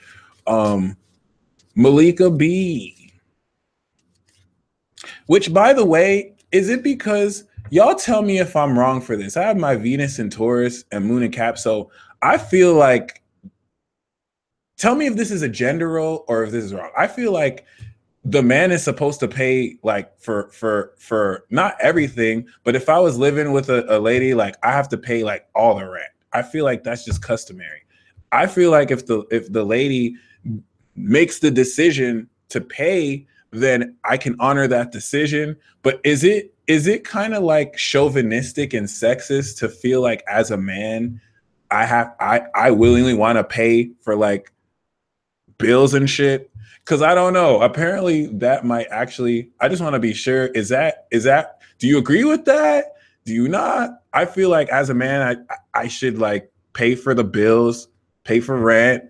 Um, Malika B. Which, by the way, is it because y'all tell me if I'm wrong for this? I have my Venus in Taurus and Moon in Cap, so I feel like. Tell me if this is a gender role or if this is wrong. I feel like the man is supposed to pay like for not everything, but if I was living with a lady, like I have to pay like all the rent. I feel like that's just customary. I feel like if the lady makes the decision to pay, then I can honor that decision. But is it kind of like chauvinistic and sexist to feel like as a man, I willingly want to pay for like bills and shit? Because I don't know. Apparently that might actually, I just want to be sure. Is that do you agree with that? Do you not? I feel like as a man, I should like pay for the bills, pay for rent,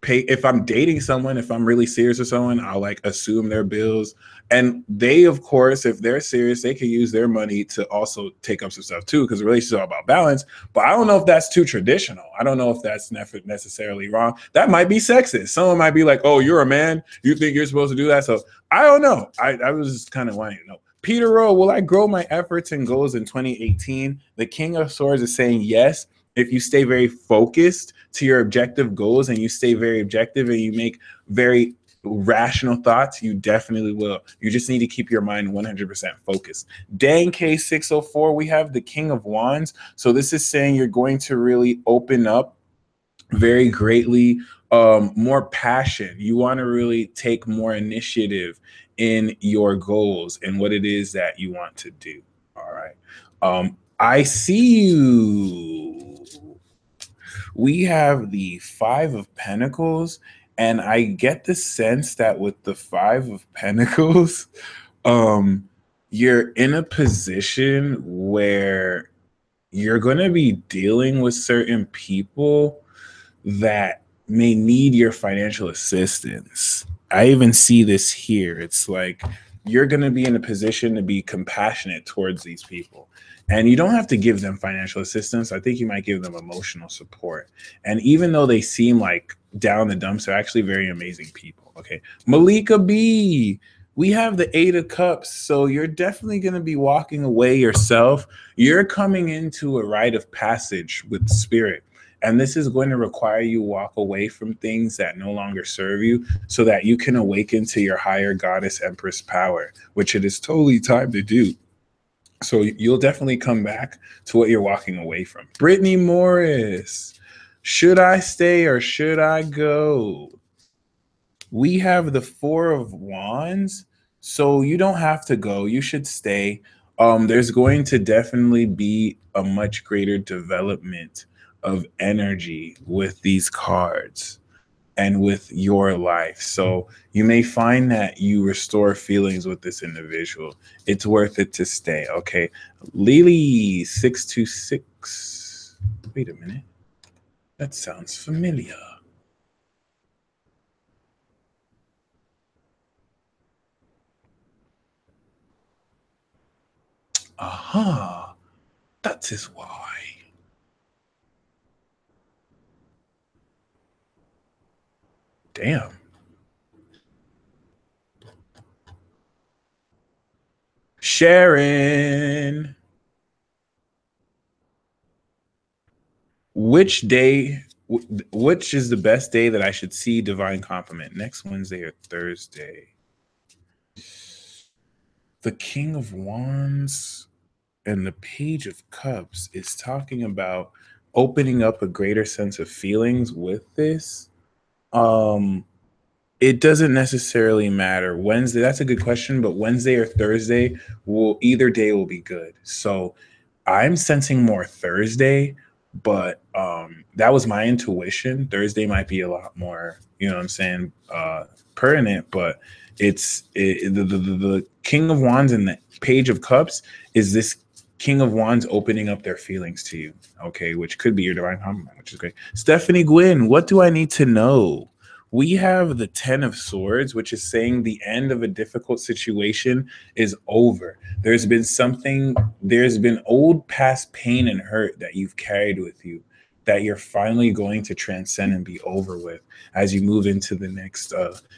pay if I'm dating someone, if I'm really serious with someone, I'll like assume their bills. And they, of course, if they're serious, they can use their money to also take up some stuff too, because the relationship is all about balance. But I don't know if that's too traditional. I don't know if that's necessarily wrong. That might be sexist. Someone might be like, oh, you're a man. You think you're supposed to do that? So I don't know. I was just kind of wanting to know. Peter Rowe, will I grow my efforts and goals in 2018? The King of Swords is saying yes. If you stay very focused to your objective goals and you stay very objective and you make very rational thoughts, you definitely will. You just need to keep your mind 100% focused. Dan K604, we have the King of Wands. So this is saying you're going to really open up very greatly, more passion. You want to really take more initiative in your goals and what it is that you want to do. All right. I see you. We have the Five of Pentacles, and I get the sense that with the Five of Pentacles, um, you're in a position where you're going to be dealing with certain people that may need your financial assistance. I even see this here. It's like you're going to be in a position to be compassionate towards these people. And you don't have to give them financial assistance. I think you might give them emotional support. And even though they seem like down the dumps, they're actually very amazing people. Okay. Malika B, we have the Eight of Cups. So you're definitely going to be walking away yourself. You're coming into a rite of passage with spirit. And this is going to require you walk away from things that no longer serve you so that you can awaken to your higher goddess empress power, which it is totally time to do. So you'll definitely come back to what you're walking away from. Brittany Morris, should I stay or should I go? We have the Four of Wands. So you don't have to go. You should stay. There's going to definitely be a much greater development of energy with these cards and with your life. So you may find that you restore feelings with this individual. It's worth it to stay. Okay. Lily 626. Wait a minute. That sounds familiar. Aha. That is why. Damn. Sharon. Which day Which is the best day that I should see divine compliment? Next Wednesday or Thursday? The King of Wands and the Page of Cups is talking about opening up a greater sense of feelings with this. It doesn't necessarily matter. Wednesday, that's a good question, but Wednesday or Thursday either day will be good. So I'm sensing more Thursday, but that was my intuition. Thursday might be a lot more, you know what I'm saying, pertinent, but the King of Wands and the Page of Cups is this King of Wands opening up their feelings to you, okay, which could be your divine compliment, which is great. Stephanie Gwynn, what do I need to know? We have the 10 of Swords, which is saying the end of a difficult situation is over. There's been old past pain and hurt that you've carried with you that you're finally going to transcend and be over with as you move into the next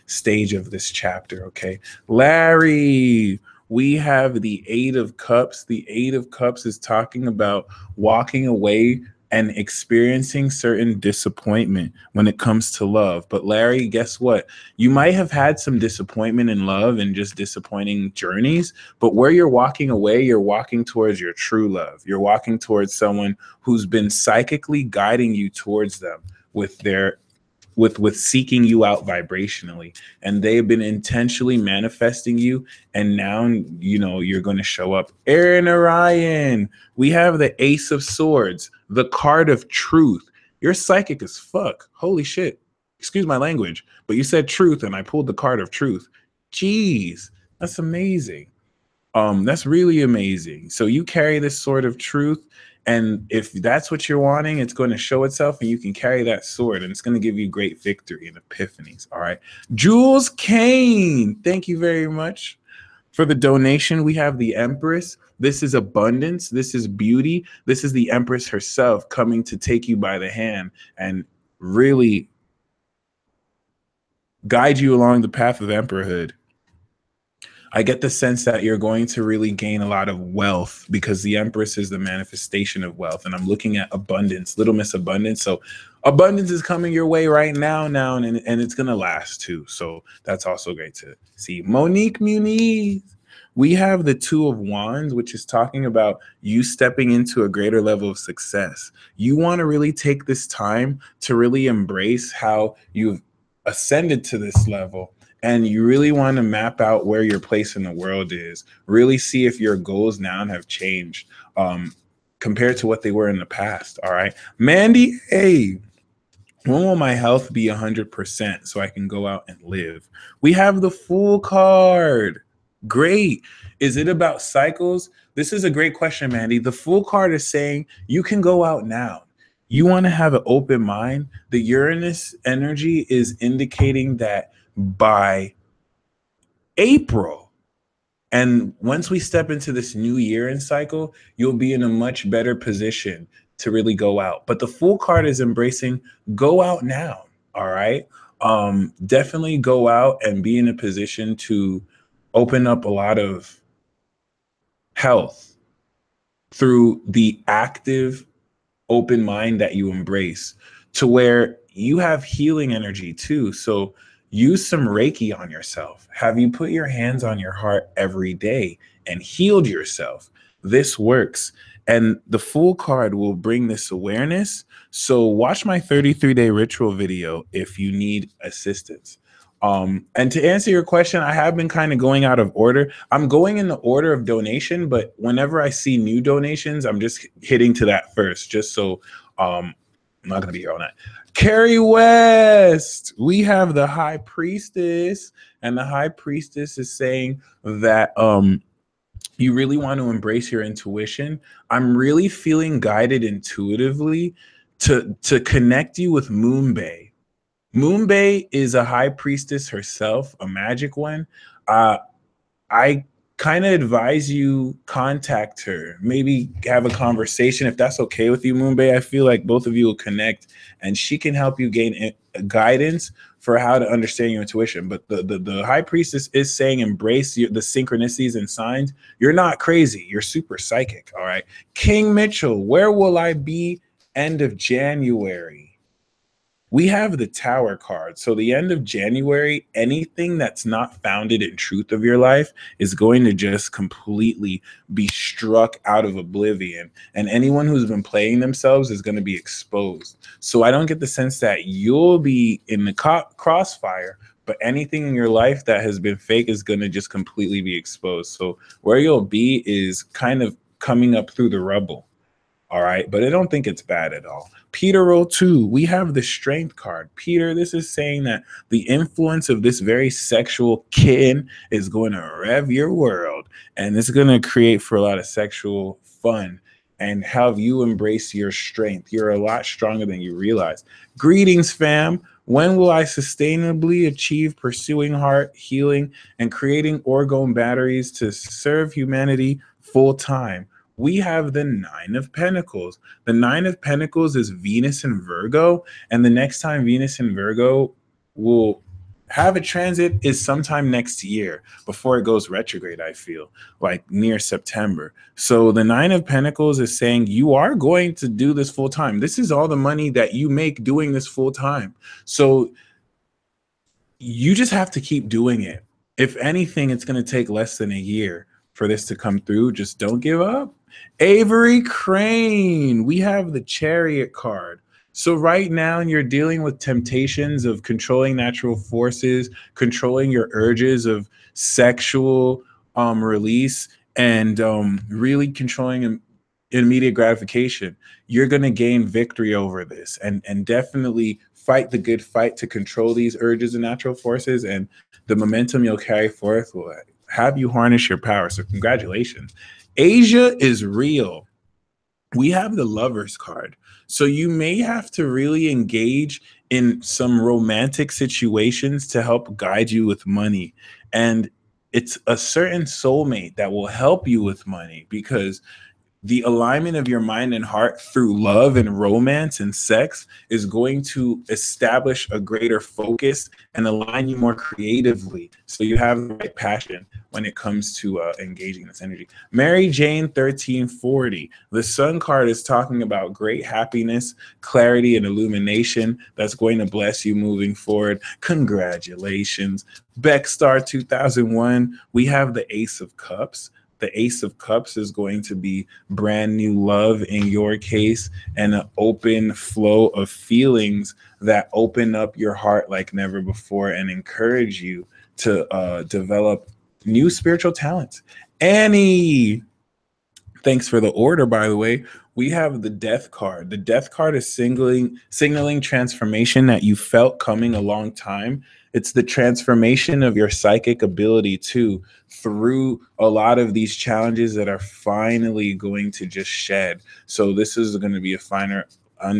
stage of this chapter, okay? Larry, we have the Eight of Cups. The Eight of Cups is talking about walking away and experiencing certain disappointment when it comes to love. But Larry, guess what? You might have had some disappointment in love and just disappointing journeys, but where you're walking away, you're walking towards your true love. You're walking towards someone who's been psychically guiding you towards them with seeking you out vibrationally, and they've been intentionally manifesting you, and now you're going to show up. Aaron Orion, we have the Ace of Swords, the card of truth. You're psychic as fuck. Holy shit, excuse my language, but you said truth and I pulled the card of truth. Jeez, that's amazing. That's really amazing. So you carry this sword of truth, and if that's what you're wanting, it's going to show itself, and you can carry that sword, and it's going to give you great victory and epiphanies. All right. Jules Kane, thank you very much for the donation. We have the Empress. This is abundance. This is beauty. This is the Empress herself coming to take you by the hand and really guide you along the path of emperorhood. I get the sense that you're going to really gain a lot of wealth because the Empress is the manifestation of wealth. And I'm looking at abundance, Little Miss Abundance. So abundance is coming your way right now, and it's going to last too. So that's also great to see. Monique Muniz, we have the Two of Wands, which is talking about you stepping into a greater level of success. You want to really take this time to really embrace how you've ascended to this level. And you really want to map out where your place in the world is. Really see if your goals now have changed compared to what they were in the past. All right. Mandy, hey, when will my health be 100% so I can go out and live? We have the Fool card. Great. Is it about cycles? This is a great question, Mandy. The Fool card is saying you can go out now. You want to have an open mind. The Uranus energy is indicating that by April, and once we step into this new year and cycle, you'll be in a much better position to really go out. But the Fool card is embracing go out now. All right. Definitely go out and be in a position to open up a lot of health through the active open mind that you embrace, to where you have healing energy too. So use some Reiki on yourself. Have you put your hands on your heart every day and healed yourself? This works. And the Fool card will bring this awareness. So watch my 33-day ritual video if you need assistance. And to answer your question, I have been kind of going out of order. I'm going in the order of donation, but whenever I see new donations, I'm just hitting to that first, just so I'm not going to be here all night. Carrie West, we have the High Priestess, and the High Priestess is saying that you really want to embrace your intuition. I'm really feeling guided intuitively to connect you with Moonbay. Moonbay is a high priestess herself, a magic one. I kind of advise you contact her, maybe have a conversation if that's okay with you, Moonbay. I feel like both of you will connect, and she can help you gain guidance for how to understand your intuition. But the high priestess is saying embrace the synchronicities and signs. You're not crazy. You're super psychic. All right. King Mitchell, where will I be end of January? We have the Tower card. So the end of January, anything that's not founded in truth of your life is going to just completely be struck out of oblivion. And anyone who's been playing themselves is going to be exposed. So I don't get the sense that you'll be in the crossfire, but anything in your life that has been fake is going to just completely be exposed. So where you'll be is kind of coming up through the rubble. All right, but I don't think it's bad at all. Peter roll 2, we have the Strength card. Peter, this is saying that the influence of this very sexual kin is going to rev your world, and it's going to create for a lot of sexual fun and have you embrace your strength. You're a lot stronger than you realize. Greetings, fam. When will I sustainably achieve pursuing heart healing and creating orgone batteries to serve humanity full time? We have the Nine of Pentacles. The Nine of Pentacles is Venus in Virgo, and the next time Venus in Virgo will have a transit is sometime next year before it goes retrograde, I feel, like near September. So the Nine of Pentacles is saying you are going to do this full time. This is all the money that you make doing this full time. So you just have to keep doing it. If anything, it's going to take less than a year for this to come through. Just don't give up. Avery Crane, we have the Chariot card. So right now you're dealing with temptations of controlling natural forces, controlling your urges of sexual release, and really controlling immediate gratification. You're going to gain victory over this, and definitely fight the good fight to control these urges and natural forces, and the momentum you'll carry forth will have you harness your power. So congratulations. Asia is real. We have the Lovers card. So you may have to really engage in some romantic situations to help guide you with money. And it's a certain soulmate that will help you with money, because the alignment of your mind and heart through love and romance and sex is going to establish a greater focus and align you more creatively, so you have the right passion when it comes to engaging this energy. Mary Jane 1340, the Sun card is talking about great happiness, clarity, and illumination that's going to bless you moving forward. Congratulations. Beck Star 2001, we have the Ace of Cups. The Ace of Cups is going to be brand new love in your case, and an open flow of feelings that open up your heart like never before and encourage you to develop new spiritual talents. Annie, thanks for the order, by the way. We have the Death card. The Death card is signaling transformation that you felt coming a long time. It's the transformation of your psychic ability too, through a lot of these challenges that are finally going to just shed. So this is going to be a finer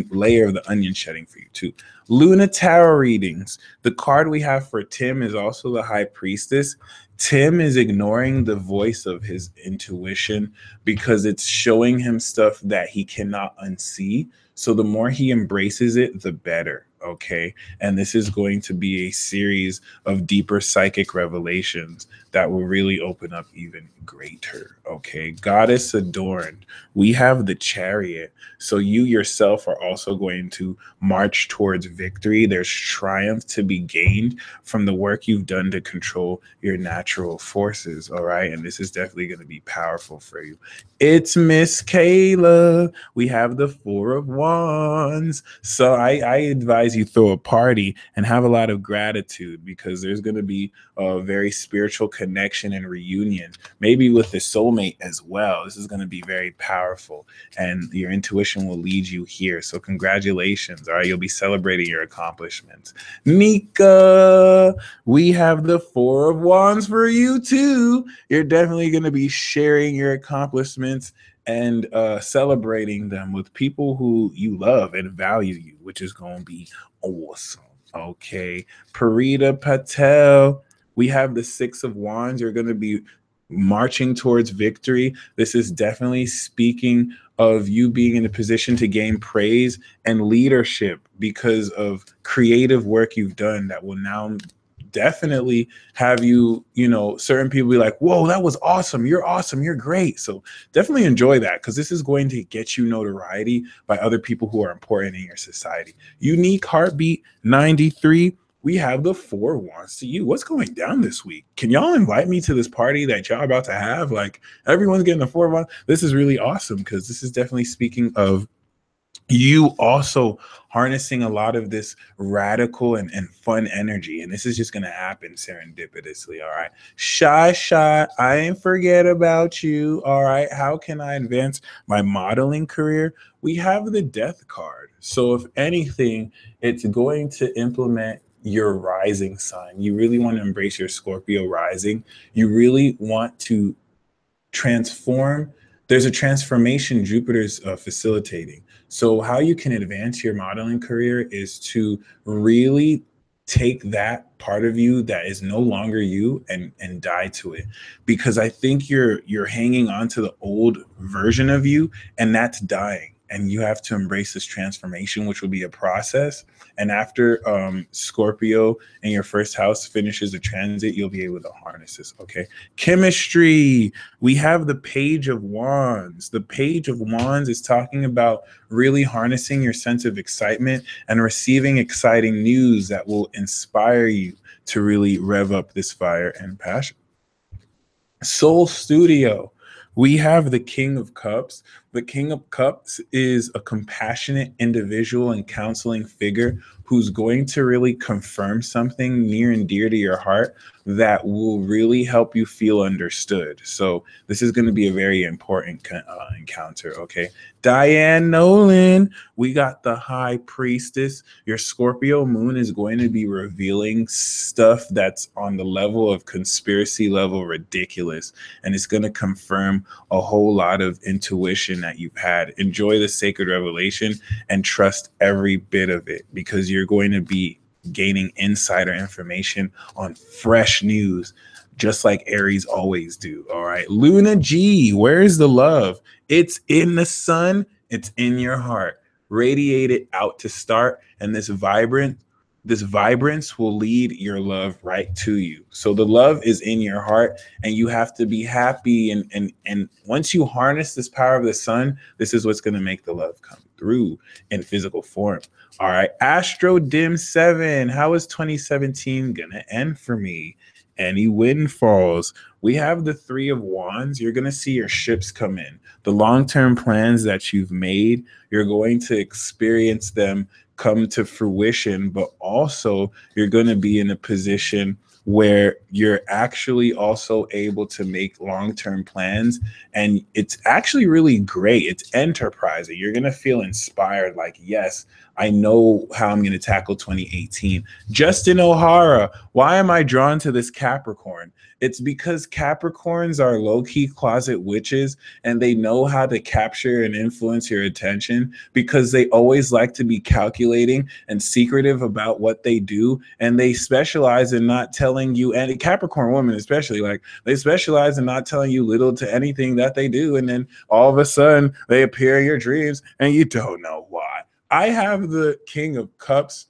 layer of the onion shedding for you too. Luna Tarot readings. The card we have for Tim is also the High Priestess. Tim is ignoring the voice of his intuition because it's showing him stuff that he cannot unsee. So the more he embraces it, the better. Okay. And this is going to be a series of deeper psychic revelations that will really open up even greater. Okay. Goddess adorned. We have the Chariot. So you yourself are also going to march towards victory. There's triumph to be gained from the work you've done to control your natural forces. All right. And this is definitely going to be powerful for you. It's Miss Kayla. We have the Four of Wands. So I advise you throw a party and have a lot of gratitude, because there's going to be a very spiritual connection and reunion, maybe with the soulmate as well. This is going to be very powerful, and your intuition will lead you here. So congratulations. All right. You'll be celebrating your accomplishments. Mika, we have the Four of Wands for you too. You're definitely going to be sharing your accomplishments and celebrating them with people who you love and value you, which is going to be awesome. Okay. Parita Patel, we have the Six of Wands. You're going to be marching towards victory. This is definitely speaking of you being in a position to gain praise and leadership because of creative work you've done that will now definitely have you, you know, certain people be like, whoa, that was awesome. You're great. So definitely enjoy that, because this is going to get you notoriety by other people who are important in your society. Unique heartbeat 93. We have the 4 wands to you. What's going down this week? Can y'all invite me to this party that y'all about to have? Like, everyone's getting the 4 wands. This is really awesome, because this is definitely speaking of you also harnessing a lot of this radical and fun energy. And this is just going to happen serendipitously. All right. Shy, I ain't forget about you. All right. How can I advance my modeling career? We have the death card. So if anything, it's going to implement your rising sign. You really want to embrace your Scorpio rising. You really want to transform. There's a transformation Jupiter's facilitating. So how you can advance your modeling career is to really take that part of you that is no longer you and die to it, because I think you're hanging on to the old version of you, and that's dying, and you have to embrace this transformation, which will be a process. And after Scorpio in your first house finishes the transit, you'll be able to harness this. Okay. Chemistry. We have the Page of Wands. The Page of Wands is talking about really harnessing your sense of excitement and receiving exciting news that will inspire you to really rev up this fire and passion. Soul Studio. We have the King of Cups. The King of Cups is a compassionate individual and counseling figure who's going to really confirm something near and dear to your heart that will really help you feel understood. So this is going to be a very important encounter, okay? Diane Nolan, we got the High Priestess. Your Scorpio moon is going to be revealing stuff that's on the level of conspiracy level ridiculous, and it's going to confirm a whole lot of intuition that you've had. Enjoy the sacred revelation and trust every bit of it, because you're going to be gaining insider information on fresh news, just like Aries always do. All right. Luna G, where's the love? It's in the sun. It's in your heart. Radiate it out to start. And this vibrance will lead your love right to you. So the love is in your heart, and you have to be happy. And once you harness this power of the sun, this is what's going to make the love come through in physical form. All right. Astro Dim 7. How is 2017 going to end for me? Any windfalls? We have the 3 of Wands. You're going to see your ships come in. The long-term plans that you've made, you're going to experience them come to fruition, but also you're going to be in a position where you're actually also able to make long-term plans, and it's actually really great. It's enterprising. You're going to feel inspired, like, yes, I know how I'm going to tackle 2018. Justin O'Hara, why am I drawn to this Capricorn? It's because Capricorns are low-key closet witches, and they know how to capture and influence your attention because they always like to be calculating and secretive about what they do, and they specialize in not telling you, and Capricorn women especially, like, they specialize in not telling you little to anything that they do, and then all of a sudden they appear in your dreams and you don't know why. I have the King of Cups.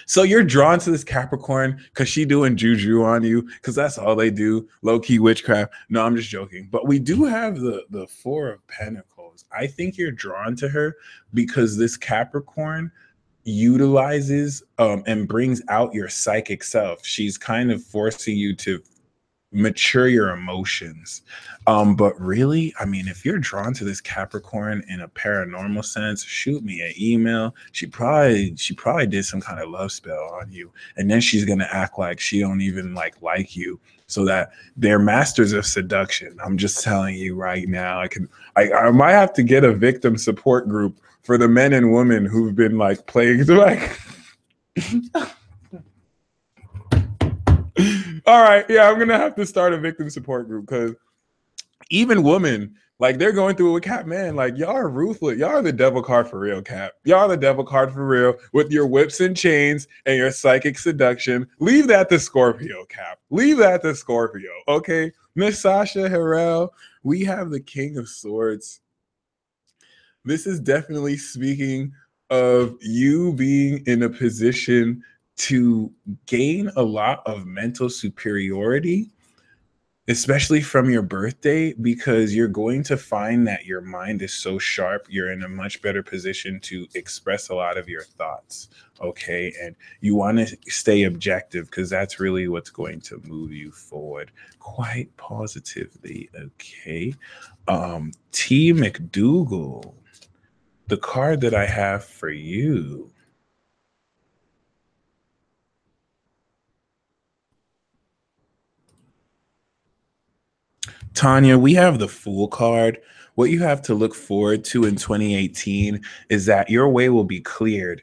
So you're drawn to this Capricorn because she doing juju on you, because that's all they do, low-key witchcraft. No, I'm just joking. But we do have the 4 of Pentacles. I think you're drawn to her because this Capricorn utilizes and brings out your psychic self. She's kind of forcing you to mature your emotions. But really, I mean, if you're drawn to this Capricorn in a paranormal sense, shoot me an email. She probably did some kind of love spell on you, and then she's gonna act like she don't even like you, so that they're masters of seduction. I'm just telling you right now. I might have to get a victim support group for the men and women who've been like plagued like. All right, yeah, I'm gonna have to start a victim support group, because even women, like, they're going through it with Cap. Man, like, y'all are ruthless. Y'all are the devil card for real, Cap. Y'all are the devil card for real with your whips and chains and your psychic seduction. Leave that to Scorpio, Cap. Leave that to Scorpio, okay? Miss Sasha Harrell, we have the King of Swords. This is definitely speaking of you being in a position to gain a lot of mental superiority, especially from your birthday, because you're going to find that your mind is so sharp. You're in a much better position to express a lot of your thoughts. Okay. And you want to stay objective because that's really what's going to move you forward quite positively. Okay. T. McDougal, the card that I have for you. Tanya, we have the Fool card. What you have to look forward to in 2018 is that your way will be cleared.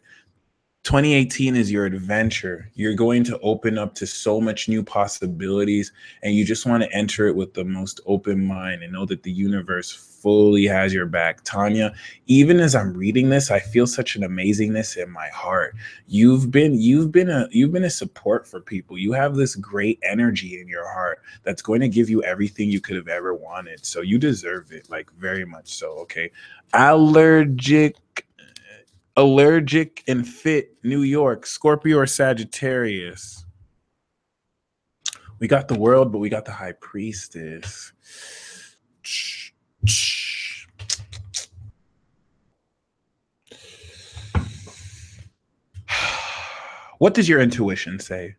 2018 is your adventure. You're going to open up to so much new possibilities, and you just want to enter it with the most open mind and know that the universe fully has your back. Tanya, even as I'm reading this, I feel such an amazingness in my heart. You've been a support for people. You have this great energy in your heart that's going to give you everything you could have ever wanted. So you deserve it, like very much so. Okay. Allergic and Fit, New York, Scorpio or Sagittarius. We got the World, but we got the High Priestess. What does your intuition say?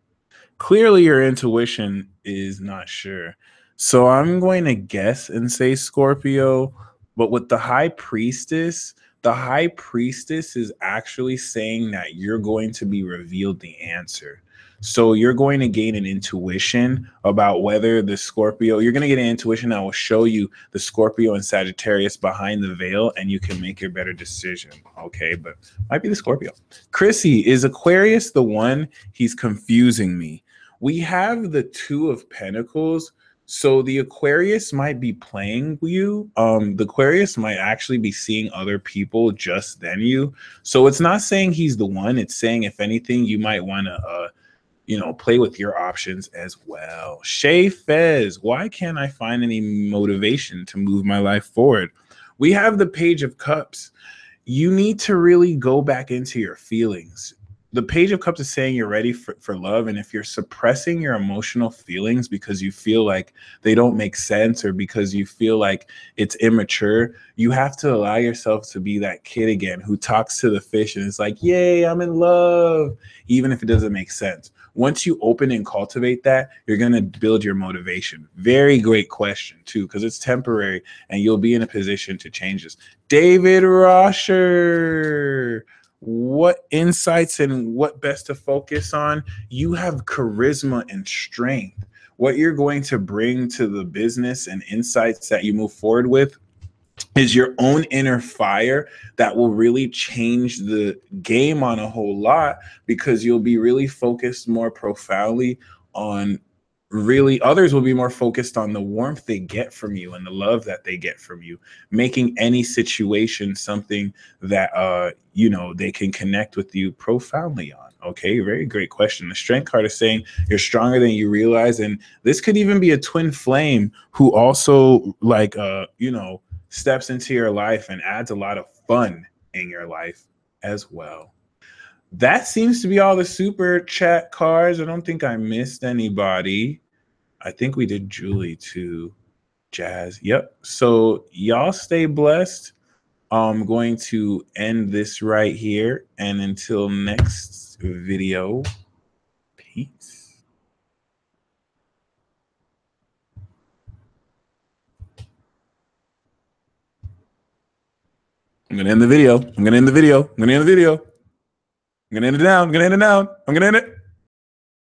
Clearly, your intuition is not sure. So I'm going to guess and say Scorpio, but with the High Priestess, the High Priestess is actually saying that you're going to be revealed the answer. So you're going to gain an intuition about whether the Scorpio, you're going to get an intuition that will show you the Scorpio and Sagittarius behind the veil, and you can make your better decision. Okay, but might be the Scorpio. Chrissy, is Aquarius the one? He's confusing me. We have the Two of Pentacles. So the Aquarius might be playing you. The Aquarius might actually be seeing other people just than you. So it's not saying he's the one. It's saying, if anything, you might want to, play with your options as well. Shay Fez, why can't I find any motivation to move my life forward? We have the Page of Cups. You need to really go back into your feelings. The Page of Cups is saying you're ready for love. And if you're suppressing your emotional feelings because you feel like they don't make sense or because you feel like it's immature, you have to allow yourself to be that kid again who talks to the fish and is like, yay, I'm in love, even if it doesn't make sense. Once you open and cultivate that, you're going to build your motivation. Very great question, too, because it's temporary and you'll be in a position to change this. David Rosher, what insights and what best to focus on? You have charisma and strength. What you're going to bring to the business and insights that you move forward with is your own inner fire that will really change the game on a whole lot, because you'll be really focused more profoundly on others will be more focused on the warmth they get from you and the love that they get from you, making any situation something that they can connect with you profoundly on. Okay, very great question. The Strength card is saying you're stronger than you realize, and this could even be a twin flame who also steps into your life and adds a lot of fun in your life as well. That seems to be all the super chat cards. I don't think I missed anybody. I think we did Julie too. Jazz. Yep. So y'all stay blessed. I'm going to end this right here. And until next video, peace. I'm going to end the video. I'm going to end it now. I'm going to end it.